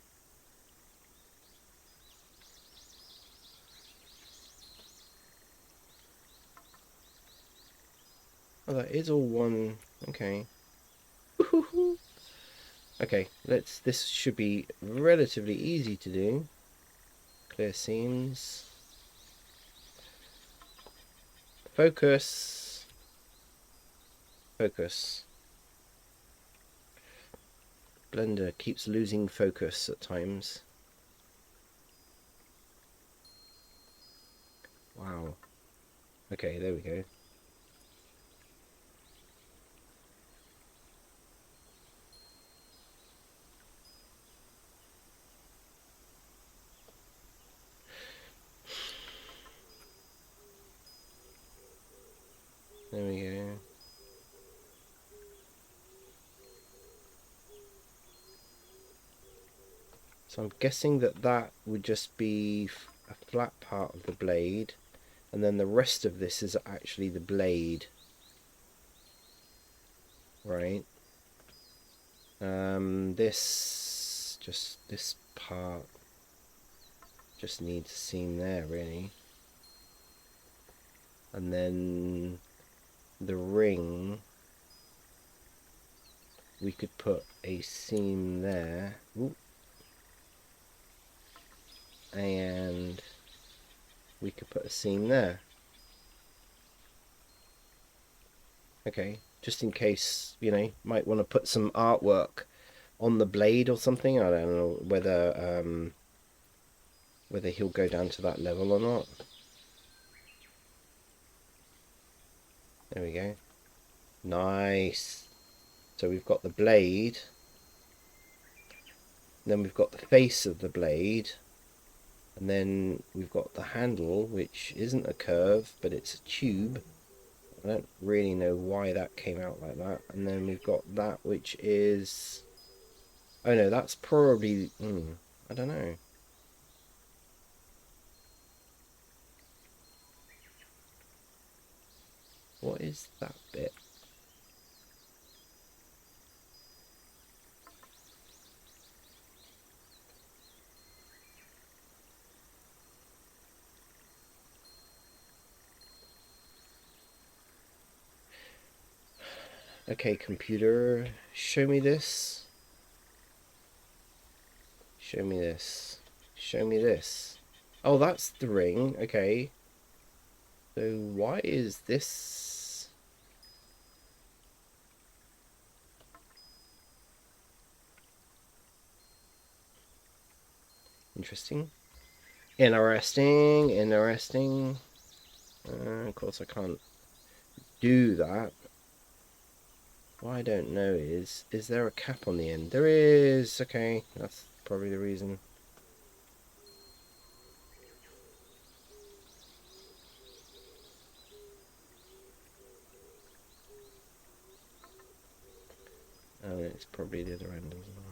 Oh, that is all one. Okay. Okay, this should be relatively easy to do. Clear seams. Focus. Focus. Blender keeps losing focus at times. Wow. Okay, there we go. There we go. So I'm guessing that that would just be a flat part of the blade, and then the rest of this is actually the blade, right? This part just needs a seam there, really. And then the ring, we could put a seam there. Ooh. And we could put a seam there. Okay, just in case, you know, might want to put some artwork on the blade or something. I don't know whether he'll go down to that level or not. There we go. Nice. So we've got the blade. Then we've got the face of the blade. And then we've got the handle, which isn't a curve, but it's a tube. I don't really know why that came out like that. And then we've got that, which is... Oh no, that's probably... I don't know. What is that bit? Okay, computer, show me this. Show me this. Show me this. Oh, that's the ring. Okay. So why is this... Interesting. Interesting. Of course I can't do that. What I don't know is there a cap on the end? There is. Okay, that's probably the reason. Oh, it's probably the other end as well.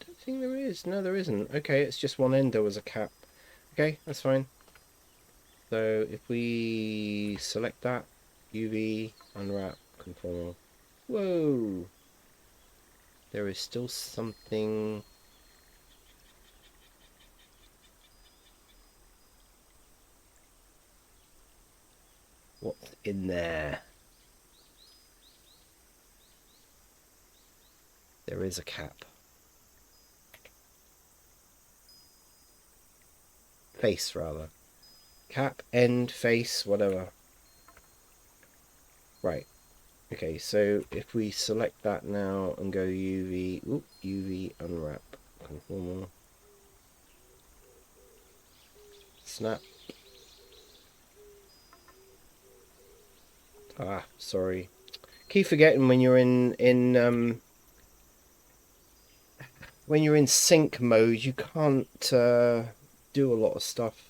Don't think there is. No, there isn't. Okay, it's just one end there was a cap. Okay, that's fine. So if we select that, UV, unwrap, conformal. Whoa! There is still something. What's in there? There is a cap. Face, rather. Cap, end, face, whatever. Right. Okay, so if we select that now and go UV, unwrap, conformal. Snap. Ah, sorry. Keep forgetting when you're when you're in sync mode, you can't do a lot of stuff.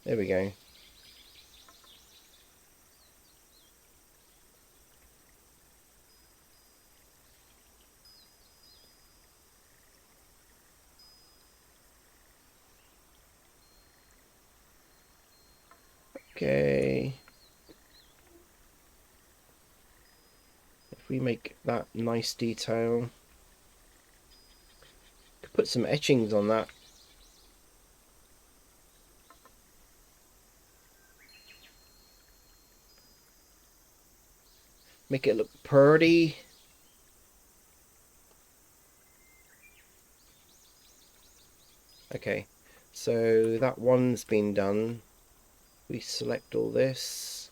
There we go. Okay. If we make that nice detail. put some etchings on that. Make it look pretty. Okay, so that one's been done. We select all this.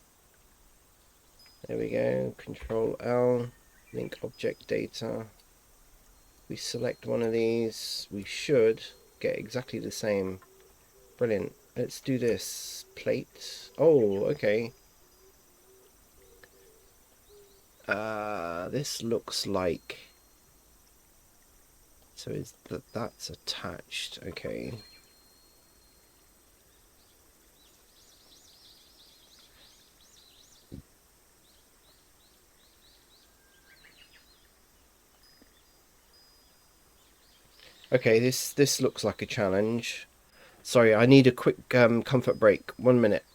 There we go. Control L. Link object data. We select one of these. We should get exactly the same. Brilliant. Let's do this. Plate. Oh, okay. This looks like... So is that's attached. Okay. Okay, this looks like a challenge. Sorry, I need a quick comfort break. 1 minute.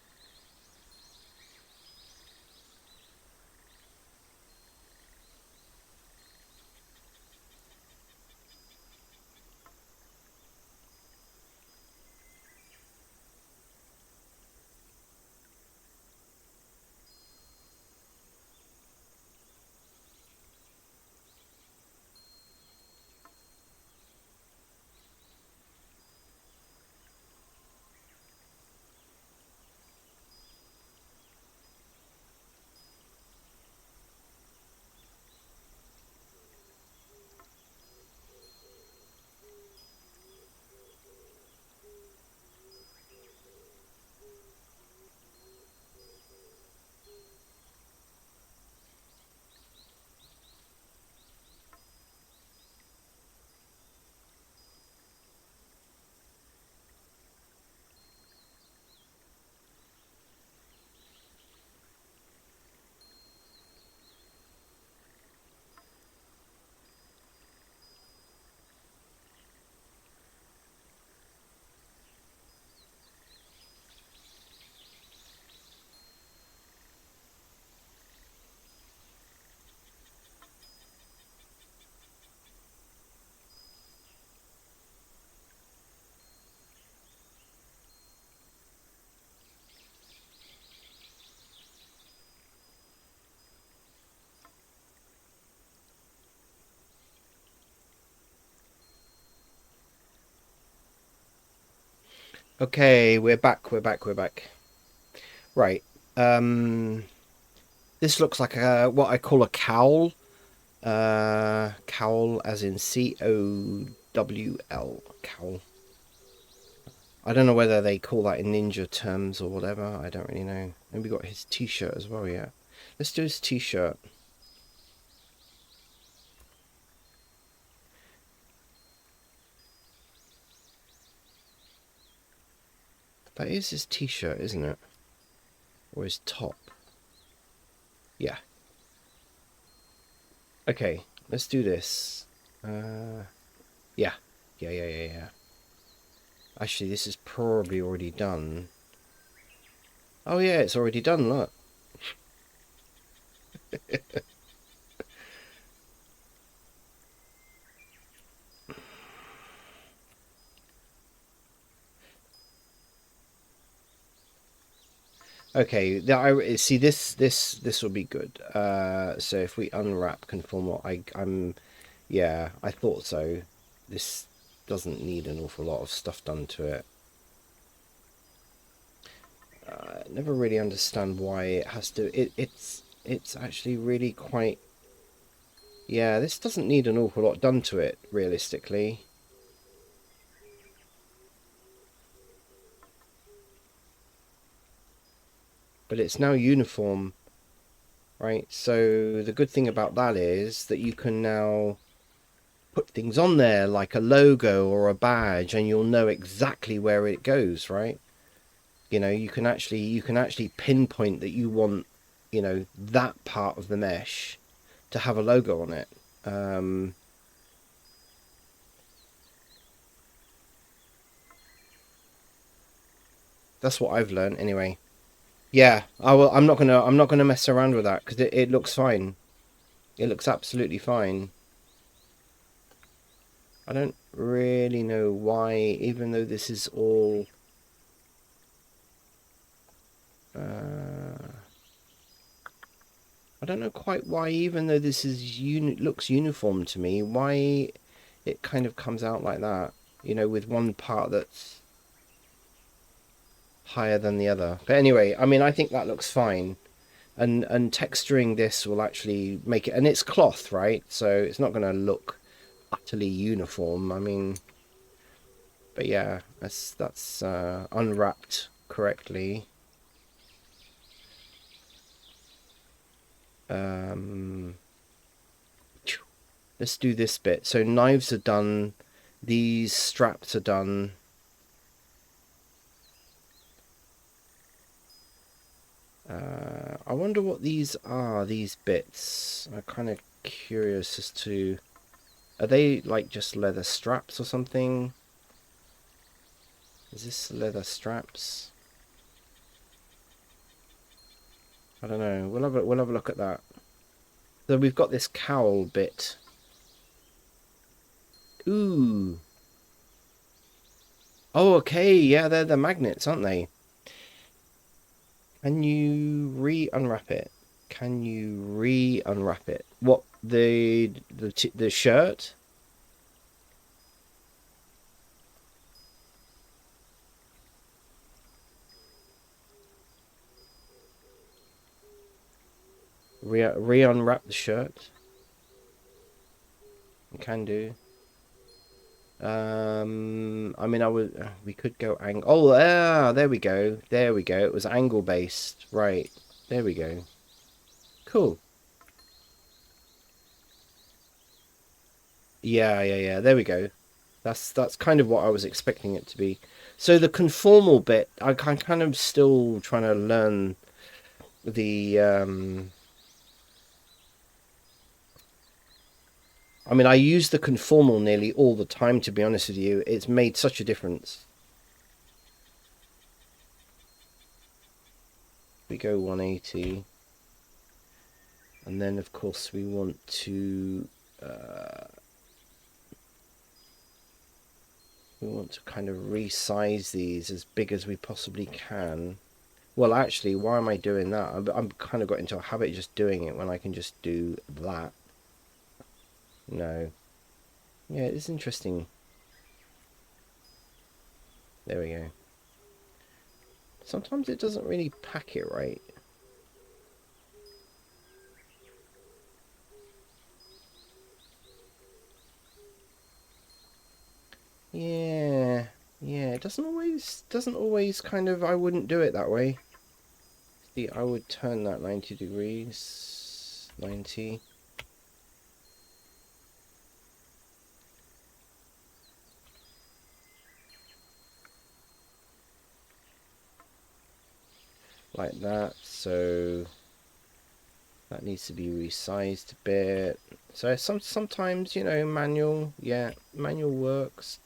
Okay, we're back. We're back. Right. Um, this looks like a what I call a cowl. Cowl as in COWL. Cowl. I don't know whether they call that in ninja terms or whatever. I don't really know. And we got his t-shirt as well, yeah. Let's do his t-shirt. That is his t-shirt, isn't it? Or his top. Yeah. Okay, let's do this. Yeah. Yeah. Actually, this is probably already done. Oh yeah, it's already done, look. Okay, I see this will be good. So if we unwrap conformal, yeah, I thought so. This doesn't need an awful lot of stuff done to it. Never really understand why it has to. It's actually really quite. Yeah, this doesn't need an awful lot done to it, realistically. But it's now uniform, right? So the good thing about that is that you can now put things on there like a logo or a badge, and you'll know exactly where it goes, right? You know, you can actually pinpoint that you want, you know, that part of the mesh to have a logo on it. That's what I've learned anyway. Yeah, I will. I'm not gonna mess around with that because it looks fine. It looks absolutely fine. I don't really know why, even though this is all... I don't know quite why, even though this is looks uniform to me, why it kind of comes out like that. You know, with one part that's higher than the other. But anyway, I mean, I think that looks fine. And texturing this will actually make it... And it's cloth, right? So it's not going to look utterly uniform. I mean... But yeah, that's unwrapped correctly. Let's do this bit. So knives are done. These straps are done. I wonder what these are, these bits. I'm kind of curious as to... Are they like just leather straps or something? Is this leather straps? I don't know. We'll have a look at that. So we've got this cowl bit. Ooh. Oh, okay. Yeah, they're the magnets, aren't they? Can you re-unwrap it? Can you re-unwrap it? What, the shirt? Re-unwrap the shirt? You can do. I mean, we could go angle. Oh, there we go. There we go. It was angle based. Right. There we go. Cool. Yeah. There we go. That's kind of what I was expecting it to be. So the conformal bit, I'm kind of still trying to learn the I mean, I use the conformal nearly all the time, to be honest with you. It's made such a difference. We go 180. And then, of course, we want to... we want to kind of resize these as big as we possibly can. Well, actually, why am I doing that? I'm kind of got into a habit of just doing it when I can just do that. No. Yeah, it's interesting. There we go. Sometimes it doesn't really pack it right. Yeah, it doesn't always kind of, I wouldn't do it that way. See, I would turn that 90 degrees, 90. Like that, so that needs to be resized a bit. So sometimes, you know, manual, yeah, manual works.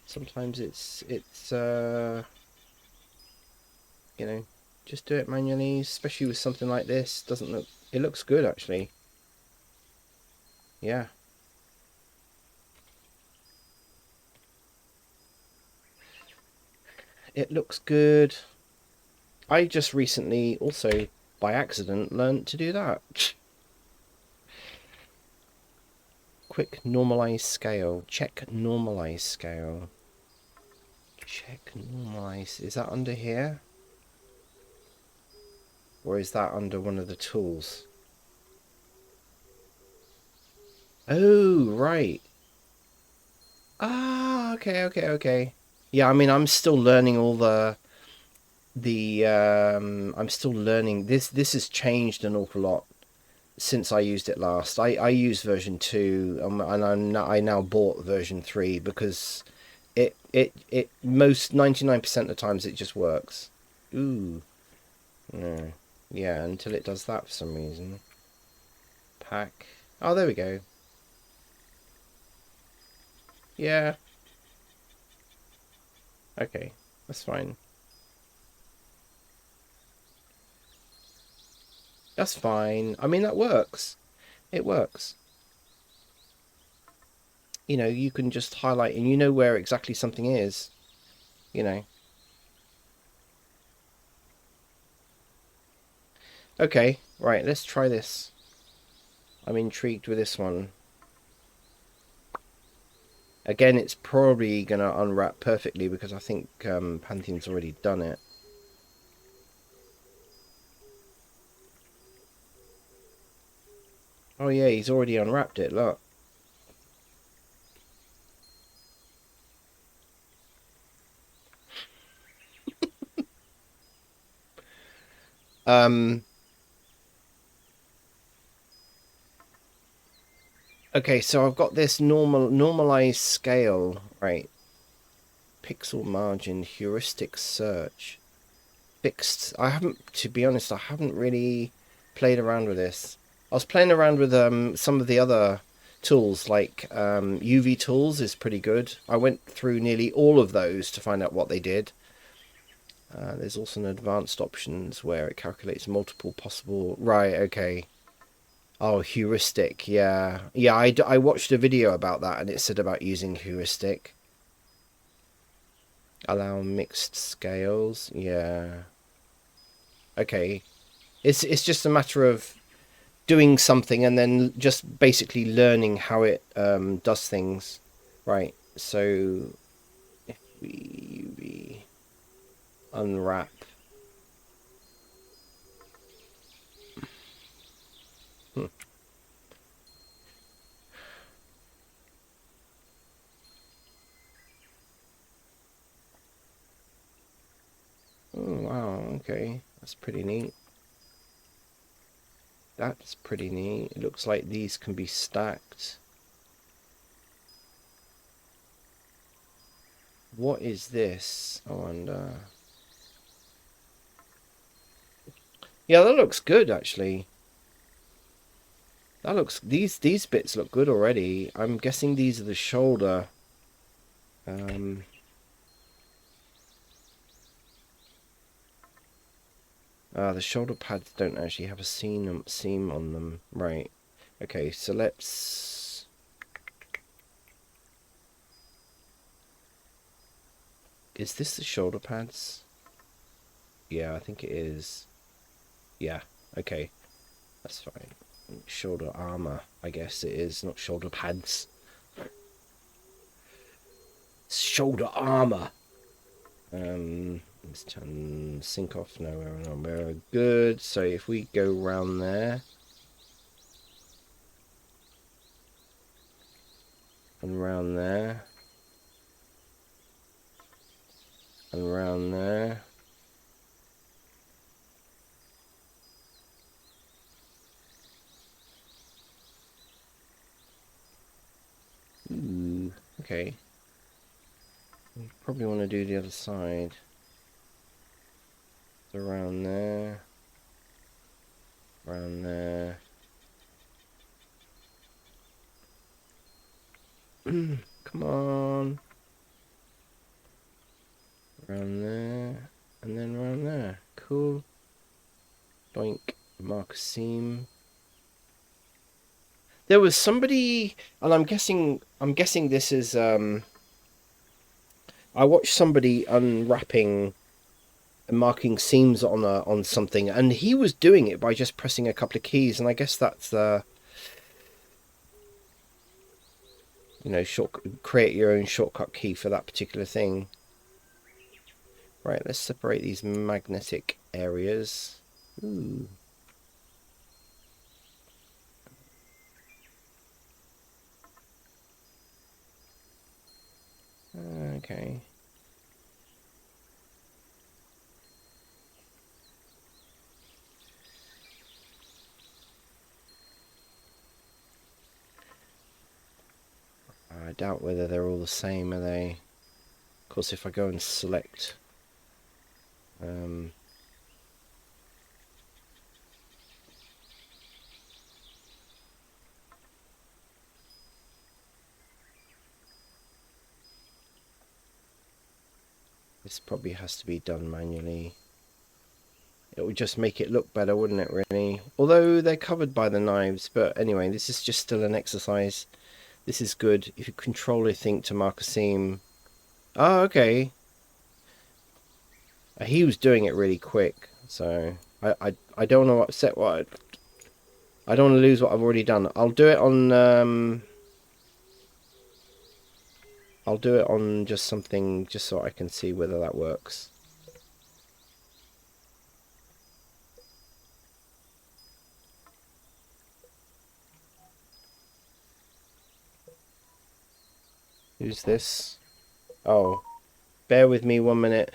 Sometimes it's you know, just do it manually, especially with something like this. Doesn't look, it looks good actually. Yeah. It looks good. I just recently also by accident learned to do that. Quick normalize scale. Check normalize scale. Check normalize. Is that under here? Or is that under one of the tools? Oh, right. Ah, okay. Yeah, I mean, I'm still learning all I'm still learning. This has changed an awful lot since I used it last. I used version 2, and I now bought version 3 because it most 99% of the times it just works. Ooh. No. Yeah, until it does that for some reason. Pack. Oh, there we go. Yeah. Okay. That's fine. That's fine. I mean, that works. It works. you know, you can just highlight and you know where exactly something is, you know. Okay, right, let's try this. I'm intrigued with this one. Again, it's probably going to unwrap perfectly because I think Pantheon's already done it. Oh yeah, he's already unwrapped it, look. Um, okay, so I've got this normalized scale, right? Pixel margin, heuristic search. Fixed. I haven't, to be honest, I haven't really played around with this. I was playing around with some of the other tools, like UV tools is pretty good. I went through nearly all of those to find out what they did. There's also an advanced options where it calculates multiple possible... Right, okay. Oh, heuristic, yeah. Yeah, I watched a video about that and it said about using heuristic. Allow mixed scales, yeah. Okay. It's just a matter of doing something and then just basically learning how it does things. Right, so if we unwrap... Hmm. Oh, wow, okay. That's pretty neat. That's pretty neat. It looks like these can be stacked. What is this? I wonder. Yeah, that looks good actually. That looks these bits look good already. I'm guessing these are the shoulder. Um the shoulder pads don't actually have a seam on them. Right. Okay, so let's... Is this the shoulder pads? Yeah, I think it is. Yeah, okay. That's fine. Shoulder armor, I guess it is, not shoulder pads. Shoulder armor. Let's turn sync off. No, we're good. So if we go round there and round there and round there. Ooh, okay. We probably want to do the other side. Around there. Around there. Come on. Around there. And then around there. Cool. Doink. Mark a seam. There was somebody, and I'm guessing this is I watched somebody unwrapping and marking seams on something, and he was doing it by just pressing a couple of keys, and I guess that's you know, create your own shortcut key for that particular thing. Right, let's separate these magnetic areas. Ooh. Okay. I doubt whether they're all the same, are they? Of course, if I go and select this probably has to be done manually. It would just make it look better, wouldn't it, really? Although they're covered by the knives, but anyway, this is just still an exercise This is good. If you control a thing to mark a seam. Oh, okay. He was doing it really quick, so I don't want to upset what I don't want to lose what I've already done. I'll do it on I'll do it on just something just so I can see whether that works. Who's this? Oh, bear with me 1 minute.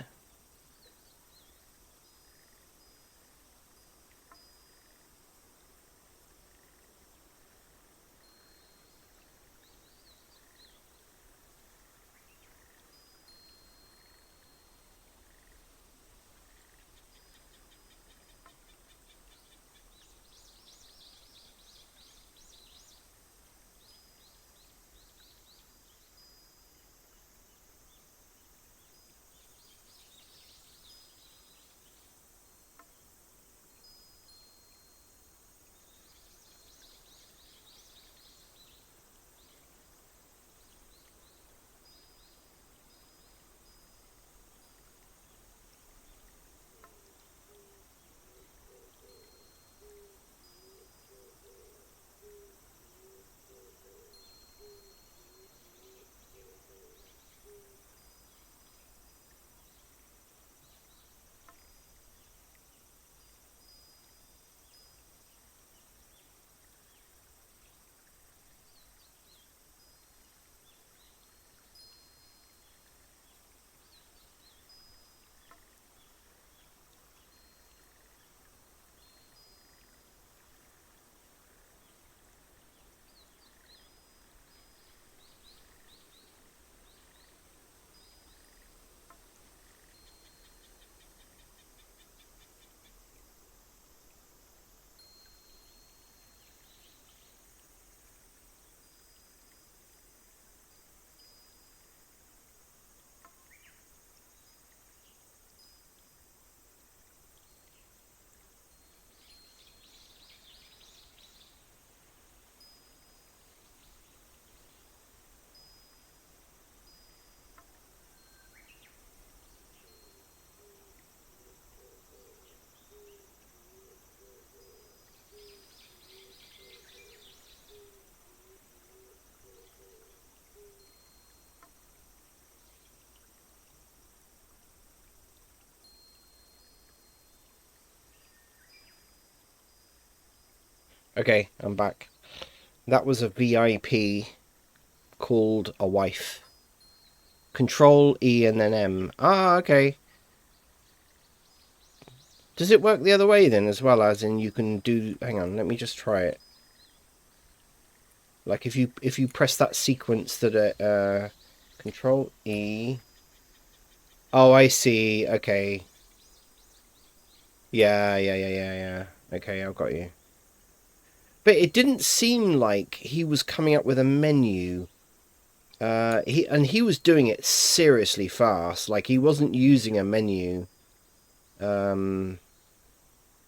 Okay, I'm back. That was a VIP called a wife. Control E and then M. Ah, okay. Does it work the other way then as well, as in you can do... Hang on, let me just try it. Like if you press that sequence that Control E. Oh, I see. Okay. Yeah. Okay, I've got you. But it didn't seem like he was coming up with a menu. He was doing it seriously fast. Like he wasn't using a menu. It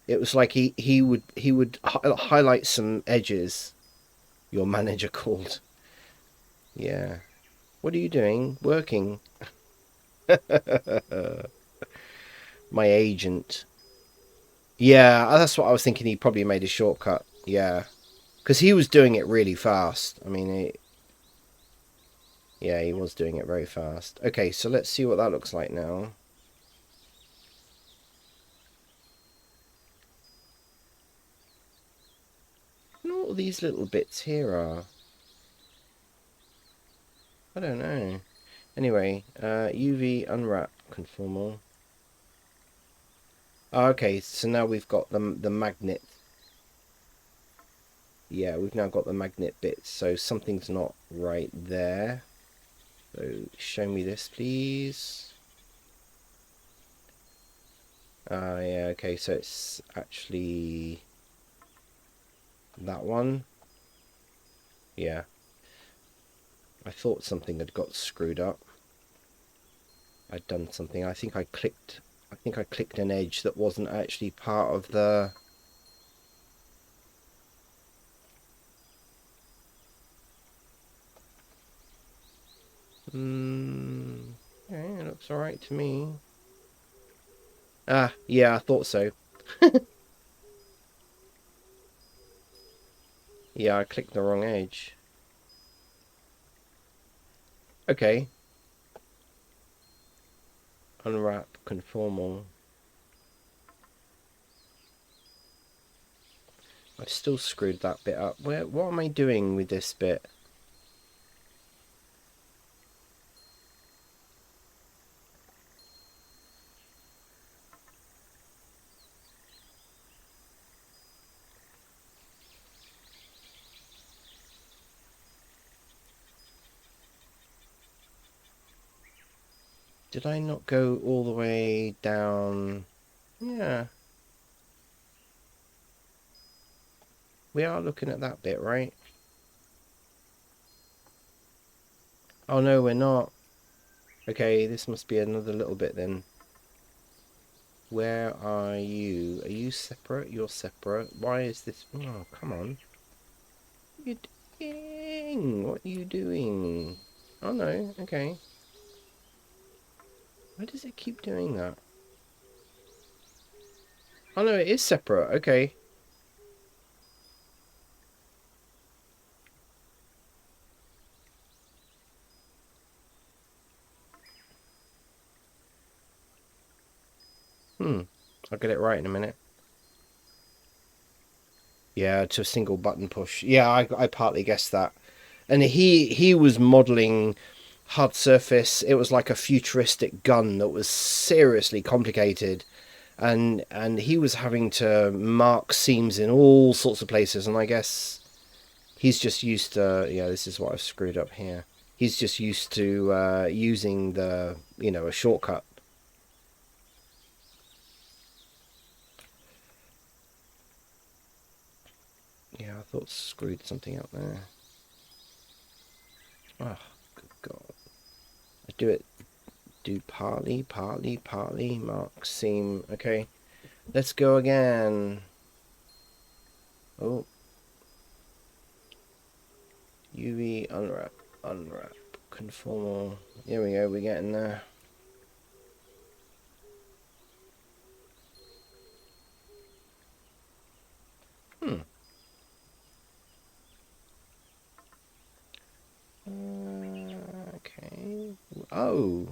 was like he would highlight some edges. Your manager called. Yeah. What are you doing? Working. My agent. Yeah, that's what I was thinking. He probably made a shortcut. Yeah. Because he was doing it really fast. I mean, yeah, he was doing it very fast. Okay, so let's see what that looks like now. And all these little bits here are. I don't know. Anyway, UV unwrap conformal. Oh, okay, so now we've got the magnet. Yeah, we've now got the magnet bits, so something's not right there. So show me this, please. Yeah, okay, so it's actually that one. Yeah. I thought something had got screwed up. I'd done something. I think I clicked an edge that wasn't actually part of the... Okay, it looks alright to me. Ah, yeah, I thought so. Yeah, I clicked the wrong edge. Okay. Unwrap conformal. I've still screwed that bit up. What am I doing with this bit? Did I not go all the way down? Yeah. We are looking at that bit, right? Oh no, we're not. Okay, this must be another little bit then. Where are you? Are you separate? You're separate. Why is this? Oh, come on. What are you doing? What are you doing? Oh no, okay. Why does it keep doing that? Oh no, it is separate. Okay. I'll get it right in a minute. Yeah, to a single button push. Yeah, I partly guessed that. And he was modeling hard surface. It was like a futuristic gun that was seriously complicated. And he was having to mark seams in all sorts of places, and I guess he's just used to, yeah, this is what I've screwed up here. He's just used to using the, a shortcut. Yeah, I thought screwed something up there. Oh, good God. I do partly, mark, seam. Okay, let's go again. Oh. UV, unwrap, conformal. Here we go, we're getting there. Okay. Oh.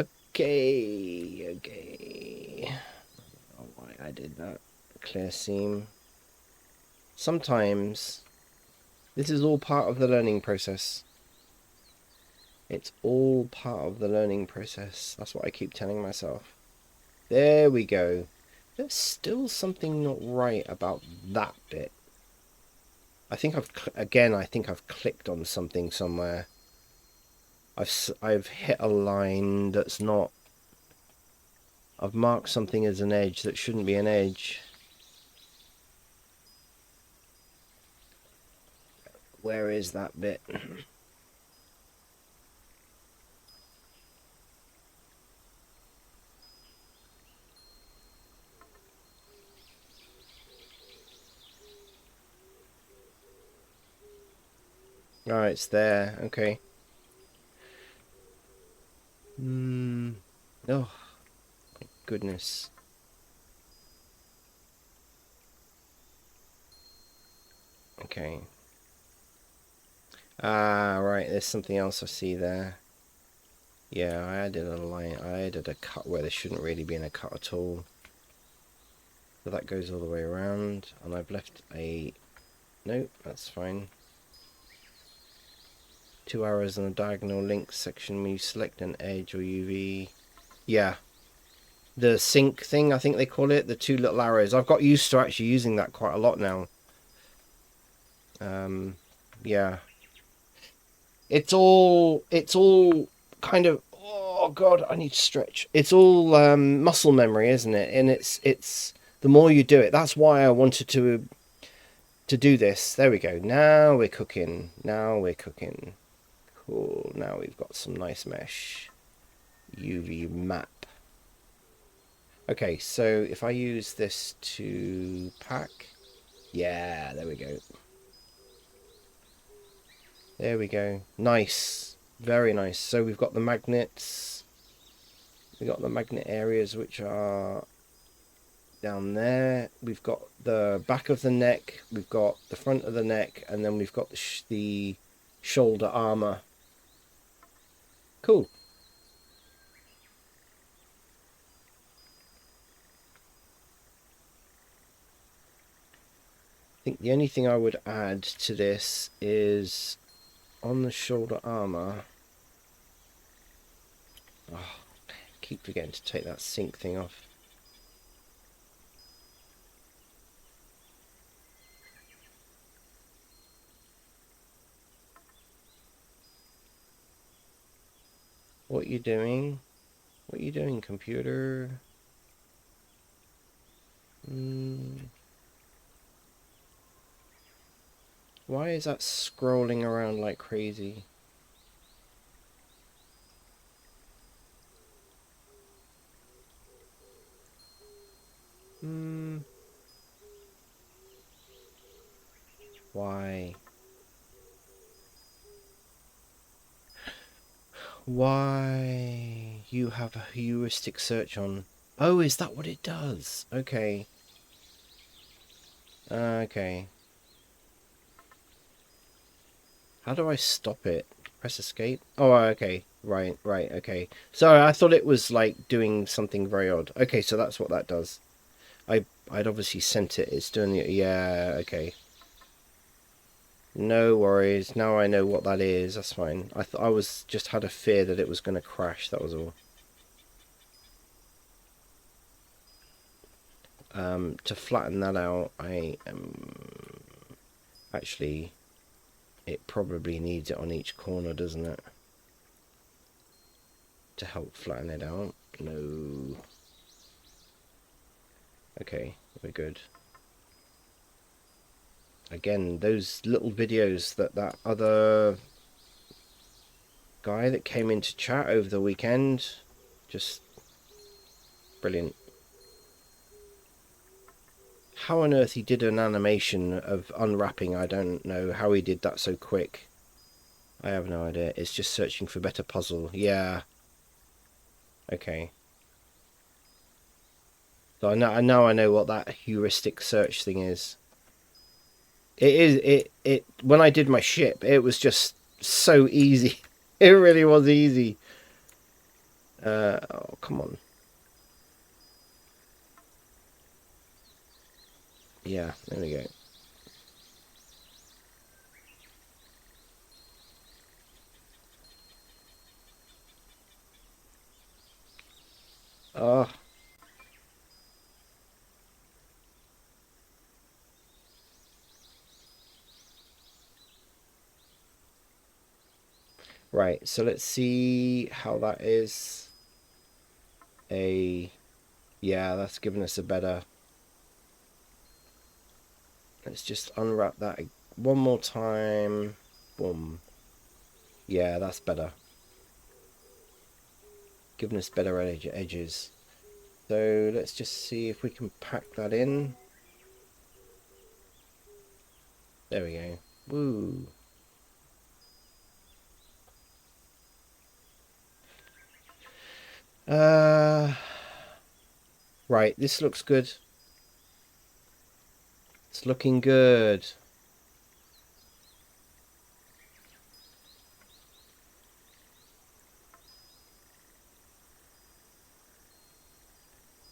Okay. Oh, why I did that. Clear seam. Sometimes this is all part of the learning process. It's all part of the learning process. That's what I keep telling myself. There we go. There's still something not right about that bit. I think I think I've clicked on something somewhere. I've hit a line that's not. I've marked something as an edge that shouldn't be an edge. Where is that bit? Oh, it's there. Okay. Oh, my goodness. Okay. Ah, right. There's something else I see there. Yeah, I added a line. I added a cut where there shouldn't really be in a cut at all. So that goes all the way around. And I've left a... Nope, that's fine. 2 arrows on the diagonal link section when you select an edge or UV. Yeah. The sync thing, I think they call it. The 2 little arrows. I've got used to actually using that quite a lot now. Yeah. It's all kind of, oh God, I need to stretch. It's all muscle memory, isn't it? And it's the more you do it. That's why I wanted to do this. There we go. Now we're cooking. Now we're cooking. Cool. Now we've got some nice mesh. UV map. Okay, so if I use this to pack, yeah, there we go. There we go. Nice. Very nice. So we've got the magnets. We've got the magnet areas which are down there. We've got the back of the neck. We've got the front of the neck. And then we've got the shoulder armor. Cool. I think the only thing I would add to this is on the shoulder armor. Oh, I keep forgetting to take that sync thing off. What are you doing? What are you doing, computer? Why is that scrolling around like crazy? Why? Why? You have a heuristic search on. Oh, is that what it does? Okay. Okay. How do I stop it? Press escape? Oh, okay. Right, okay. Sorry, I thought it was like doing something very odd. Okay, so that's what that does. I'd obviously sent it. It's doing it. Yeah, okay. No worries. Now I know what that is. That's fine. I was just had a fear that it was going to crash. That was all. To flatten that out, I am actually. It probably needs it on each corner, doesn't it? To help flatten it out. No. Okay, we're good. Again, those little videos that other guy that came into chat over the weekend, just brilliant. How on earth he did an animation of unwrapping, I don't know how he did that so quick. I have no idea. It's just searching for better puzzle. Yeah. Okay. So I know what that heuristic search thing is. It is it when I did my ship, it was just so easy. It really was easy. Oh, come on. Yeah, there we go. Oh. Right, so let's see how that is. Yeah, that's given us a better. Let's just unwrap that one more time. Boom. Yeah, that's better. Giving us better edges. So let's just see if we can pack that in. There we go. Woo. Right, this looks good. It's looking good.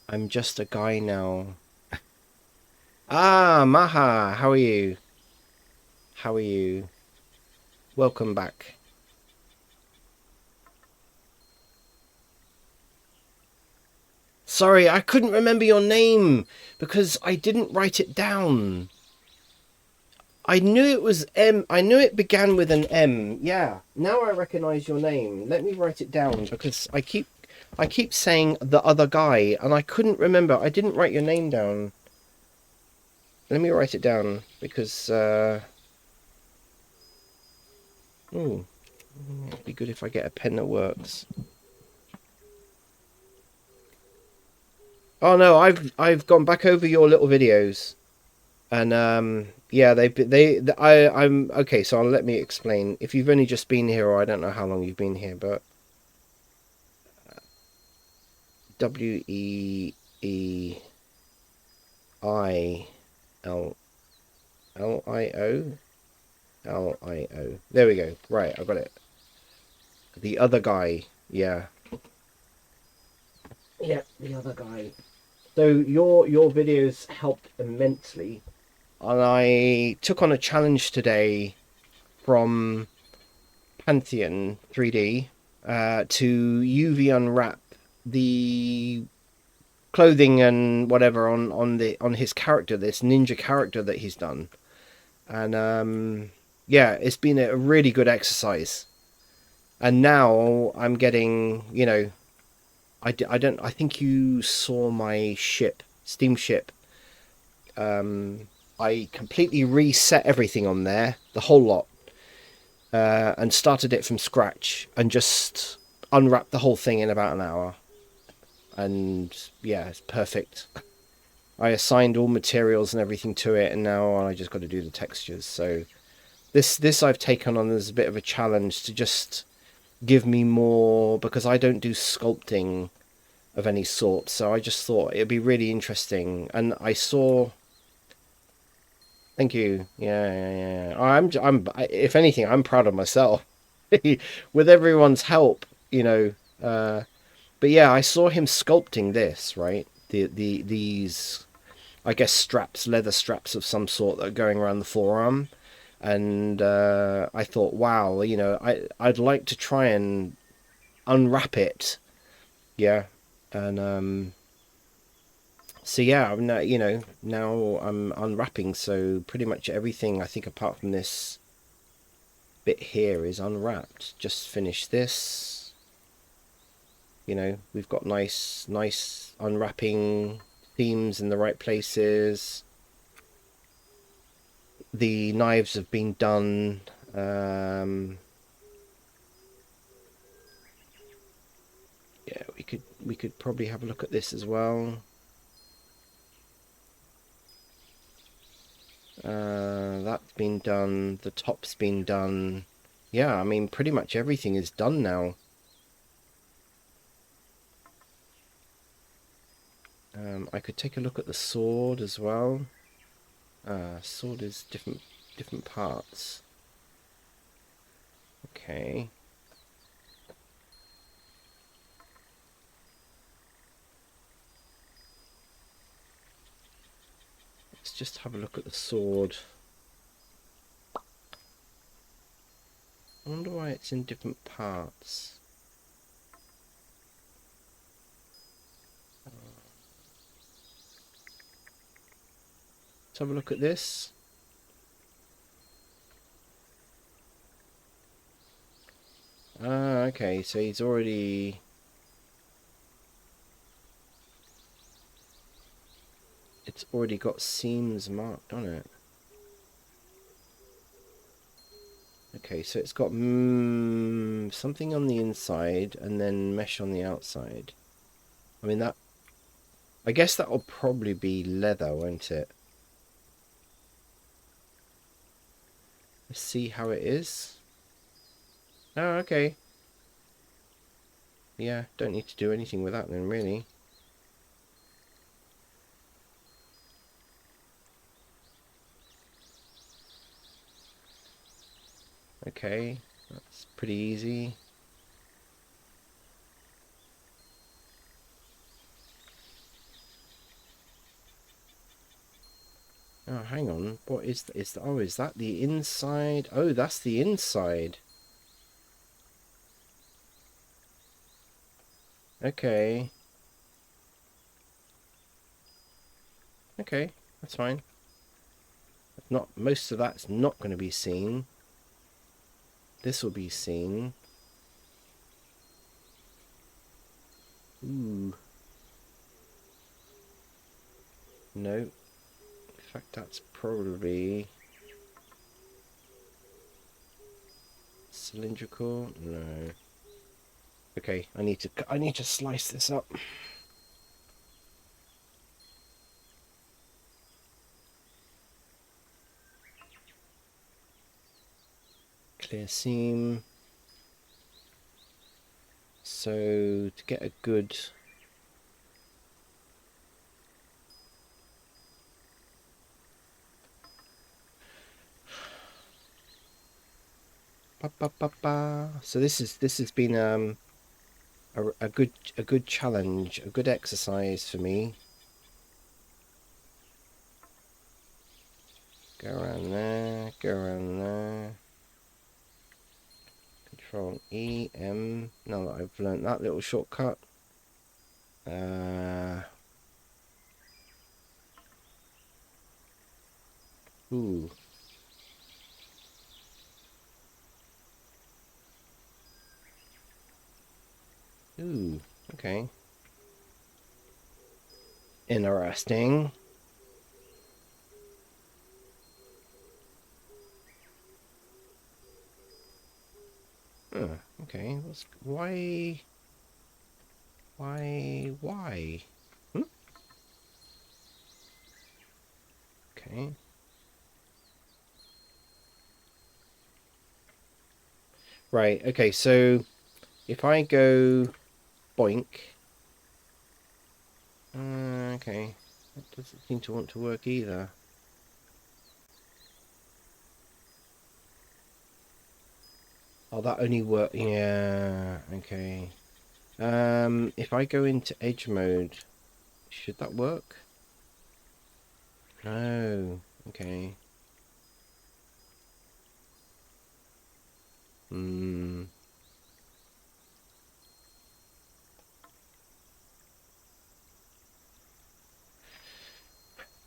I'm just a guy now. Ah, Maha, how are you? How are you? Welcome back. Sorry, I couldn't remember your name because I didn't write it down. I knew it was M. I knew it began with an M. Yeah. Now I recognize your name. Let me write it down because I keep saying the other guy and I couldn't remember. I didn't write your name down. Let me write it down because it'd be good if I get a pen that works. Oh no, I've gone back over your little videos and Yeah, I'm okay. So let me explain. If you've only just been here, or I don't know how long you've been here, but WEILIO. There we go. Right, I got it. The other guy. Yeah. Yeah, the other guy. So your videos helped immensely, and I took on a challenge today from Pantheon 3D to UV unwrap the clothing and whatever on his character, this ninja character that he's done, and yeah, it's been a really good exercise. And now I'm getting, I don't, I think you saw my ship, steamship. I completely reset everything on there, the whole lot, and started it from scratch and just unwrapped the whole thing in about an hour. And yeah, it's perfect. I assigned all materials and everything to it, and now I just got to do the textures. So this I've taken on as a bit of a challenge to just give me more, because I don't do sculpting of any sort. So I just thought it'd be really interesting, and I saw. Thank you. Yeah, yeah, yeah. If anything, I'm proud of myself with everyone's help. But yeah, I saw him sculpting this, right? These, I guess, straps, leather straps of some sort that are going around the forearm, and I thought, wow, I'd like to try and unwrap it, yeah, and so yeah, I'm now, now I'm unwrapping, so pretty much everything I think apart from this bit here is unwrapped. Just finished this. We've got nice unwrapping themes in the right places. The knives have been done. Yeah, we could probably have a look at this as well. That's been done. The top's been done. Yeah, I mean, pretty much everything is done now. I could take a look at the sword as well. Sword is different parts. Okay. Let's just have a look at the sword. I wonder why it's in different parts. Let's have a look at this. Ah, okay, so he's already... It's already got seams marked on it. Okay, so it's got something on the inside and then mesh on the outside. I mean, I guess that'll probably be leather, won't it? Let's see how it is. Oh, okay. Yeah, don't need to do anything with that then, really. Okay, that's pretty easy. Oh, hang on. What is oh, is that the inside? Oh, that's the inside. Okay. Okay, that's fine. Not most of that's not going to be seen. This will be seen. Ooh. No. In fact, that's probably cylindrical. No. Okay, I need to slice this up. clear seam. So to get a good so this has been a good challenge, a good exercise for me. Go around there, go around there. Control E, M. Now that I've learnt that little shortcut. Ooh. Ooh, okay. Interesting. Okay. Why? Why? Hmm? Okay. Right, okay, so if I go boink. Okay. That doesn't seem to want to work either. Oh, that only work. Yeah, okay. If I go into edge mode, should that work? No. Okay. Hmm.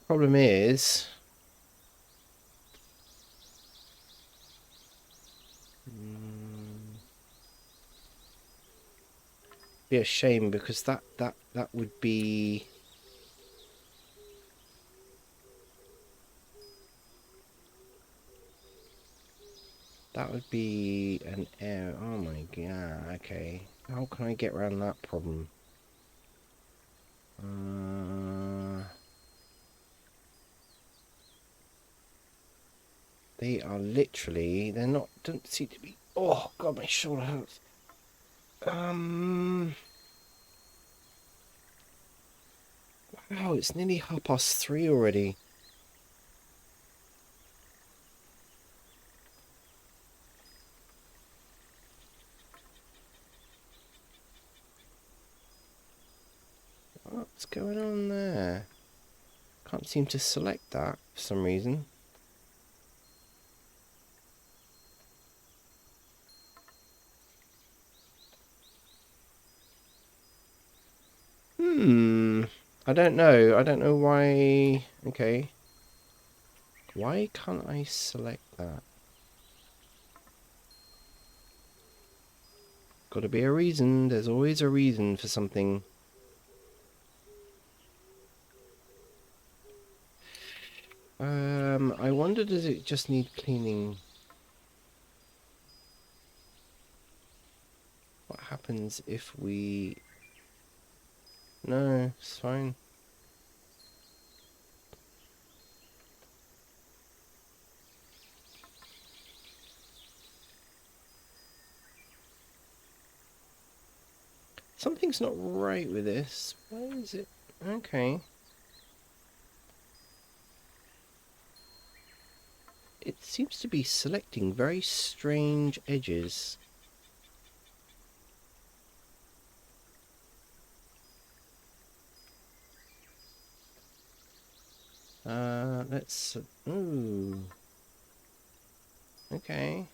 Problem is, be a shame because that would be. That would be an error. Oh my god. Okay. How can I get around that problem? They are literally. They're not. Don't seem to be. Oh god, my shoulder hurts. Wow, it's nearly 3:30 already. What's going on there? Can't seem to select that for some reason. I don't know. I don't know why. Okay. Why can't I select that? Gotta be a reason. There's always a reason for something. I wonder, does it just need cleaning? What happens if we... No, it's fine. Something's not right with this. Why is it? Okay. It seems to be selecting very strange edges. Let's... Ooh. Okay.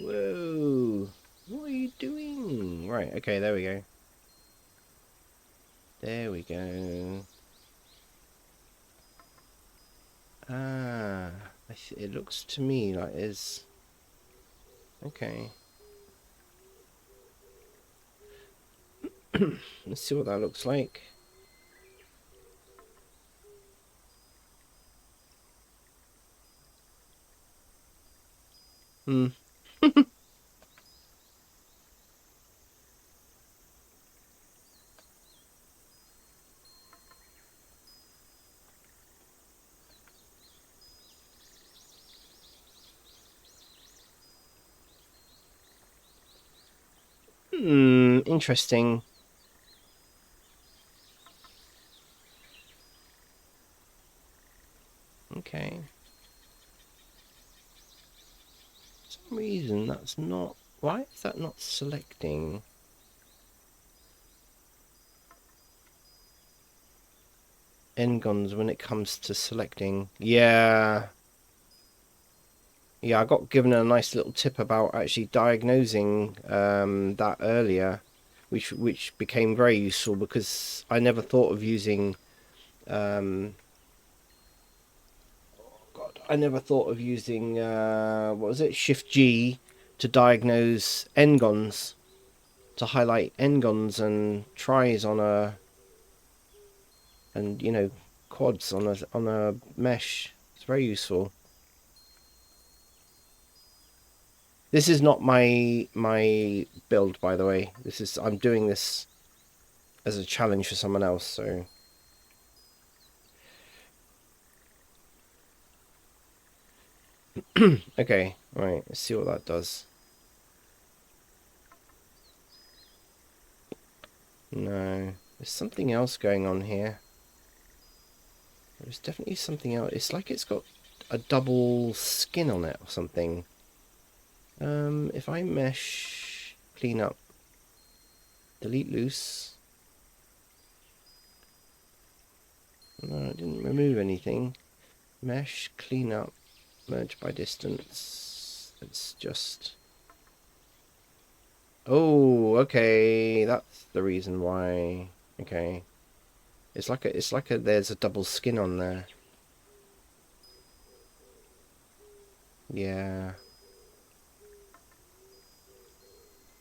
Whoa. What are you doing? Right, okay, there we go. There we go. Ah, it looks to me like it's... Okay. Let's see what that looks like. Hmm. Interesting. Okay. For some reason that's not... Why is that not selecting? N-gons when it comes to selecting. Yeah. Yeah, I got given a nice little tip about actually diagnosing that earlier, which became very useful because I never thought of using God, I never thought of using what was it, Shift G to diagnose N-gons, to highlight N-gons and tries on a, and quads on a mesh. It's very useful. This is not my build, by the way. I'm doing this as a challenge for someone else, so okay, right, let's see what that does. No, there's something else going on here. There's definitely something else. It's like it's got a double skin on it or something. If I mesh, clean up, delete loose. No, it didn't remove anything. Mesh, clean up, merge by distance. It's just... Oh, okay, that's the reason why. Okay. It's like there's a double skin on there. Yeah.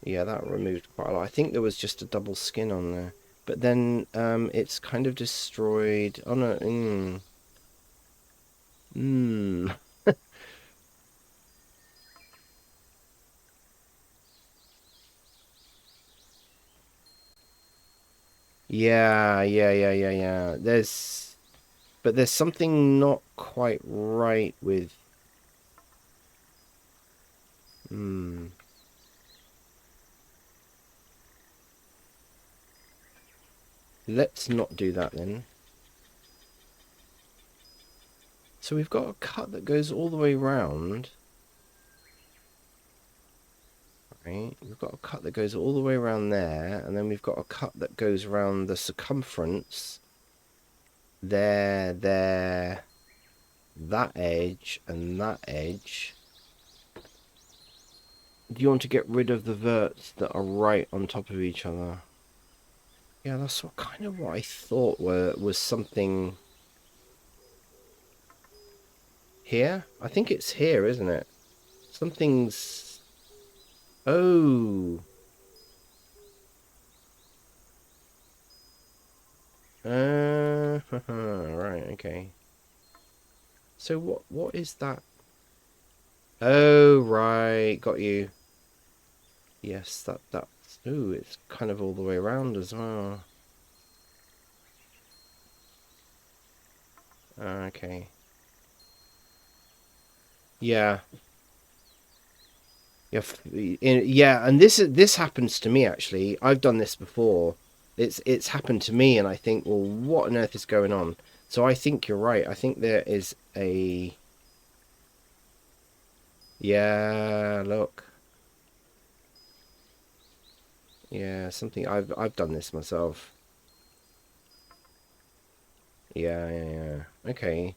Yeah, that removed quite a lot. I think there was just a double skin on there. But then it's kind of destroyed. Oh no, Yeah. But there's something not quite right with hmm. Let's not do that then. So we've got a cut that goes all the way round. Right, we've got a cut that goes all the way around there, and then we've got a cut that goes around the circumference. There, that edge, and that edge. Do you want to get rid of the verts that are right on top of each other? Yeah, that's kind of what I thought was something here. I think it's here, isn't it? Something's... Oh. Right, okay. So what is that? Oh, right, got you. Yes, that's... Ooh, it's kind of all the way around as well. Okay. Yeah. Yeah, and this happens to me actually. I've done this before. It's happened to me, and I think, well, what on earth is going on? So I think you're right. I think there is a... Yeah, look. Yeah, something I've done this myself. Yeah. Okay.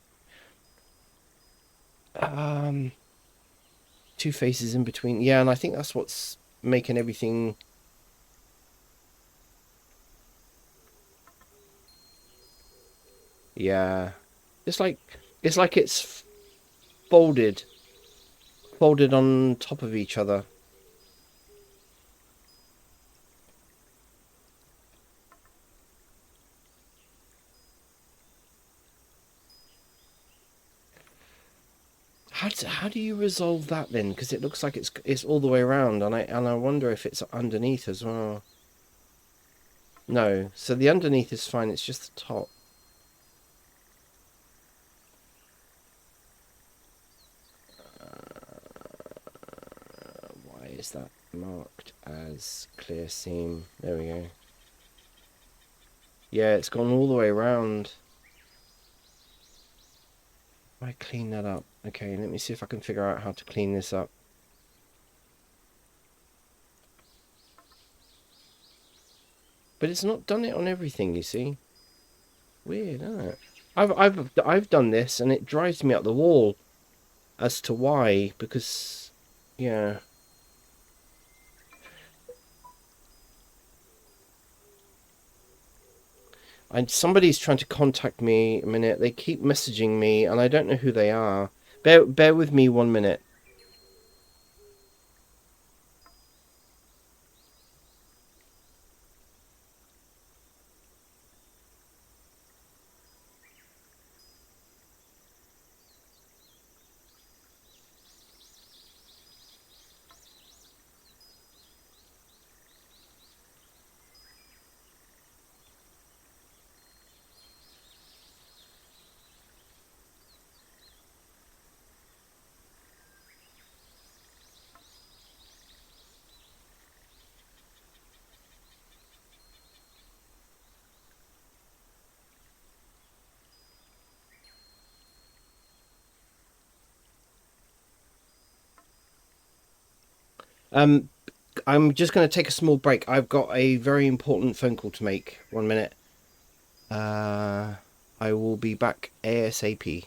Um, two faces in between. Yeah, and I think that's what's making everything... Yeah. It's like it's folded on top of each other. How do you resolve that then? Because it looks like it's all the way around, and I wonder if it's underneath as well. No, so the underneath is fine. It's just the top. Why is that? Marked as clear seam. There we go. Yeah, it's gone all the way around. I clean that up. Okay, let me see if I can figure out how to clean this up. But it's not done it on everything, you see. Weird, isn't it? I've done this and it drives me up the wall as to why, because yeah. Somebody's trying to contact me a minute. They keep messaging me and I don't know who they are. Bear with me 1 minute. Um I'm just going to take a small break. I've got a very important phone call to make. 1 minute. Uh I will be back ASAP.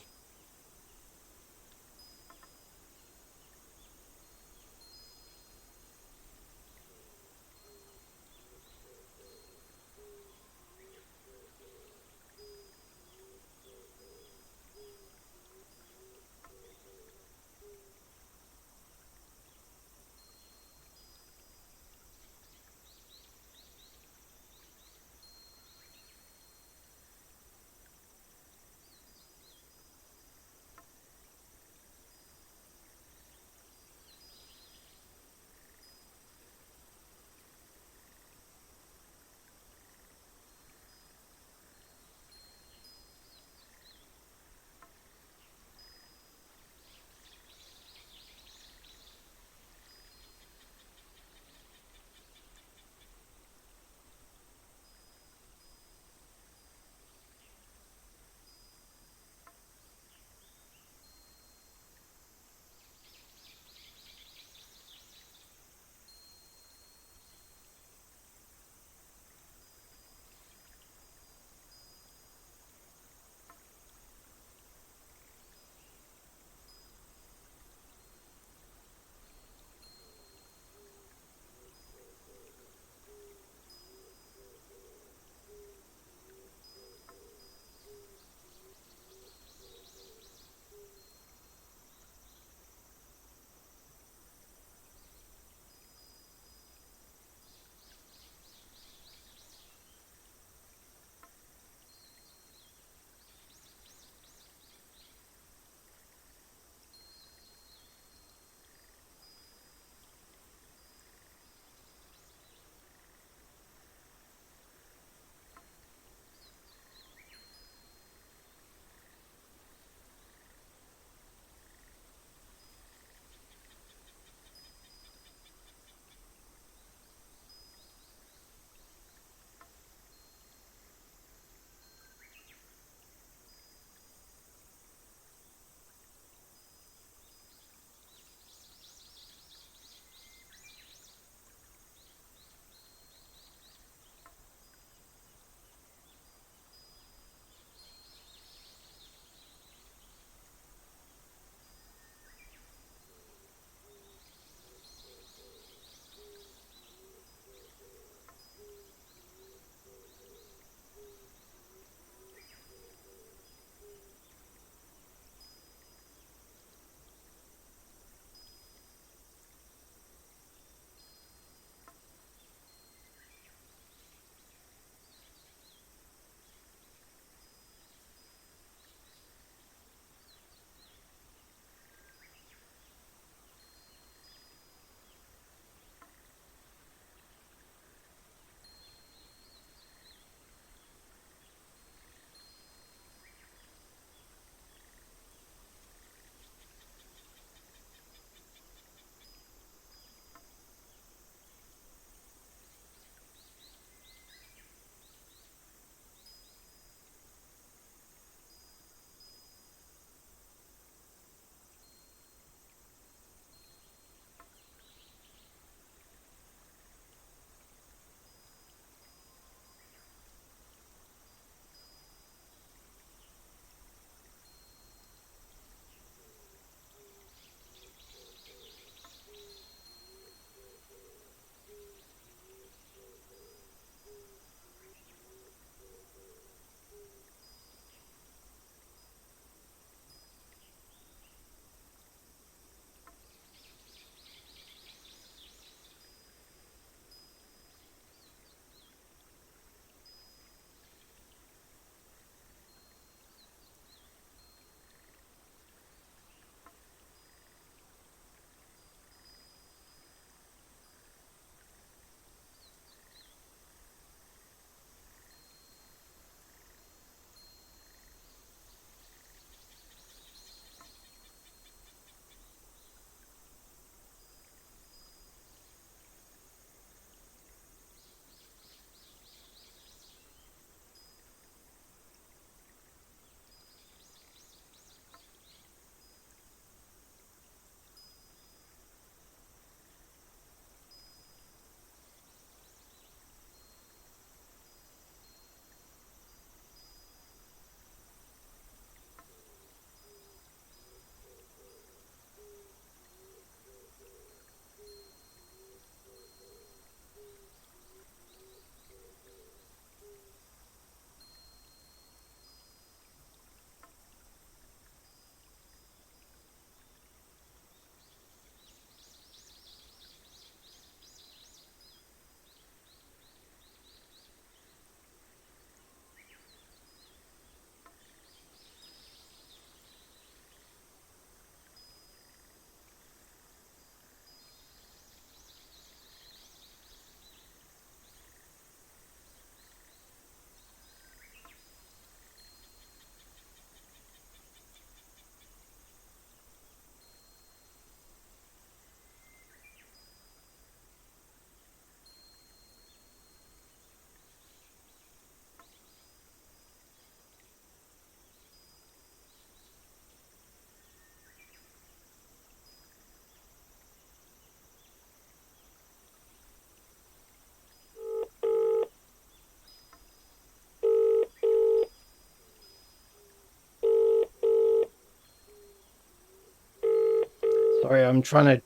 Sorry, I'm trying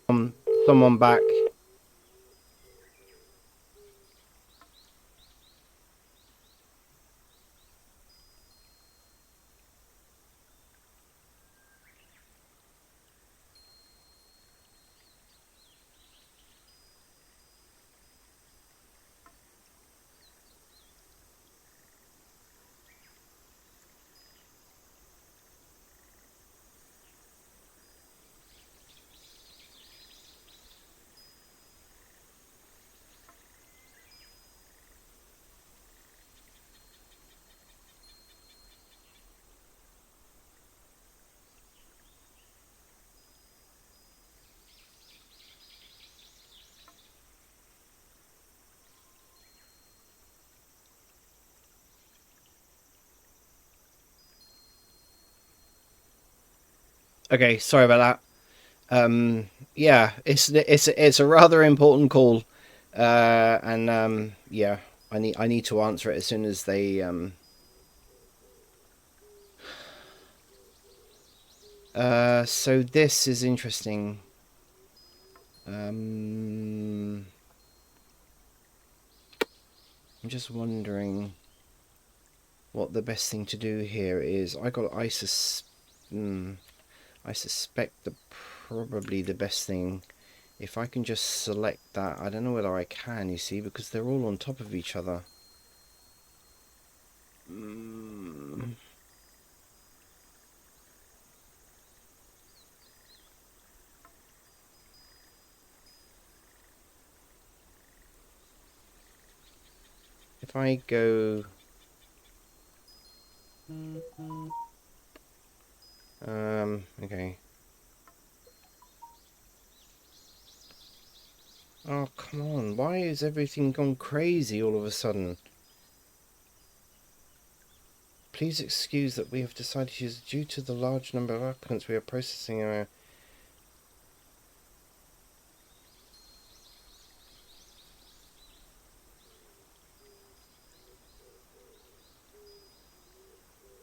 to someone back. Okay, sorry about that. Yeah, it's a rather important call, and yeah, I need to answer it as soon as they. So this is interesting. I'm just wondering what the best thing to do here is. I suspect the probably the best thing, if I can just select that. I don't know whether I can, you see, because they're all on top of each other. If I go... okay. Oh, come on. Why is everything gone crazy all of a sudden? Please excuse that we have decided to use, due to the large number of applicants we are processing our...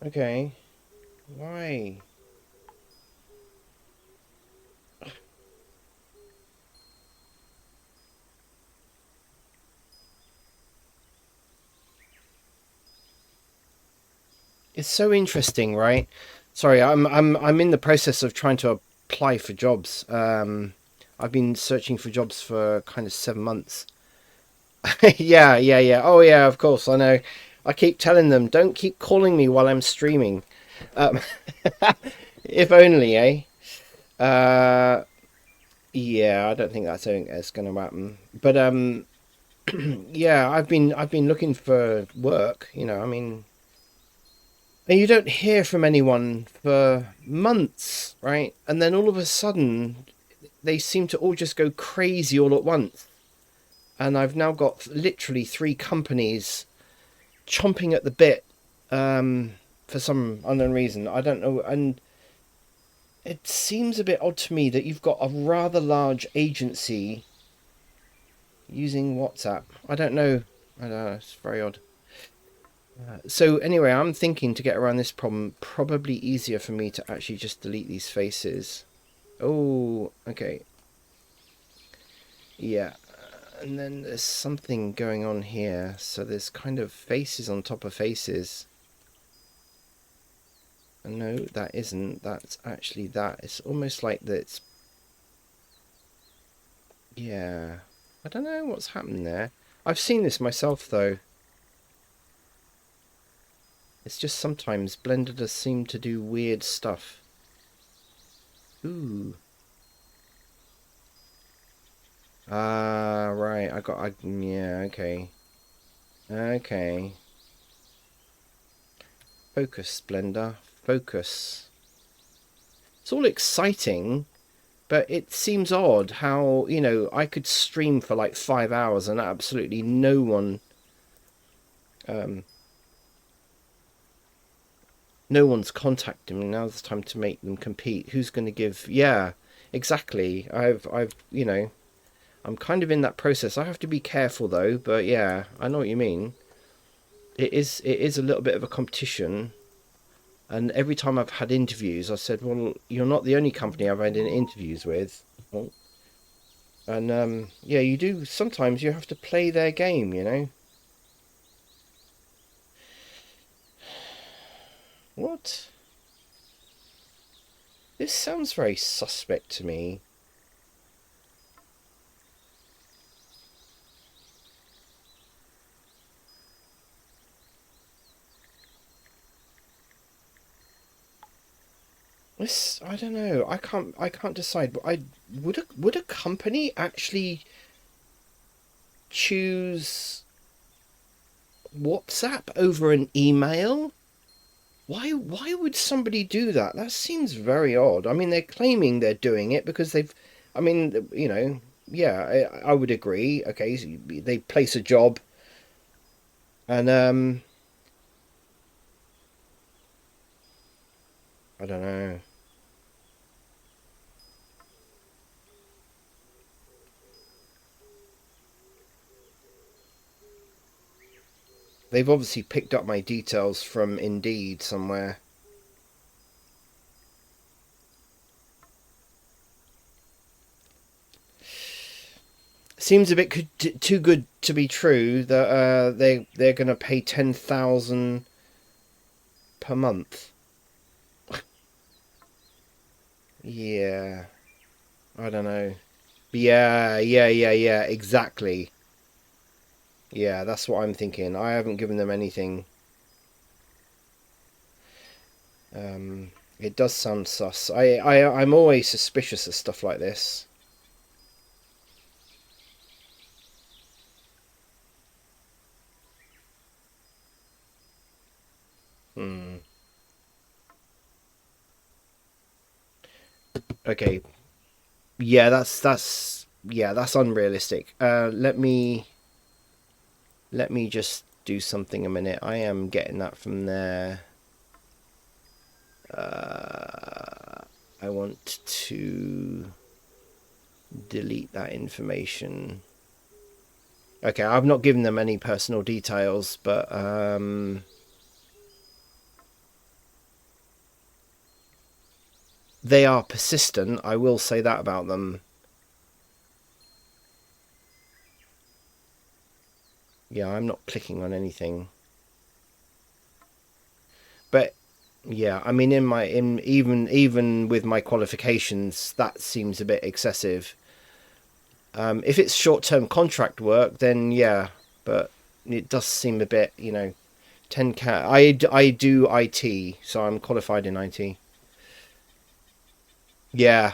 Okay. Why? It's so interesting, right? Sorry, I'm in the process of trying to apply for jobs. I've been searching for jobs for kind of 7 months. Yeah, yeah, yeah. Oh, yeah, of course, I know. I keep telling them, don't keep calling me while I'm streaming. Um, if only, eh? Uh, yeah, I don't think that's going to happen. But yeah, I've been looking for work. I mean, and you don't hear from anyone for months, right? And then all of a sudden, they seem to all just go crazy all at once. And I've now got literally 3 companies chomping at the bit, for some unknown reason. I don't know. And it seems a bit odd to me that you've got a rather large agency using WhatsApp. I don't know. I don't know. It's very odd. So anyway, I'm thinking to get around this problem, probably easier for me to actually just delete these faces. Oh, okay. Yeah. And then there's something going on here. So there's kind of faces on top of faces. No, that isn't. That's actually that. It's almost like that's... Yeah. I don't know what's happened there. I've seen this myself, though. It's just sometimes Blender does seem to do weird stuff. Ooh. Ah, right. Yeah, okay. Okay. Focus, Blender. Focus. It's all exciting, but it seems odd how, I could stream for like 5 hours and absolutely no one... no one's contacting me. Now's the time to make them compete. Who's going to give... Yeah, exactly. I'm kind of in that process. I have to be careful though, but yeah, I know what you mean. It is a little bit of a competition. And every time I've had interviews, I said, well, you're not the only company I've had interviews with. Well, and yeah, you do. Sometimes you have to play their game, you know. What? This sounds very suspect to me. This, I don't know. I can't decide. But would a company actually choose WhatsApp over an email? Why would somebody do that? That seems very odd. I mean, they're claiming they're doing it because they've. I mean, you know, yeah, I would agree. Okay, so they place a job, and I don't know. They've obviously picked up my details from Indeed somewhere. Seems a bit too good to be true that they're gonna pay 10,000 per month. Yeah, I don't know. Yeah, exactly. Yeah, that's what I'm thinking. I haven't given them anything. It does sound sus. I'm always suspicious of stuff like this. Hmm. Okay. Yeah, that's unrealistic. Let me just do something a minute. I am getting that from there. I want to delete that information. Okay, I've not given them any personal details, but they are persistent. I will say that about them. Yeah, I'm not clicking on anything. But yeah, I mean, in even with my qualifications, that seems a bit excessive. If it's short-term contract work, then yeah, but it does seem a bit, 10k. I do IT, so I'm qualified in IT. Yeah,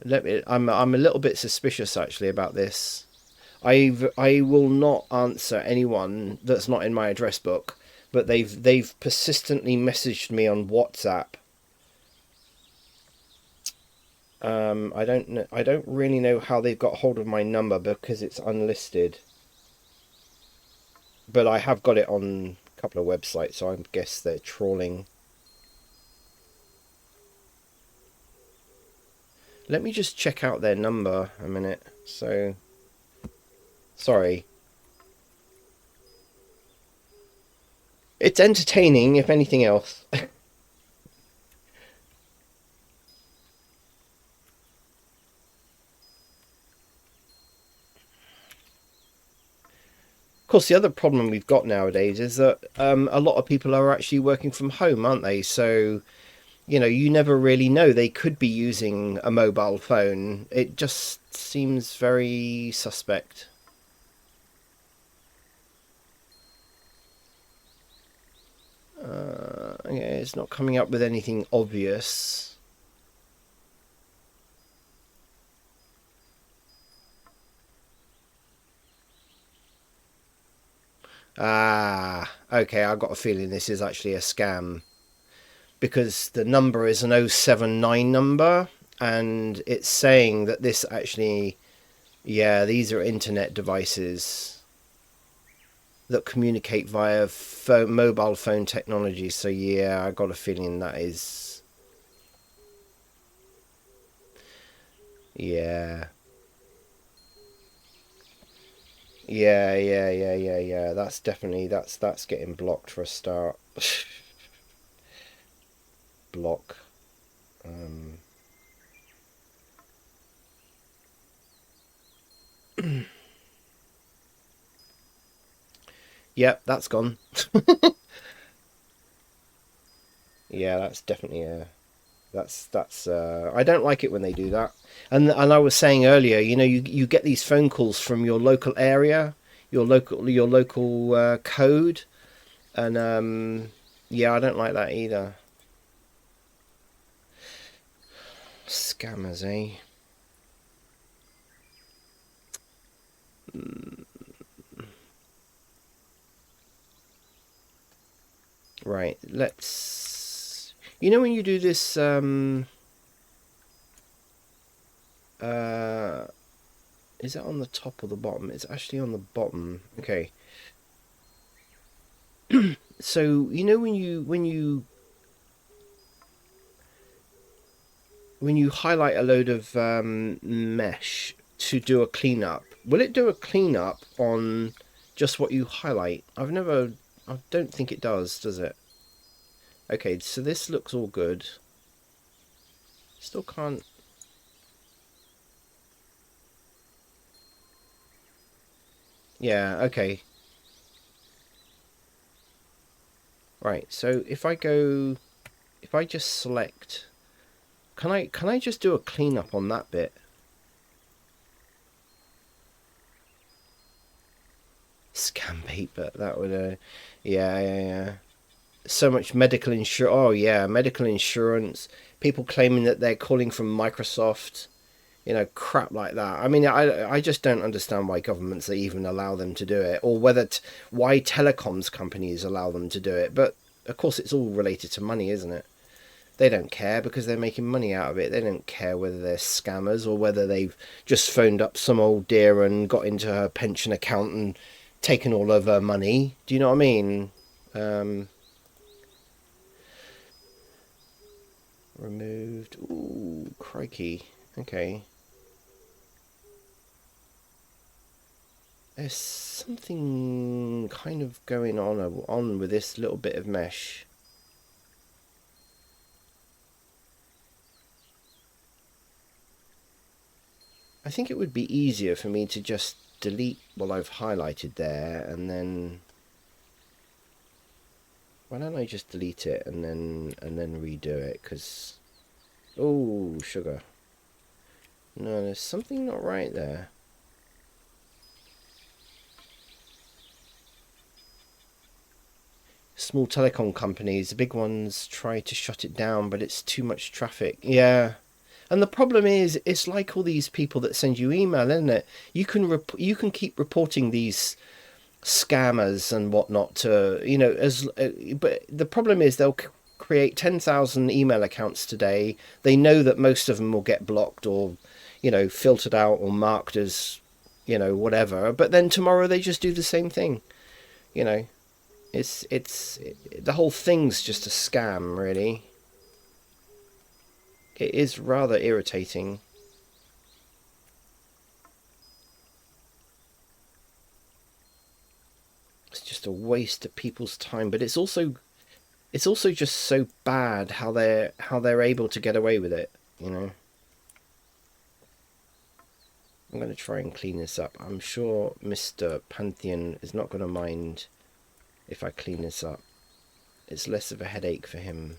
I'm a little bit suspicious actually about this. I will not answer anyone that's not in my address book, but they've persistently messaged me on WhatsApp. I don't really know how they've got hold of my number because it's unlisted, but I have got it on a couple of websites, so I guess they're trawling. Let me just check out their number a minute. So, sorry. It's entertaining, if anything else. Of course, the other problem we've got nowadays is that a lot of people are actually working from home, aren't they? So, you never really know. They could be using a mobile phone. It just seems very suspect. Yeah, it's not coming up with anything obvious. Ah, okay, I've got a feeling this is actually a scam because the number is an 079 number and it's saying that this actually, yeah, these are internet devices that communicate via mobile phone technology. So, yeah, I got a feeling that is, yeah. Yeah. That's definitely that's getting blocked for a start. block. Um, yep, that's gone. Yeah, that's definitely a that's I don't like it when they do that. And I was saying earlier, you know, you get these phone calls from your local area, your local code, and yeah, I don't like that either. Scammers, eh? Right, let's. You know when you do this uh is that on the top or the bottom? It's actually on the bottom. Okay. So, you know when you highlight a load of mesh to do a cleanup, will it do a cleanup on just what you highlight? I don't think it does it? Okay, so this looks all good. Still can't. Yeah, okay. Right, so if I just select, can I just do a cleanup on that bit? Scam paper, that would, yeah. So much medical insur. Oh yeah, medical insurance. People claiming that they're calling from Microsoft. You know, crap like that. I mean, I just don't understand why governments even allow them to do it, or why telecoms companies allow them to do it. But of course, it's all related to money, isn't it? They don't care because they're making money out of it. They don't care whether they're scammers or whether they've just phoned up some old dear and got into her pension account and taken all of her money. Do you know what I mean? Um, Removed. Ooh, crikey. Okay. There's something kind of going on with this little bit of mesh. I think it would be easier for me to just delete what I've highlighted there, and then why don't I just delete it and then redo it? Because oh, sugar. No, there's something not right there. Small telecom companies, the big ones try to shut it down, but it's too much traffic. Yeah. And the problem is, it's like all these people that send you email, isn't it? You can keep reporting these scammers and whatnot to, you know, but the problem is they'll create 10,000 email accounts today. They know that most of them will get blocked or, you know, filtered out or marked as, you know, whatever. But then tomorrow they just do the same thing. You know, the whole thing's just a scam, really. It is rather irritating. It's just a waste of people's time, but it's also just so bad how they're able to get away with it, you know. I'm going to try and clean this up. I'm sure Mr. Pantheon is not going to mind if I clean this up. It's less of a headache for him,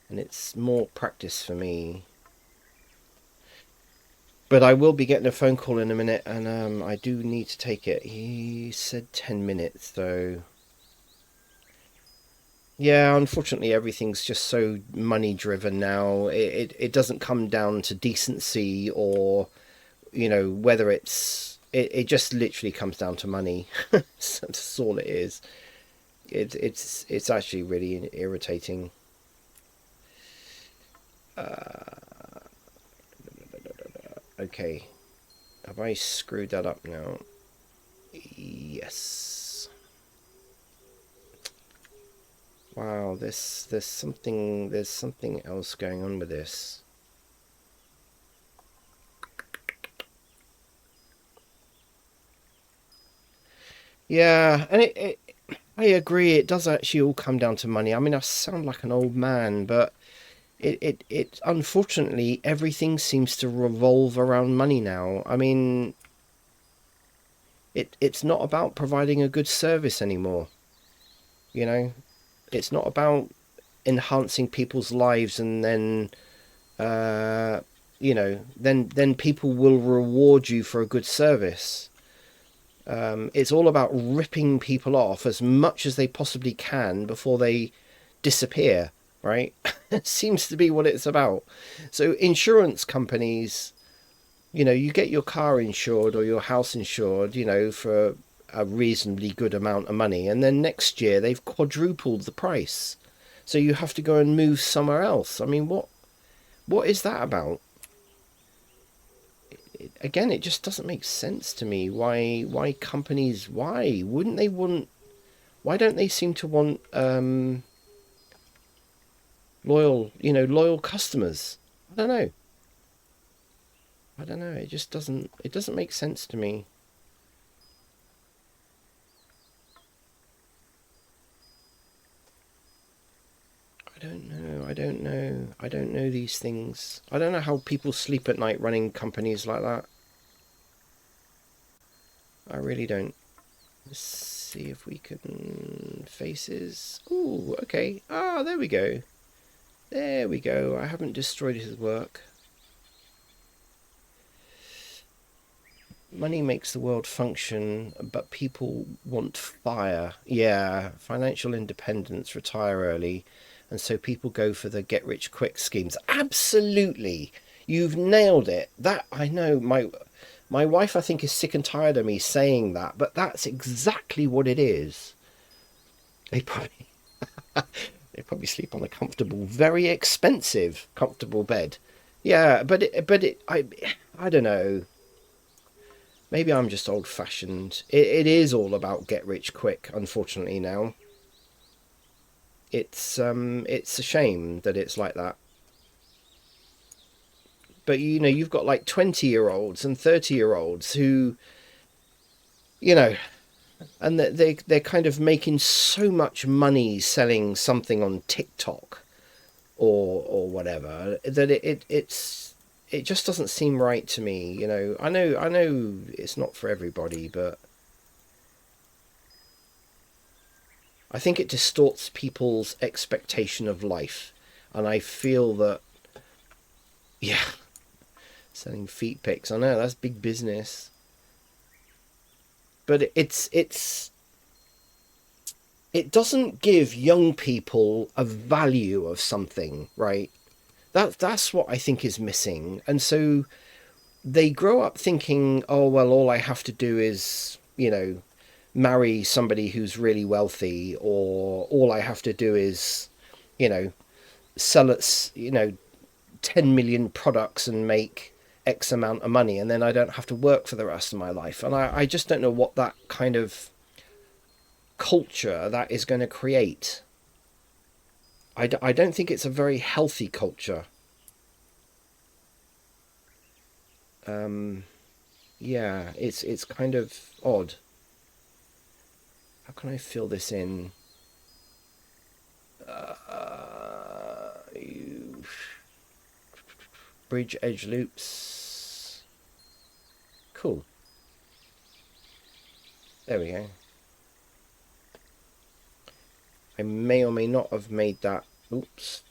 and it's more practice for me. But I will be getting a phone call in a minute, and I do need to take it. He said 10 minutes, though. Yeah, unfortunately, everything's just so money driven now. It doesn't come down to decency or, you know, whether it just literally comes down to money. That's all it is. It's actually really irritating. Okay, have I screwed that up now? Yes. Wow, there's something else going on with this. Yeah, and I agree. It does actually all come down to money. I mean, I sound like an old man, but it unfortunately everything seems to revolve around money now. I mean, it's not about providing a good service anymore. You know, it's not about enhancing people's lives and then uh then people will reward you for a good service. It's all about ripping people off as much as they possibly can before they disappear, right? It seems to be what it's about. So insurance companies, you get your car insured or your house insured, for a reasonably good amount of money, and then next year they've quadrupled the price. So you have to go and move somewhere else. I mean, what is that about? Again, it just doesn't make sense to me. Why companies? Why wouldn't they want? Why don't they seem to want loyal customers? I don't know. I don't know. It just doesn't make sense to me. I don't know. I don't know. I don't know these things. I don't know how people sleep at night running companies like that. I really don't. Let's see if we can faces. Ooh, okay. Ah, there we go. There we go. I haven't destroyed his work. Money makes the world function, but people want fire. Yeah, financial independence, retire early, and so people go for the get rich quick schemes. Absolutely. You've nailed it. That I know my wife I think is sick and tired of me saying that, but that's exactly what it is. They probably they probably sleep on a comfortable, very expensive, comfortable bed. Yeah, I don't know. Maybe I'm just old fashioned. It is all about get rich quick, unfortunately now. It's a shame that it's like that. But you've got like 20-year-olds and 30-year-olds who, you know, and they're kind of making so much money selling something on TikTok or whatever that it just doesn't seem right to me. I know it's not for everybody, but I think it distorts people's expectation of life. And I feel that, yeah, selling feet pics, I know that's big business. But it doesn't give young people a value of something, right? That's what I think is missing. And so they grow up thinking, oh well, all I have to do is, marry somebody who's really wealthy, or all I have to do is, you know, sell it, 10 million products and make X amount of money, and then I don't have to work for the rest of my life. And I just don't know what that kind of culture that is going to create. I don't think it's a very healthy culture. Um, yeah, it's kind of odd. How can I fill this in? You bridge edge loops. Cool. There we go. I may or may not have made that. Oops.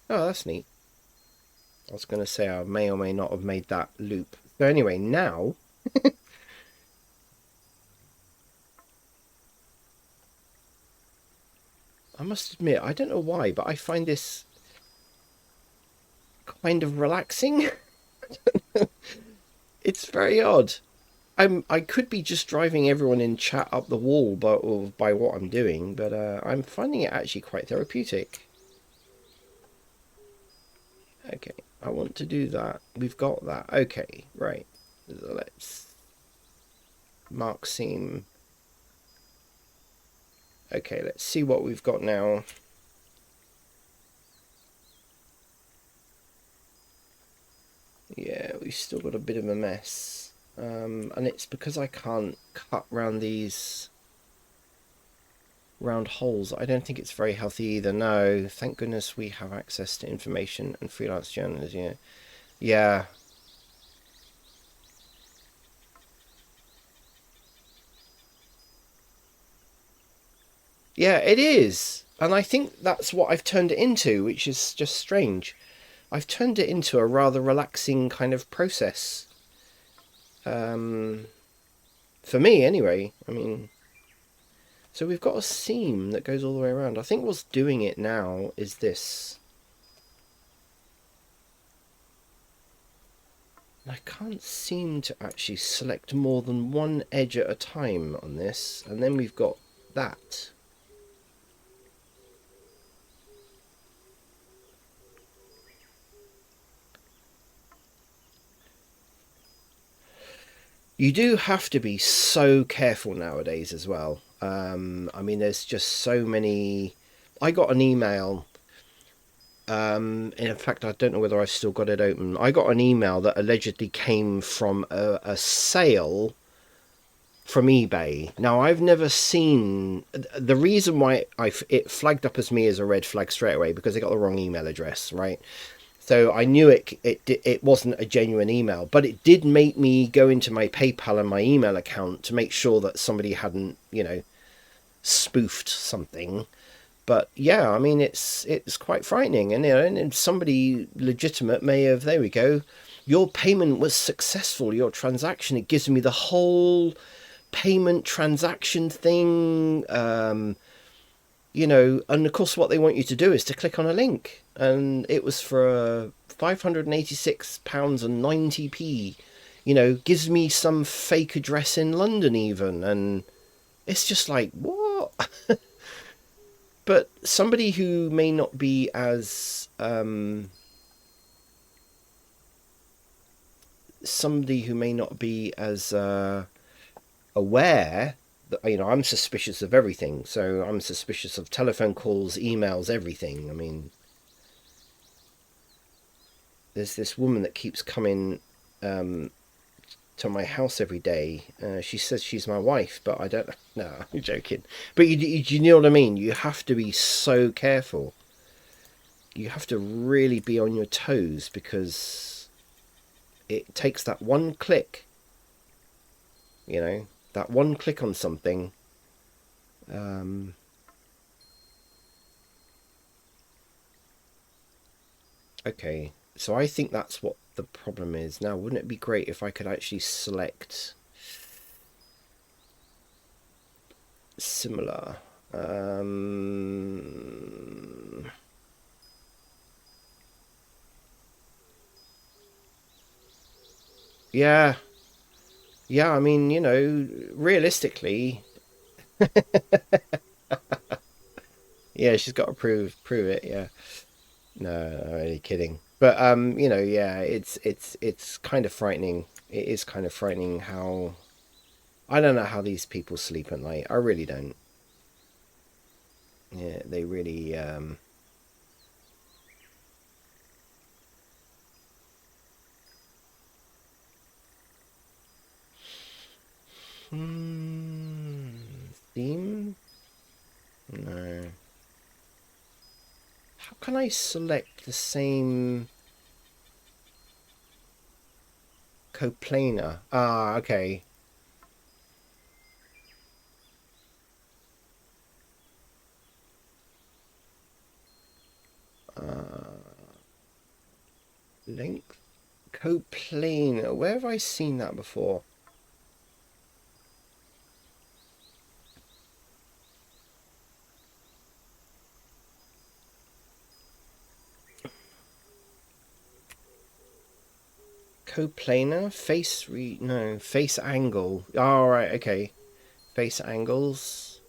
Oh, that's neat. I was going to say I may or may not have made that loop. So anyway, now I must admit, I don't know why, but I find this kind of relaxing. It's very odd. I could be just driving everyone in chat up the wall by what I'm doing, but I'm finding it actually quite therapeutic. Okay, I want to do that. We've got that. Okay, right. Let's mark seam. Okay, let's see what we've got now. Yeah, we've still got a bit of a mess. And it's because I can't cut round these round holes. I don't think it's very healthy either. No, thank goodness we have access to information and freelance journalism. Yeah, yeah, yeah. It is, and I think that's what I've turned it into, which is just strange. I've turned it into a rather relaxing kind of process. Um, for me, anyway. I mean, so we've got a seam that goes all the way around. I think what's doing it now is this. I can't seem to actually select more than one edge at a time on this. And then we've got that. You do have to be so careful nowadays as well. I mean, there's just so many. I got an email. In fact, I don't know whether I've still got it open. I got an email that allegedly came from a sale from eBay. Now, I've never seen the reason why it flagged up as me as a red flag straight away because they got the wrong email address, right? So I knew it wasn't a genuine email, but it did make me go into my PayPal and my email account to make sure that somebody hadn't, spoofed something. But yeah, I mean it's quite frightening, and somebody legitimate may have, there we go, your payment was successful, your transaction. It gives me the whole payment transaction thing, and of course what they want you to do is to click on a link, and it was for £586 and 90p, gives me some fake address in London even, and it's just like, what? But somebody who may not be as aware that, I'm suspicious of everything. So I'm suspicious of telephone calls, emails, everything. I mean, there's this woman that keeps coming to my house every day. She says she's my wife, but I don't. No, I'm joking. But you know what I mean? You have to be so careful. You have to really be on your toes because it takes that one click, that one click on something. Um, okay, so I think that's what the problem is. Now, wouldn't it be great if I could actually select similar? Yeah, yeah. I mean, realistically, yeah, she's got to prove it. Yeah, no, I'm only kidding. But yeah, it's kind of frightening. It is kind of frightening how I don't know how these people sleep at night. I really don't. Yeah, they really. Theme? No. How can I select the same coplanar? Ah, okay. Length? Coplanar. Where have I seen that before? Coplanar? No, face angle. Oh, right, okay. Face angles.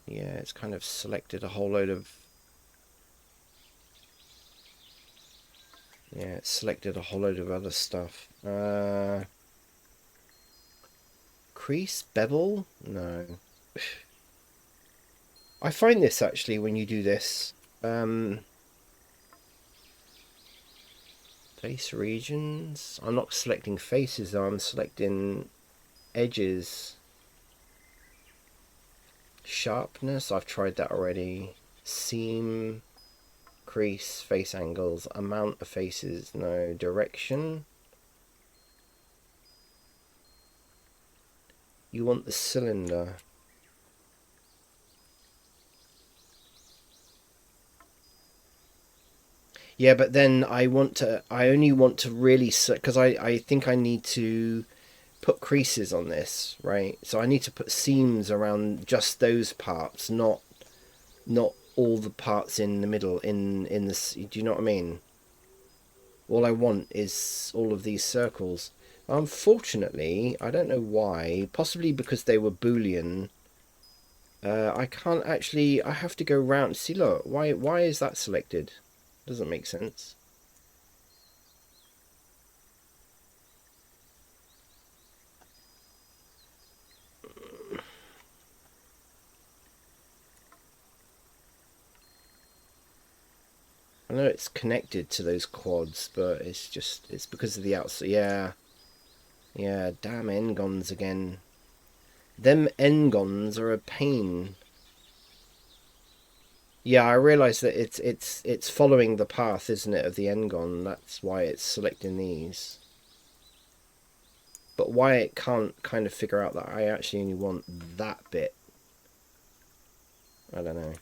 Yeah, it's kind of selected a whole load of. Yeah, it's selected a whole load of other stuff. Crease? Bevel? No. I find this actually when you do this. Face regions. I'm not selecting faces though, I'm selecting edges. Sharpness, I've tried that already. Seam, crease, face angles, amount of faces, no. Direction. You want the cylinder. Yeah, but then I only want to really, because I think I need to put creases on this, right? So I need to put seams around just those parts, not all the parts in the middle in this. Do you know what I mean? All I want is all of these circles. Unfortunately, I don't know why, possibly because they were Boolean. I can't actually, I have to go round. See, look, why is that selected? Doesn't make sense. I know it's connected to those quads, but it's because of the outside. Yeah, yeah, damn Ngons again. Them Ngons are a pain. Yeah, I realise that it's following the path, isn't it, of the Ngon? That's why it's selecting these. But why it can't kind of figure out that I actually only want that bit, I don't know.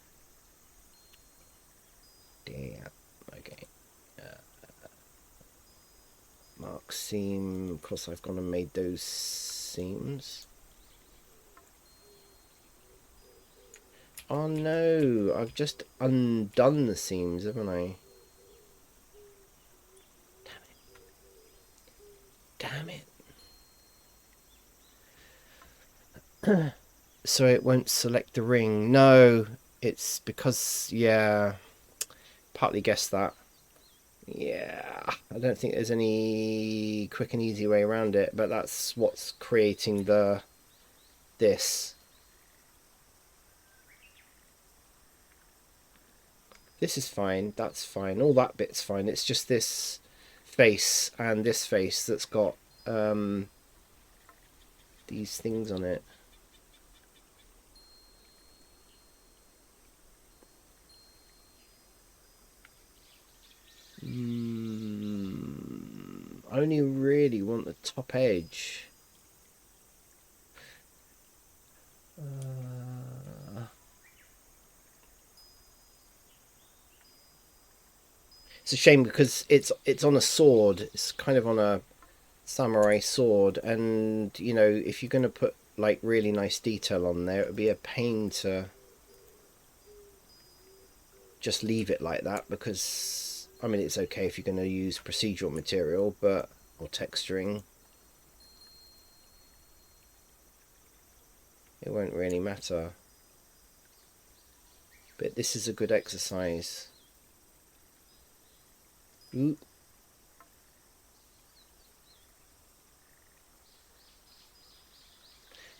Damn. Okay. Mark seam. Of course, I've gone and made those seams. Oh no, I've just undone the seams, haven't I? Damn it. Damn it. So it won't select the ring. No, it's because, yeah, partly guessed that. Yeah, I don't think there's any quick and easy way around it, but that's what's creating this. This is fine, that's fine, all that bit's fine. It's just this face and this face that's got these things on it. I only really want the top edge. It's a shame because it's on a sword. It's kind of on a samurai sword, and you know, if you're going to put like really nice detail on there, it would be a pain to just leave it like that, because I mean, it's okay if you're going to use procedural material, but or texturing, it won't really matter. But this is a good exercise. Ooh.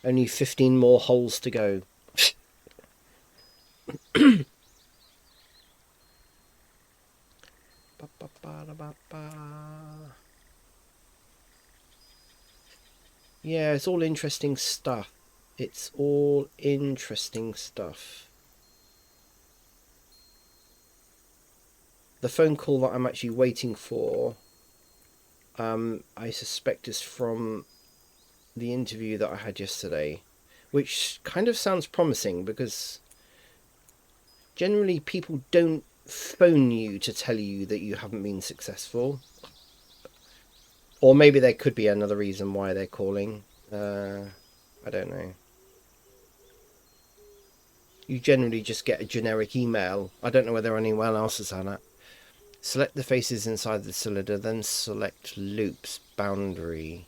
Only 15 more holes to go. Yeah, it's all interesting stuff. It's all interesting stuff. The phone call that I'm actually waiting for, I suspect is from the interview that I had yesterday, which kind of sounds promising because generally people don't phone you to tell you that you haven't been successful. Or maybe there could be another reason why they're calling. I don't know. You generally just get a generic email. I don't know whether anyone else has had that. Select the faces inside the cylinder, then select loops boundary.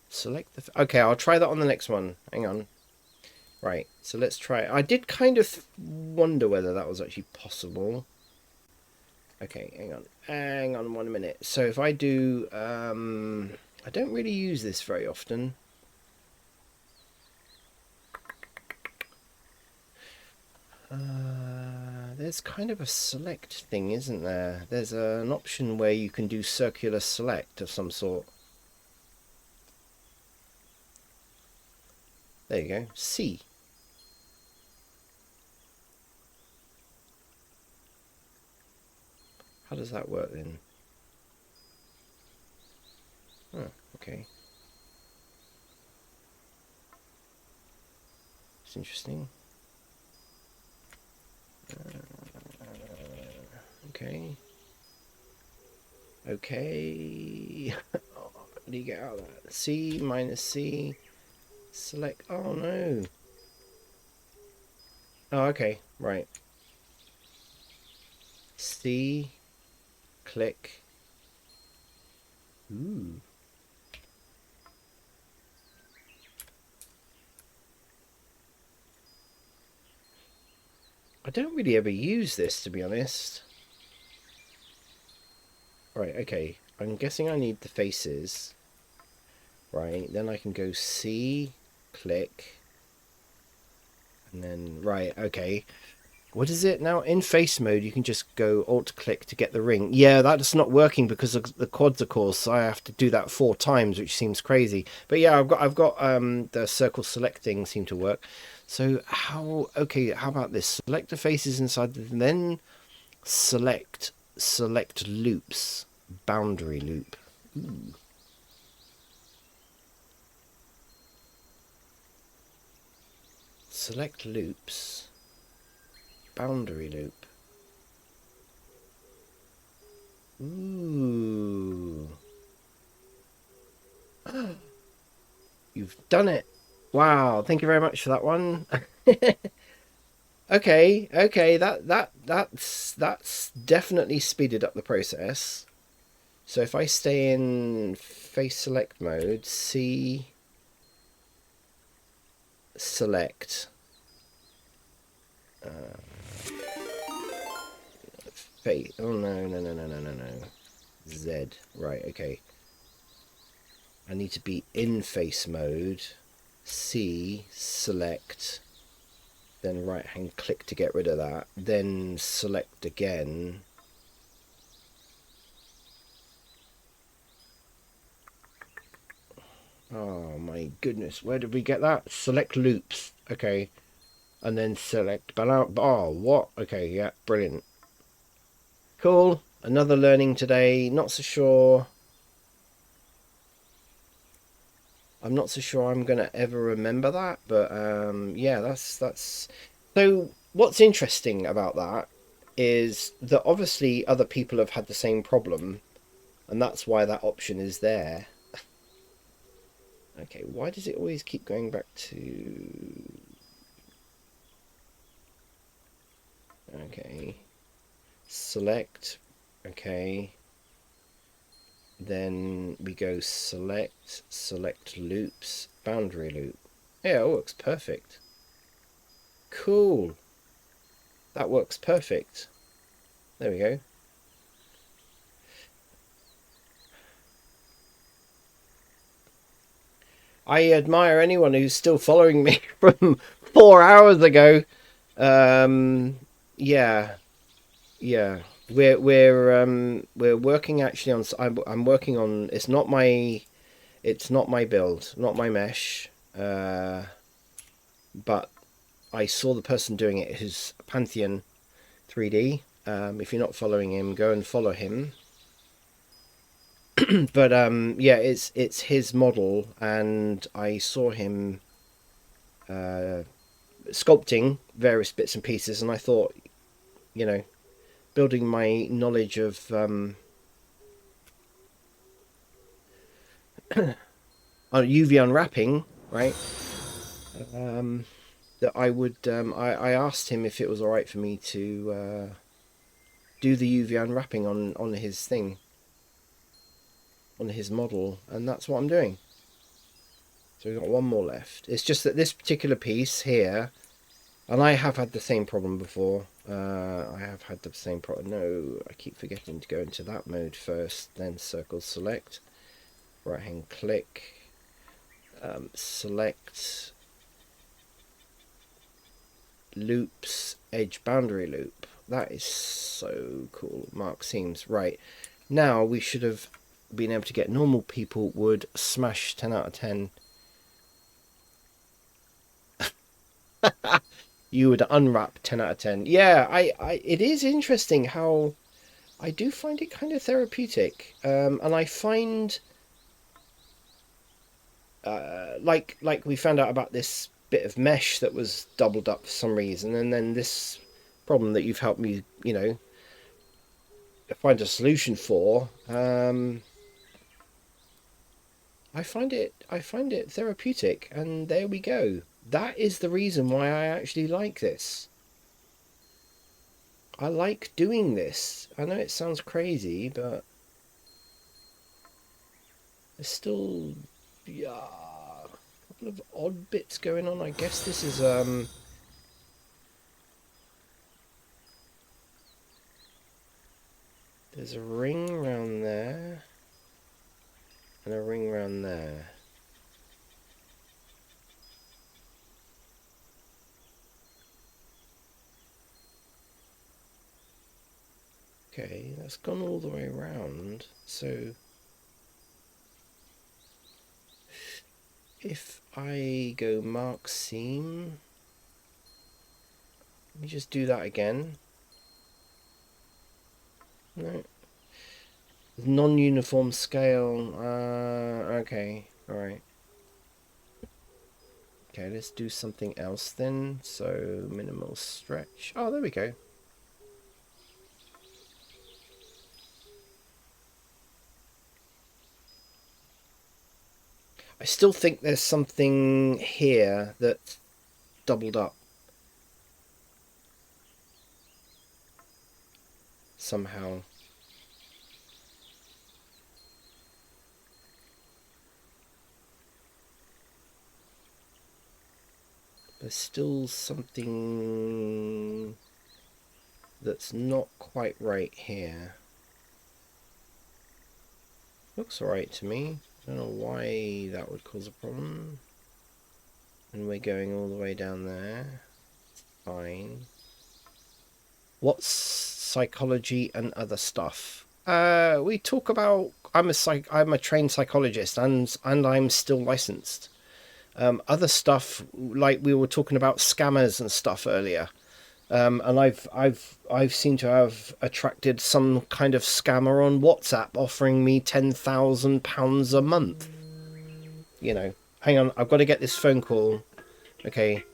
Select the... Okay, I'll try that on the next one. Hang on. Right, so let's try it. I did kind of wonder whether that was actually possible. Okay, hang on 1 minute. So if I do, I don't really use this very often. There's kind of a select thing, isn't there? There's an option where you can do circular select of some sort. There you go. C. How does that work then? Oh, okay. It's interesting. Okay. Okay. How do you get out of that? C minus C. Select. Oh no. Oh, okay. Right. C. Click. Ooh. I don't really ever use this, to be honest. Right, okay. I'm guessing I need the faces. Right, then I can go C, click, and then, right, okay. What is it now? In face mode, you can just go Alt-click to get the ring. Yeah, that's not working because of the quads, of course. So I have to do that 4 times, which seems crazy. But yeah, I've got the circle select thing seem to work. So how? Okay, how about this? Select the faces inside, then select loops, boundary loop. Ooh. Select loops, boundary loop. Ooh. You've done it. Wow, thank you very much for that one. Okay, that's definitely speeded up the process. So if I stay in face select mode, C select face. Oh no. Z. Right, okay. I need to be in face mode. C select, then right hand click to get rid of that, then select again. Oh my goodness, where did we get that? Select loops. Okay. And then select balance. Oh, what? Okay, yeah, brilliant. Cool. Another learning today. Not so sure. I'm not so sure I'm gonna ever remember that, but yeah, that's. So what's interesting about that is that obviously other people have had the same problem, and that's why that option is there. Okay, why does it always keep going back to... Okay. Select. Okay. Then we go select loops, boundary loop. Yeah, it works perfect. Cool. That works perfect. There we go. I admire anyone who's still following me from 4 hours ago. Yeah, yeah. We're working actually on. I'm working on. It's not my build, not my mesh. But I saw the person doing it who's Pantheon 3D. If you're not following him, go and follow him. But yeah, it's his model, and I saw him sculpting various bits and pieces, and I thought, you know, building my knowledge of UV unwrapping, right? That I would I asked him if it was all right for me to do the UV unwrapping on his thing, on his model, and that's what I'm doing. So we've got one more left. It's just that this particular piece here, and I have had the same problem before. I have had the same problem. No, I keep forgetting to go into that mode first, then circle select, right hand click, select loops, edge boundary loop. That is so cool. Mark seems right. Now we should have been able to get normal people would smash 10 out of 10. You would unwrap 10 out of 10. Yeah, it is interesting how I do find it kind of therapeutic. And I find like we found out about this bit of mesh that was doubled up for some reason, and then this problem that you've helped me, find a solution for. I find it therapeutic, and there we go. That is the reason why I actually like this. I like doing this. I know it sounds crazy, but there's still, yeah, a couple of odd bits going on. I guess this is there's a ring around there and a ring around there. Okay, that's gone all the way around. So if I go mark seam, let me just do that again. No. Non-uniform scale. Okay, alright. Okay, let's do something else then. So minimal stretch. Oh, there we go. I still think there's something here that's doubled up somehow. There's still something that's not quite right here. Looks alright to me. I don't know why that would cause a problem. And we're going all the way down there. Fine. What's psychology and other stuff? We talk about. I'm a trained psychologist, and I'm still licensed. Other stuff, like we were talking about scammers and stuff earlier. And I've seemed to have attracted some kind of scammer on WhatsApp offering me £10,000 a month. Hang on, I've got to get this phone call. Okay.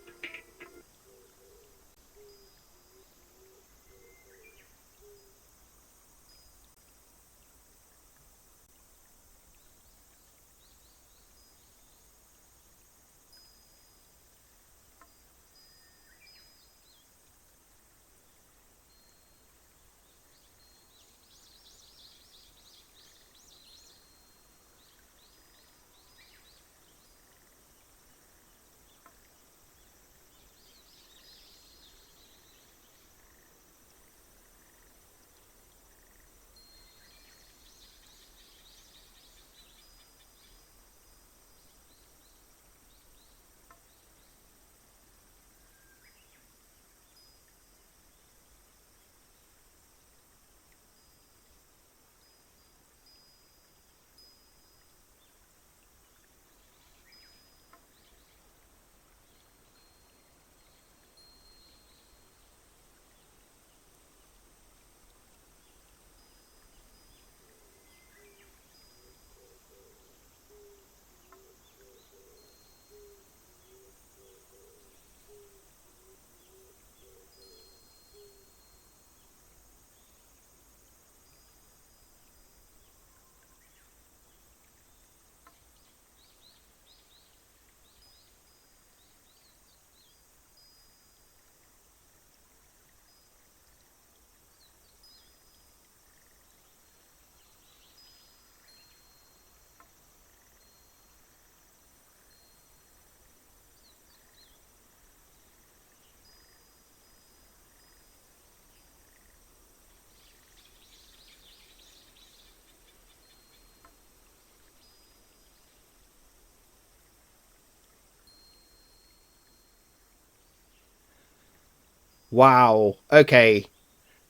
Wow. Okay.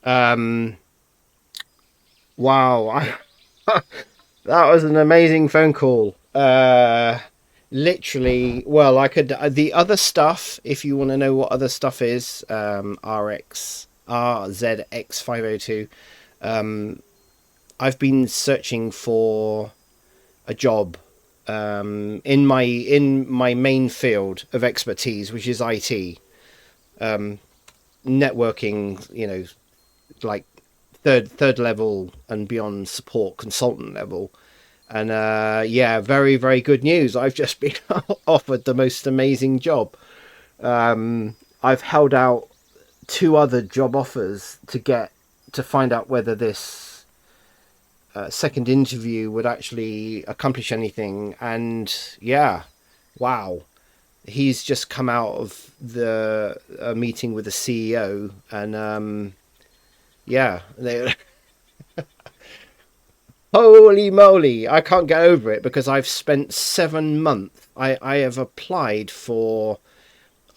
Um, wow, that was an amazing phone call. Literally, well, I could the other stuff. If you want to know what other stuff is, RZX 502. I've been searching for a job in my main field of expertise, which is IT, networking. Like third level and beyond support consultant level. And yeah, very very good news. I've just been offered the most amazing job. I've held out two other job offers to find out whether this second interview would actually accomplish anything. And yeah, wow, he's just come out of the meeting with the CEO, and yeah, they, holy moly, I can't get over it because I've spent 7 months. I have applied for.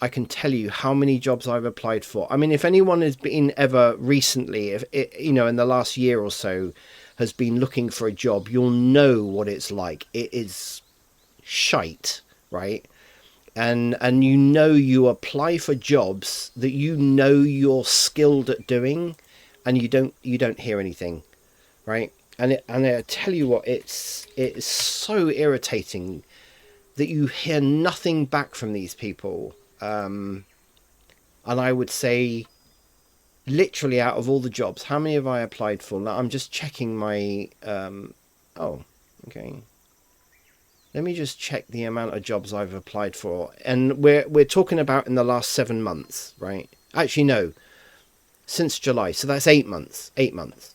I can tell you how many jobs I've applied for. I mean, if anyone has been ever recently, if it, in the last year or so, has been looking for a job, you'll know what it's like. It is shite, right? And you apply for jobs that you're skilled at doing, and you don't hear anything, right? And I tell you what, it's so irritating that you hear nothing back from these people. And I would say, literally, out of all the jobs, how many have I applied for? Now I'm just checking my. Oh, okay. Let me just check the amount of jobs I've applied for, and we're talking about in the last 7 months, right? Actually, no, since July, so that's 8 months. 8 months.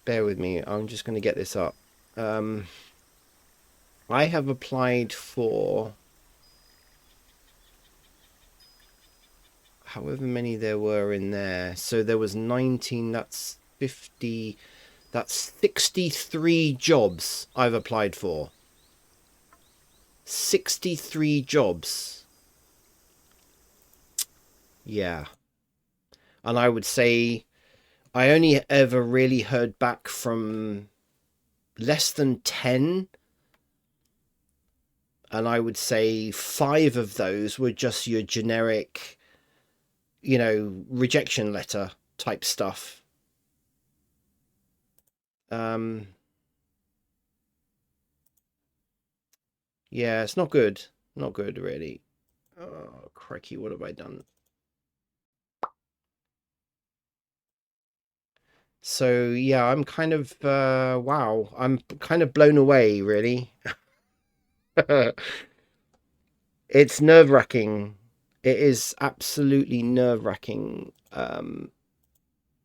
Bear with me. I'm just going to get this up. Um, I have applied for however many there were in there. So there was 19. That's 50. That's 63 jobs I've applied for. 63 jobs. Yeah. And I would say I only ever really heard back from less than 10. And I would say five of those were just your generic, rejection letter type stuff. Um, yeah, it's not good. Not good, really. Oh, crikey, what have I done? So yeah, I'm kind of wow, I'm kind of blown away, really. It's nerve-wracking. It is absolutely nerve-wracking.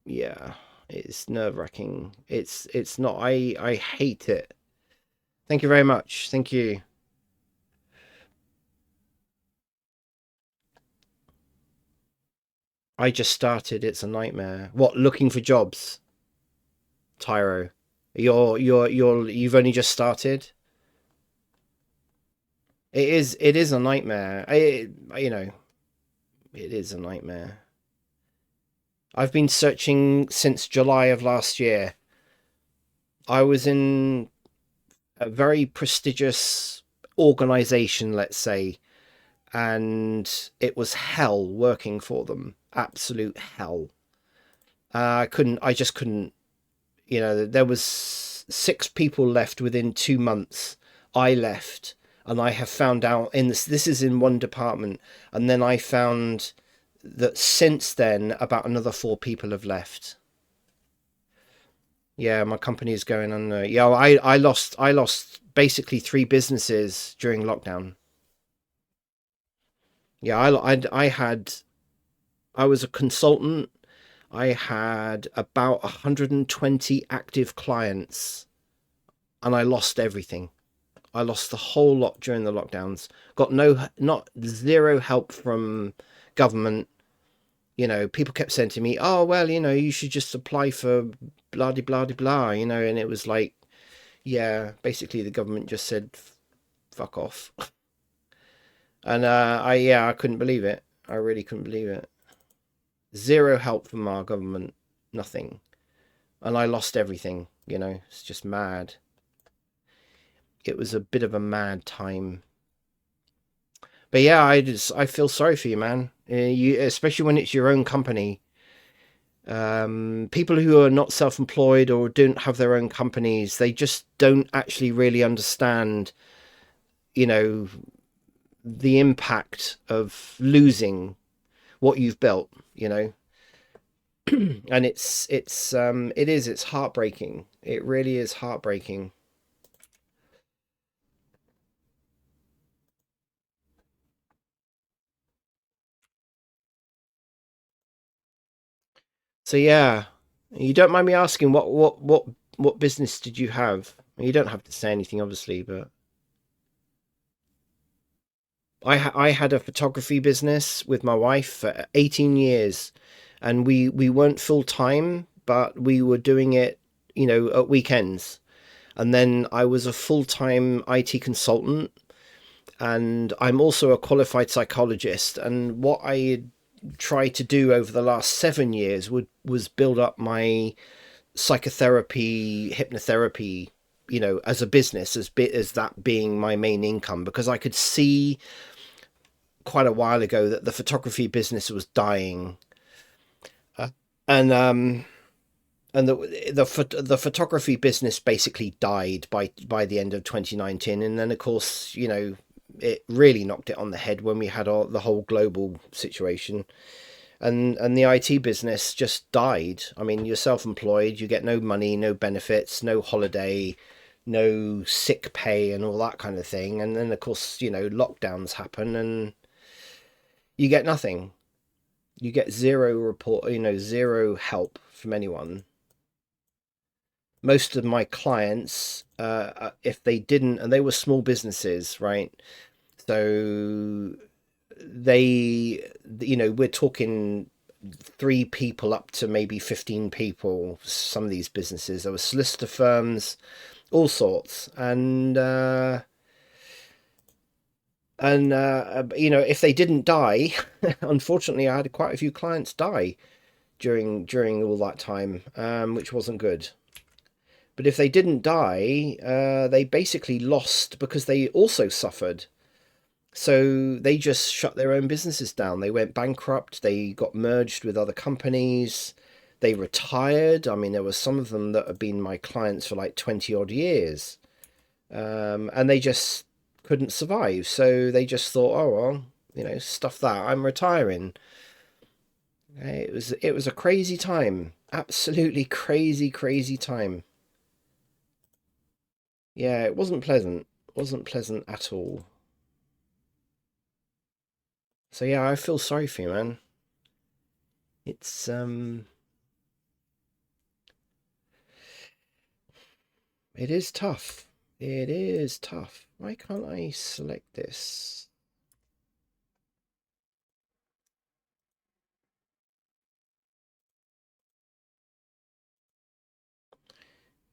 Yeah, it's nerve-wracking. It's not. I hate it. Thank you very much. Thank you. I just started. It's a nightmare. What, looking for jobs, Tyro? You've only just started. It is a nightmare. It is a nightmare. I've been searching since July of last year. I was in a very prestigious organization, let's say, and it was hell working for them. Absolute hell. I just couldn't, there was 6 people left within 2 months. I left, and I have found out this is in one department, and then I found that since then about another 4 people have left. Yeah, my company is going under. Yeah, I lost basically 3 businesses during lockdown. Yeah, I was a consultant. I had about 120 active clients, and I lost everything. I lost the whole lot during the lockdowns. Got no, not zero help from government. People kept saying to me, "Oh, well, you should just apply for blah de blah de blah," and it was like, yeah, basically the government just said, "Fuck off," and I couldn't believe it. I really couldn't believe it. Zero help from our government, nothing. And I lost everything, you know. It's just mad. It was a bit of a mad time. But yeah, I feel sorry for you, man. You especially when it's your own company. People who are not self-employed or don't have their own companies, they just don't actually really understand, you know, the impact of losing what you've built, you know. And it's heartbreaking. It really is heartbreaking. So yeah, you don't mind me asking what business did you have? You don't have to say anything, obviously, but I had a photography business with my wife for 18 years, and we weren't full time, but we were doing it, you know, at weekends. And then I was a full time IT consultant, and I'm also a qualified psychologist. And what I tried to do over the last 7 years was build up my psychotherapy, hypnotherapy, you know, as a business, as bit as that being my main income, because I could see quite a while ago that the photography business was dying. Uh, and the photography business basically died by the end of 2019, and then of course, you know, it really knocked it on the head when we had the whole global situation, and the IT business just died. I mean, you're self-employed, you get no money, no benefits, no holiday, no sick pay, and all that kind of thing. And then, of course, you know, lockdowns happen, and you get nothing. You get zero report, you know, zero help from anyone. Most of my clients, if they didn't, and they were small businesses, right? So they, you know, we're talking 3 people up to maybe 15 people. Some of these businesses, there were solicitor firms, all sorts, and you know, if they didn't die, unfortunately, I had quite a few clients die during all that time, which wasn't good. But if they didn't die, they basically lost because they also suffered. So they just shut their own businesses down. They went bankrupt. They got merged with other companies. They retired. I mean, there were some of them that have been my clients for like 20 odd years. And they just couldn't survive. So they just thought, oh, well, you know, stuff that. I'm retiring. It was a crazy time. Absolutely crazy, crazy time. Yeah, it wasn't pleasant. It wasn't pleasant at all. So yeah, I feel sorry for you, man. It's it is tough. It is tough. Why can't I select this?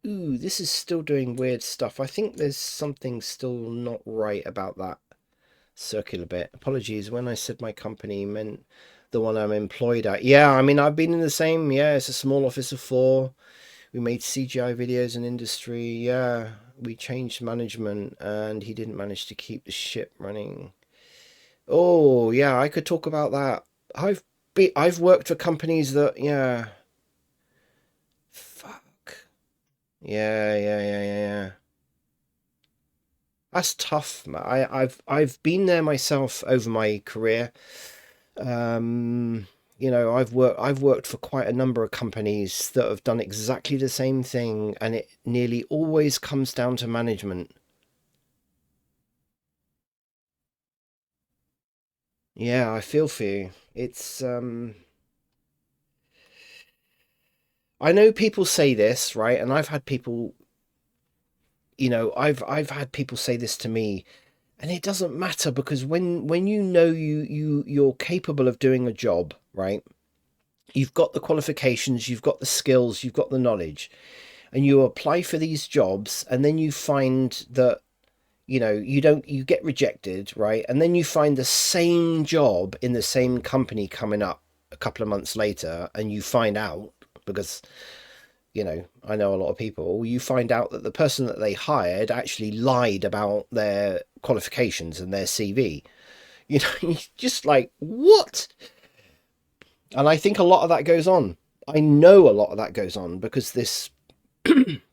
Ooh, this is still doing weird stuff. I think there's something still not right about that circular bit. Apologies, when I said my company meant the one I'm employed at. Yeah, I mean, I've been in the same. Yeah, it's a small office of four. We made CGI videos in industry. Yeah, we changed management and he didn't manage to keep the ship running. Oh, yeah, I could talk about that. I've worked for companies that, yeah, fuck. Yeah, yeah, yeah, yeah, yeah. That's tough. I've been there myself over my career. You know, I've worked for quite a number of companies that have done exactly the same thing, and it nearly always comes down to management. Yeah, I feel for you. I know people say this, right? And I've had people, you know, I've had people say this to me, and it doesn't matter because when you know you're capable of doing a job, right? You've got the qualifications, you've got the skills, you've got the knowledge, and you apply for these jobs, and then you find that, you get rejected, right? And then you find the same job in the same company coming up a couple of months later, and you find out, because I know a lot of people, you find out that the person that they hired actually lied about their qualifications and their CV. You just like, what? And I think a lot of that goes on. I know a lot of that goes on because this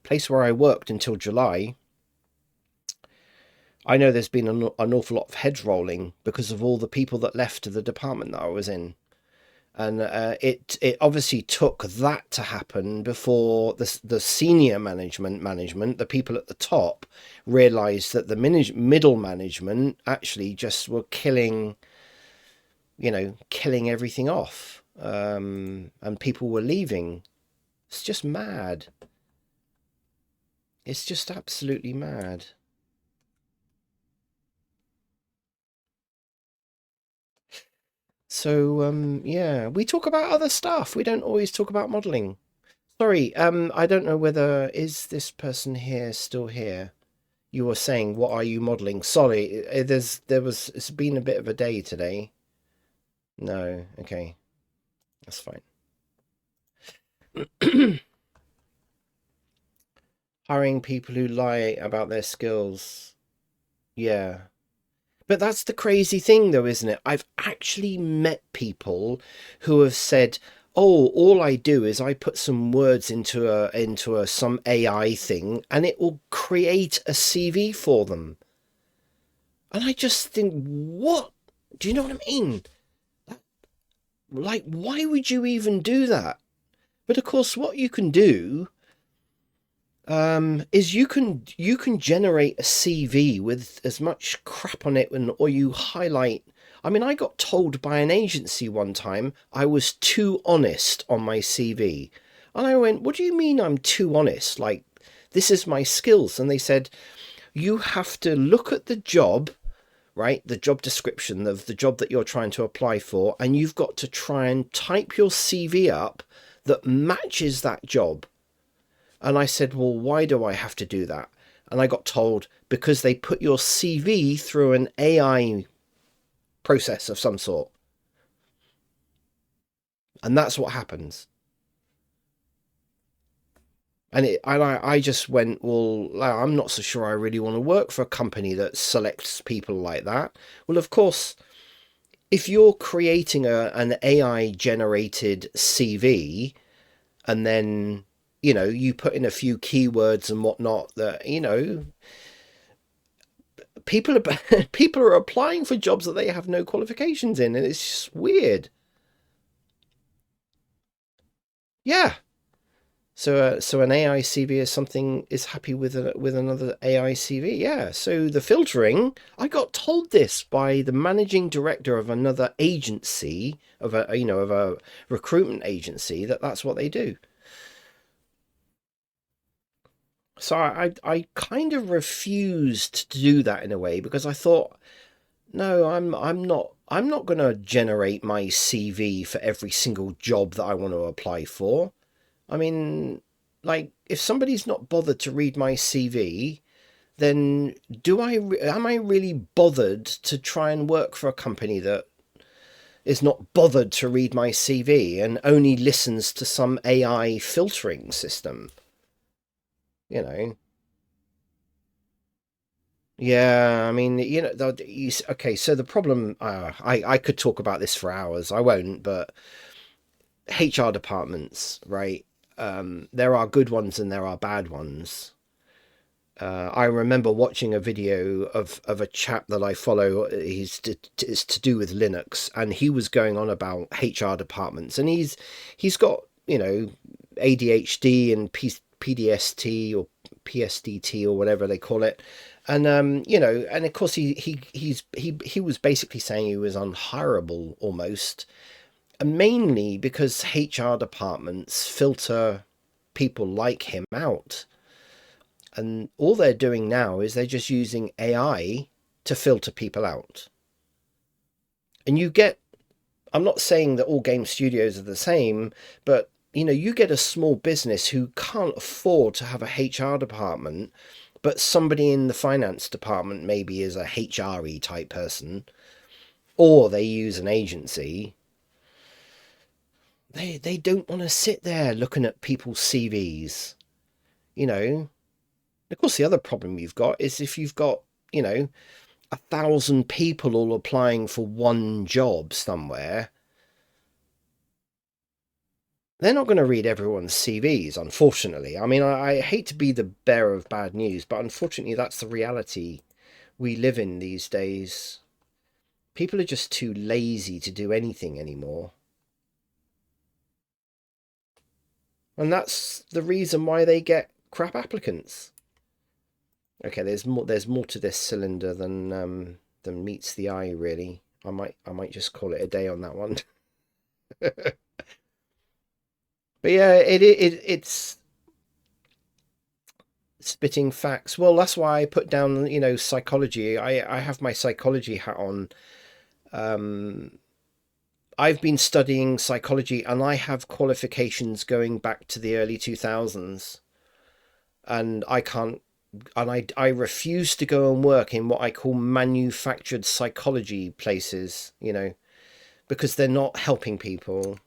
place where I worked until July, I know there's been an awful lot of heads rolling because of all the people that left the department that I was in. And it obviously took that to happen before the senior management, the people at the top, realised that the middle management actually just were killing everything off, and people were leaving. It's just mad. It's just absolutely mad. So yeah, we talk about other stuff. We don't always talk about modelling. Sorry, I don't know whether is this person here still here. You were saying, what are you modelling? Sorry, it's been a bit of a day today. No, okay, that's fine. Hiring people who lie about their skills. Yeah. But that's the crazy thing, though, isn't it? I've actually met people who have said, "Oh, all I do is I put some words into a some AI thing, and it will create a CV for them." And I just think, what? Do you know what I mean? Like, why would you even do that? But of course, what you can do is you can generate a CV with as much crap on it, or you highlight. I mean, I got told by an agency one time I was too honest on my CV, and I went, "What do you mean I'm too honest? Like, this is my skills." And they said, "You have to look at the job, right? The job description of the job that you're trying to apply for, and you've got to try and type your CV up that matches that job." And I said, "Well, why do I have to do that?" And I got told, because they put your CV through an AI process of some sort. And that's what happens. And I just went, well, I'm not so sure I really want to work for a company that selects people like that. Well, of course, if you're creating an AI generated CV, and then you put in a few keywords and whatnot, that people are people are applying for jobs that they have no qualifications in, and it's just weird. Yeah. So an AI CV is happy with another AI CV. Yeah. So the filtering, I got told this by the managing director of another agency, of a recruitment agency, that's what they do. So I kind of refused to do that in a way, because I thought, no, I'm not going to generate my CV for every single job that I want to apply for. I mean, like, if somebody's not bothered to read my CV, then am I really bothered to try and work for a company that is not bothered to read my CV and only listens to some AI filtering system? You know. Yeah, I mean, okay, so the problem, I could talk about this for hours. I won't, but HR departments, right? There are good ones and there are bad ones. I remember watching a video of a chap that I follow. It's to do with Linux, and he was going on about HR departments, and he's got ADHD and PDST or PSDT or whatever they call it, and and of course he was basically saying he was unhireable almost, and mainly because HR departments filter people like him out. And all they're doing now is they're just using AI to filter people out. And I'm not saying that all game studios are the same, but you get a small business who can't afford to have a HR department, but somebody in the finance department maybe is a HRE type person, or they use an agency. They don't want to sit there looking at people's CVs, you know. Of course, the other problem you've got is if you've got, 1,000 people all applying for one job somewhere, they're not going to read everyone's CVs, unfortunately. I mean, I hate to be the bearer of bad news, but unfortunately, that's the reality we live in these days. People are just too lazy to do anything anymore. And that's the reason why they get crap applicants. Okay, there's more to this cylinder than meets the eye, really. I might just call it a day on that one. But yeah, it's spitting facts. Well, that's why I put down, psychology. I have my psychology hat on. Um, I've been studying psychology and I have qualifications going back to the early 2000s. And I can't, and I refuse to go and work in what I call manufactured psychology places, because they're not helping people.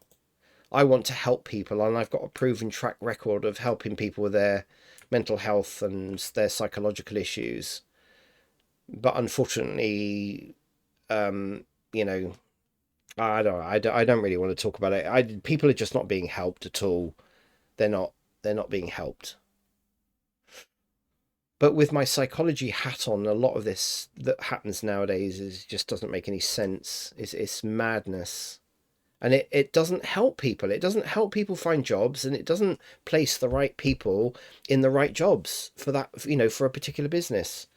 I want to help people, and I've got a proven track record of helping people with their mental health and their psychological issues. But unfortunately, um, you know, I don't really want to talk about it. People are just not being helped at all. They're not being helped. But with my psychology hat on, a lot of this that happens nowadays is just doesn't make any sense. It's madness. And it doesn't help people. It doesn't help people find jobs, and it doesn't place the right people in the right jobs for that, for a particular business.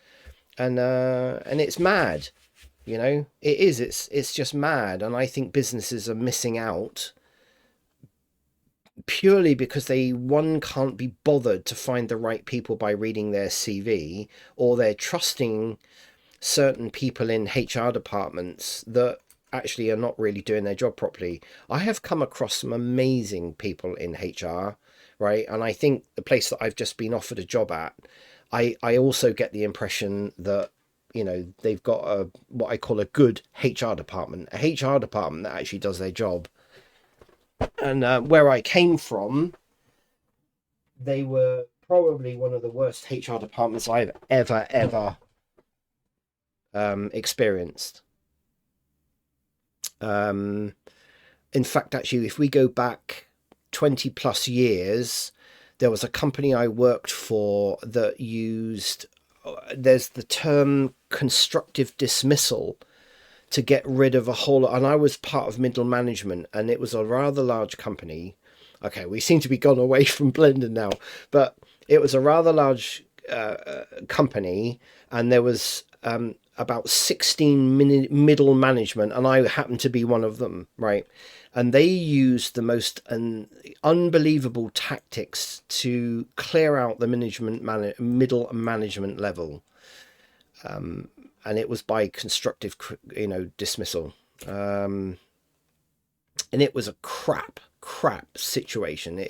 And it's mad, It is. It's just mad, and I think businesses are missing out purely because they one can't be bothered to find the right people by reading their CV, or they're trusting certain people in HR departments that actually are not really doing their job properly. I have come across some amazing people in HR, right? And I think the place that I've just been offered a job at, I also get the impression that they've got what I call a good HR department, a HR department that actually does their job. And where I came from, they were probably one of the worst HR departments I've ever experienced. In fact, actually, if we go back 20 plus years, there was a company I worked for that used, there's the term constructive dismissal to get rid of a whole, and I was part of middle management, and it was a rather large company. Okay, we seem to be gone away from Blender now, but it was a rather large company, and there was about 16 middle management, and I happened to be one of them, right? And they used the most unbelievable tactics to clear out the middle management level. And it was by constructive, dismissal. And it was a crap situation.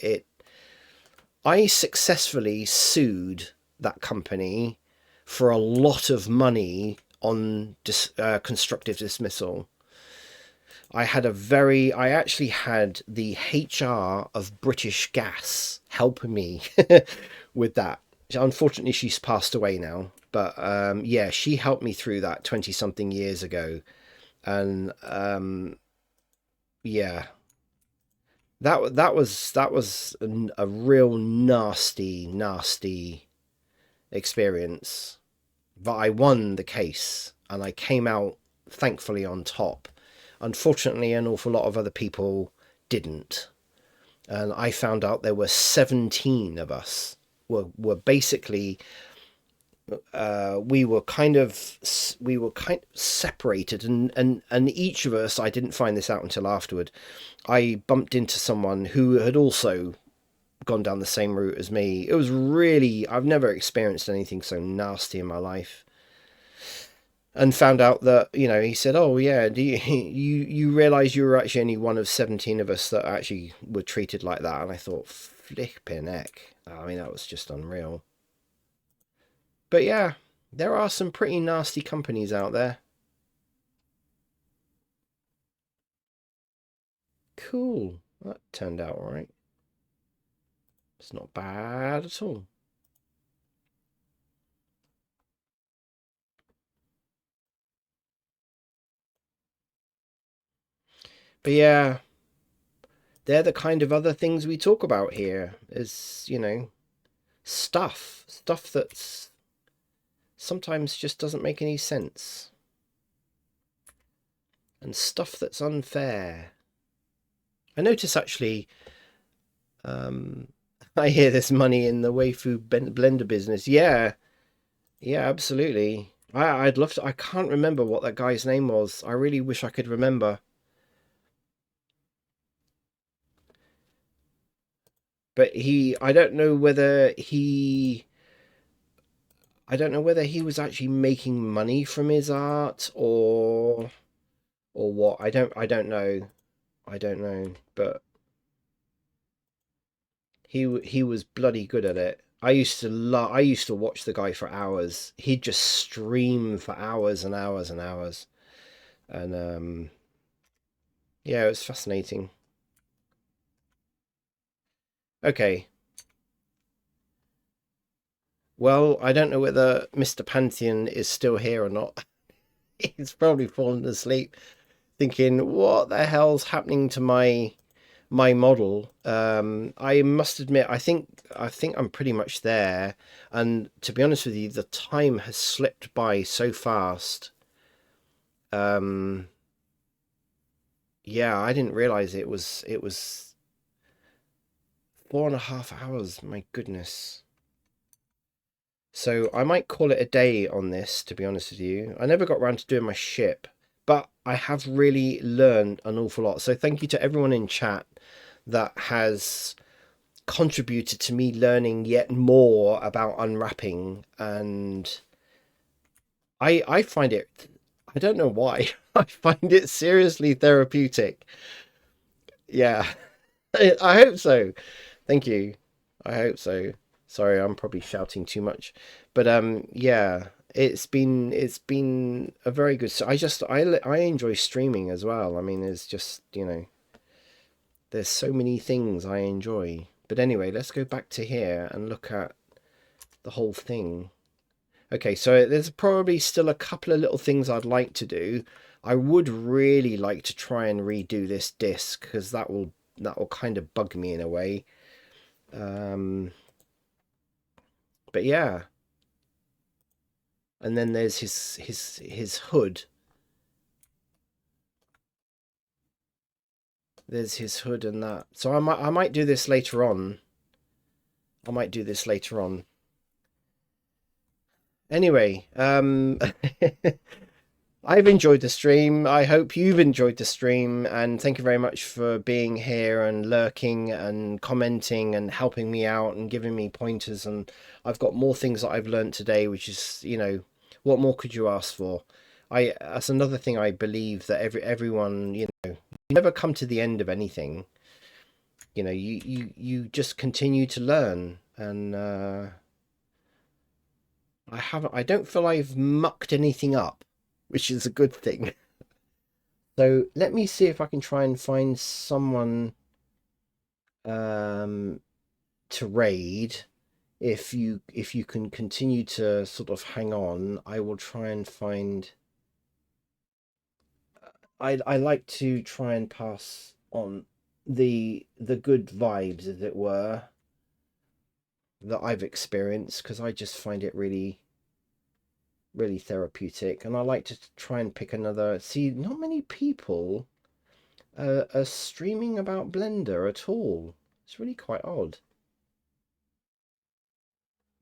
I successfully sued that company for a lot of money on constructive dismissal. I actually had the HR of British Gas helping me with that. Unfortunately, she's passed away now, but yeah, she helped me through that 20 something years ago. And yeah, that was a real nasty experience. But I won the case and I came out thankfully on top. Unfortunately, an awful lot of other people didn't. And I found out there were 17 of us were basically we were kind of separated, and each of us, I didn't find this out until afterward, I bumped into someone who had also gone down the same route as me. It was really, I've never experienced anything so nasty in my life. And found out that, he said, oh yeah, do you realize you were actually only one of 17 of us that actually were treated like that? And I thought, flipping heck. I mean, that was just unreal. But yeah, there are some pretty nasty companies out there. Cool. That turned out all right. It's not bad at all. But yeah, they're the kind of other things we talk about here. Is, stuff that's sometimes just doesn't make any sense, and stuff that's unfair. I notice actually, um, I hear this money in the waifu blender business. Yeah, yeah, absolutely. I'd love to. I can't remember what that guy's name was. I really wish I could remember. But I don't know whether he was actually making money from his art or what. I don't know. I don't know. But he was bloody good at it. I used to watch the guy for hours. He'd just stream for hours and hours and hours. And yeah, it was fascinating. Okay. Well, I don't know whether Mr. Pantheon is still here or not. He's probably fallen asleep thinking, what the hell's happening to my model? I must admit, I think I'm pretty much there. And to be honest with you, the time has slipped by so fast. Um, yeah, I didn't realize it was 4.5 hours. My goodness. So I might call it a day on this, to be honest with you. I never got around to doing my ship, but I have really learned an awful lot. So thank you to everyone in chat that has contributed to me learning yet more about unwrapping. And I find it, I don't know why, I find it seriously therapeutic. Yeah, I hope so. Thank you. I hope so. Sorry, I'm probably shouting too much, but yeah, it's been a very good. So I enjoy streaming as well. I mean, there's just there's so many things I enjoy. But anyway, let's go back to here and look at the whole thing. Okay, so there's probably still a couple of little things I'd like to do. I would really like to try and redo this disc because that will kind of bug me in a way. Um, but yeah, and then there's his hood. There's his hood and that. So I might do this later on. I might do this later on. Anyway, I've enjoyed the stream. I hope you've enjoyed the stream, and thank you very much for being here and lurking and commenting and helping me out and giving me pointers. And I've got more things that I've learned today, which is, what more could you ask for? That's another thing I believe that everyone, you never come to the end of anything. You just continue to learn, and I don't feel I've mucked anything up, which is a good thing. So let me see if I can try and find someone um, to raid. If you can continue to sort of hang on, I will try and find. I like to try and pass on the good vibes, as it were, that I've experienced because I just find it really really therapeutic, and I like to try and pick another. See, not many people are streaming about Blender at all. It's really quite odd.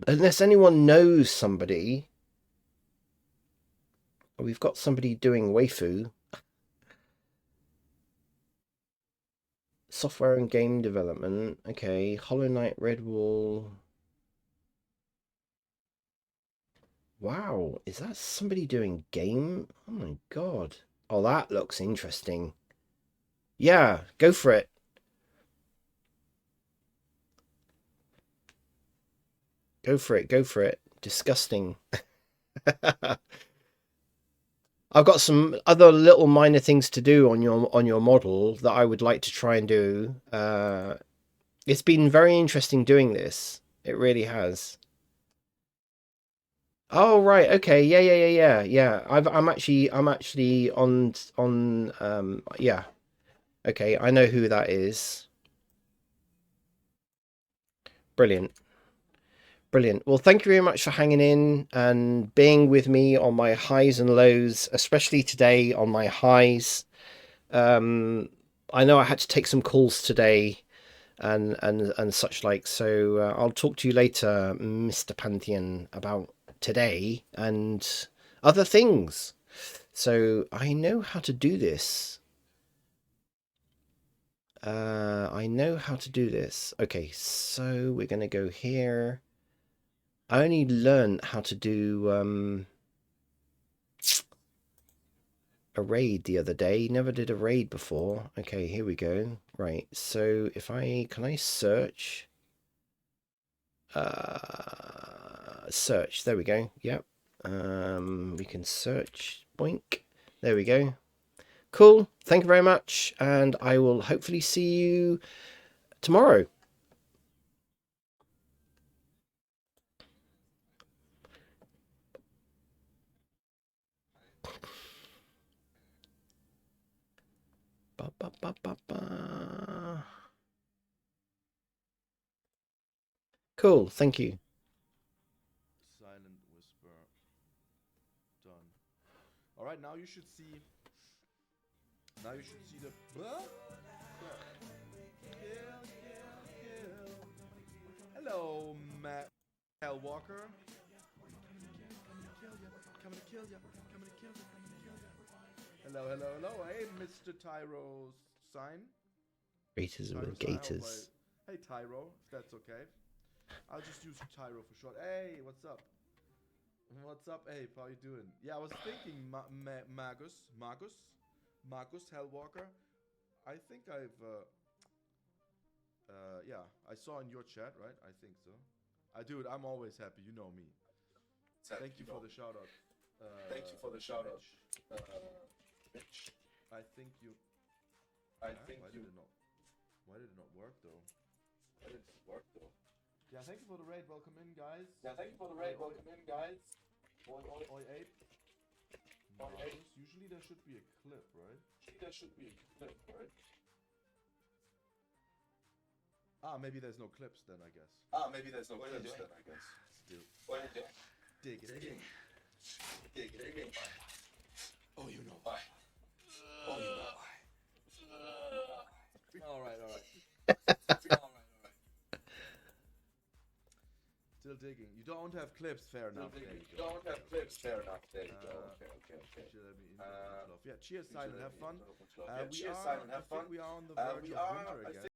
Unless anyone knows somebody. We've got somebody doing waifu software and game development. Okay, Hollow Knight, Redwall. Wow, is that somebody doing game? Oh my god. Oh, that looks interesting. Yeah, go for it. Go for it. Go for it. disgusting. I've got some other little minor things to do on your model that I would like to try and do. It's been very interesting doing this. It really has. Oh right, okay, yeah. I'm actually on yeah. Okay, I know who that is. Brilliant. Brilliant. Well, thank you very much for hanging in and being with me on my highs and lows, especially today on my highs. Um, I know I had to take some calls today and such like, so I'll talk to you later, Mr. Pantheon, about today and other things. So I know how to do this. I know how to do this. Okay, so we're gonna go here. I only learned how to do a raid the other day. Never did a raid before. Okay, here we go. Right, so if can I search? Search, there we go. Yep. We can search. Boink. There we go. Cool. Thank you very much, and I will hopefully see you tomorrow. Ba, ba, ba, ba, ba. Cool. Thank you. Silent whisper. Done. All right, now you should see. Now you should see the. Huh? Kill, kill, kill. Hello, Matt Walker. Coming to kill ya. Coming to kill ya. Coming to kill ya. Hello, hello, hello. Hey, Mr. Tyro sign. Gators Tyro and sign. gators. Hey, Tyro, if that's okay. I'll just use Tyro for short. Hey, what's up? What's up, Ape? How you doing? Yeah, I was thinking, Magus Hellwalker. I think yeah, I saw in your chat, right? I think so. Dude, I'm always happy. You know me. Thank you for the shout out. Thank you for the shout out. Mitch. I think you. Why did it not? Why did it not work though? Why did it work though? Yeah, thank you for the raid. Welcome in, guys. Yeah, thank you for the raid. Welcome in, guys. Oi, Ape. Marcus. Usually there should be a clip, right? There should be a clip, right? Maybe there's no clips then, I guess. Maybe there's no clips then, I guess. Still. What are you doing? Digging. Digging. Oh, you know why. Oh, you know why. Alright. Still digging. You don't have clips, fair enough. There you go. Don't have clips, fair enough. There you go. Okay. Yeah, cheers, Silent. Have fun. We are on the verge of winter again.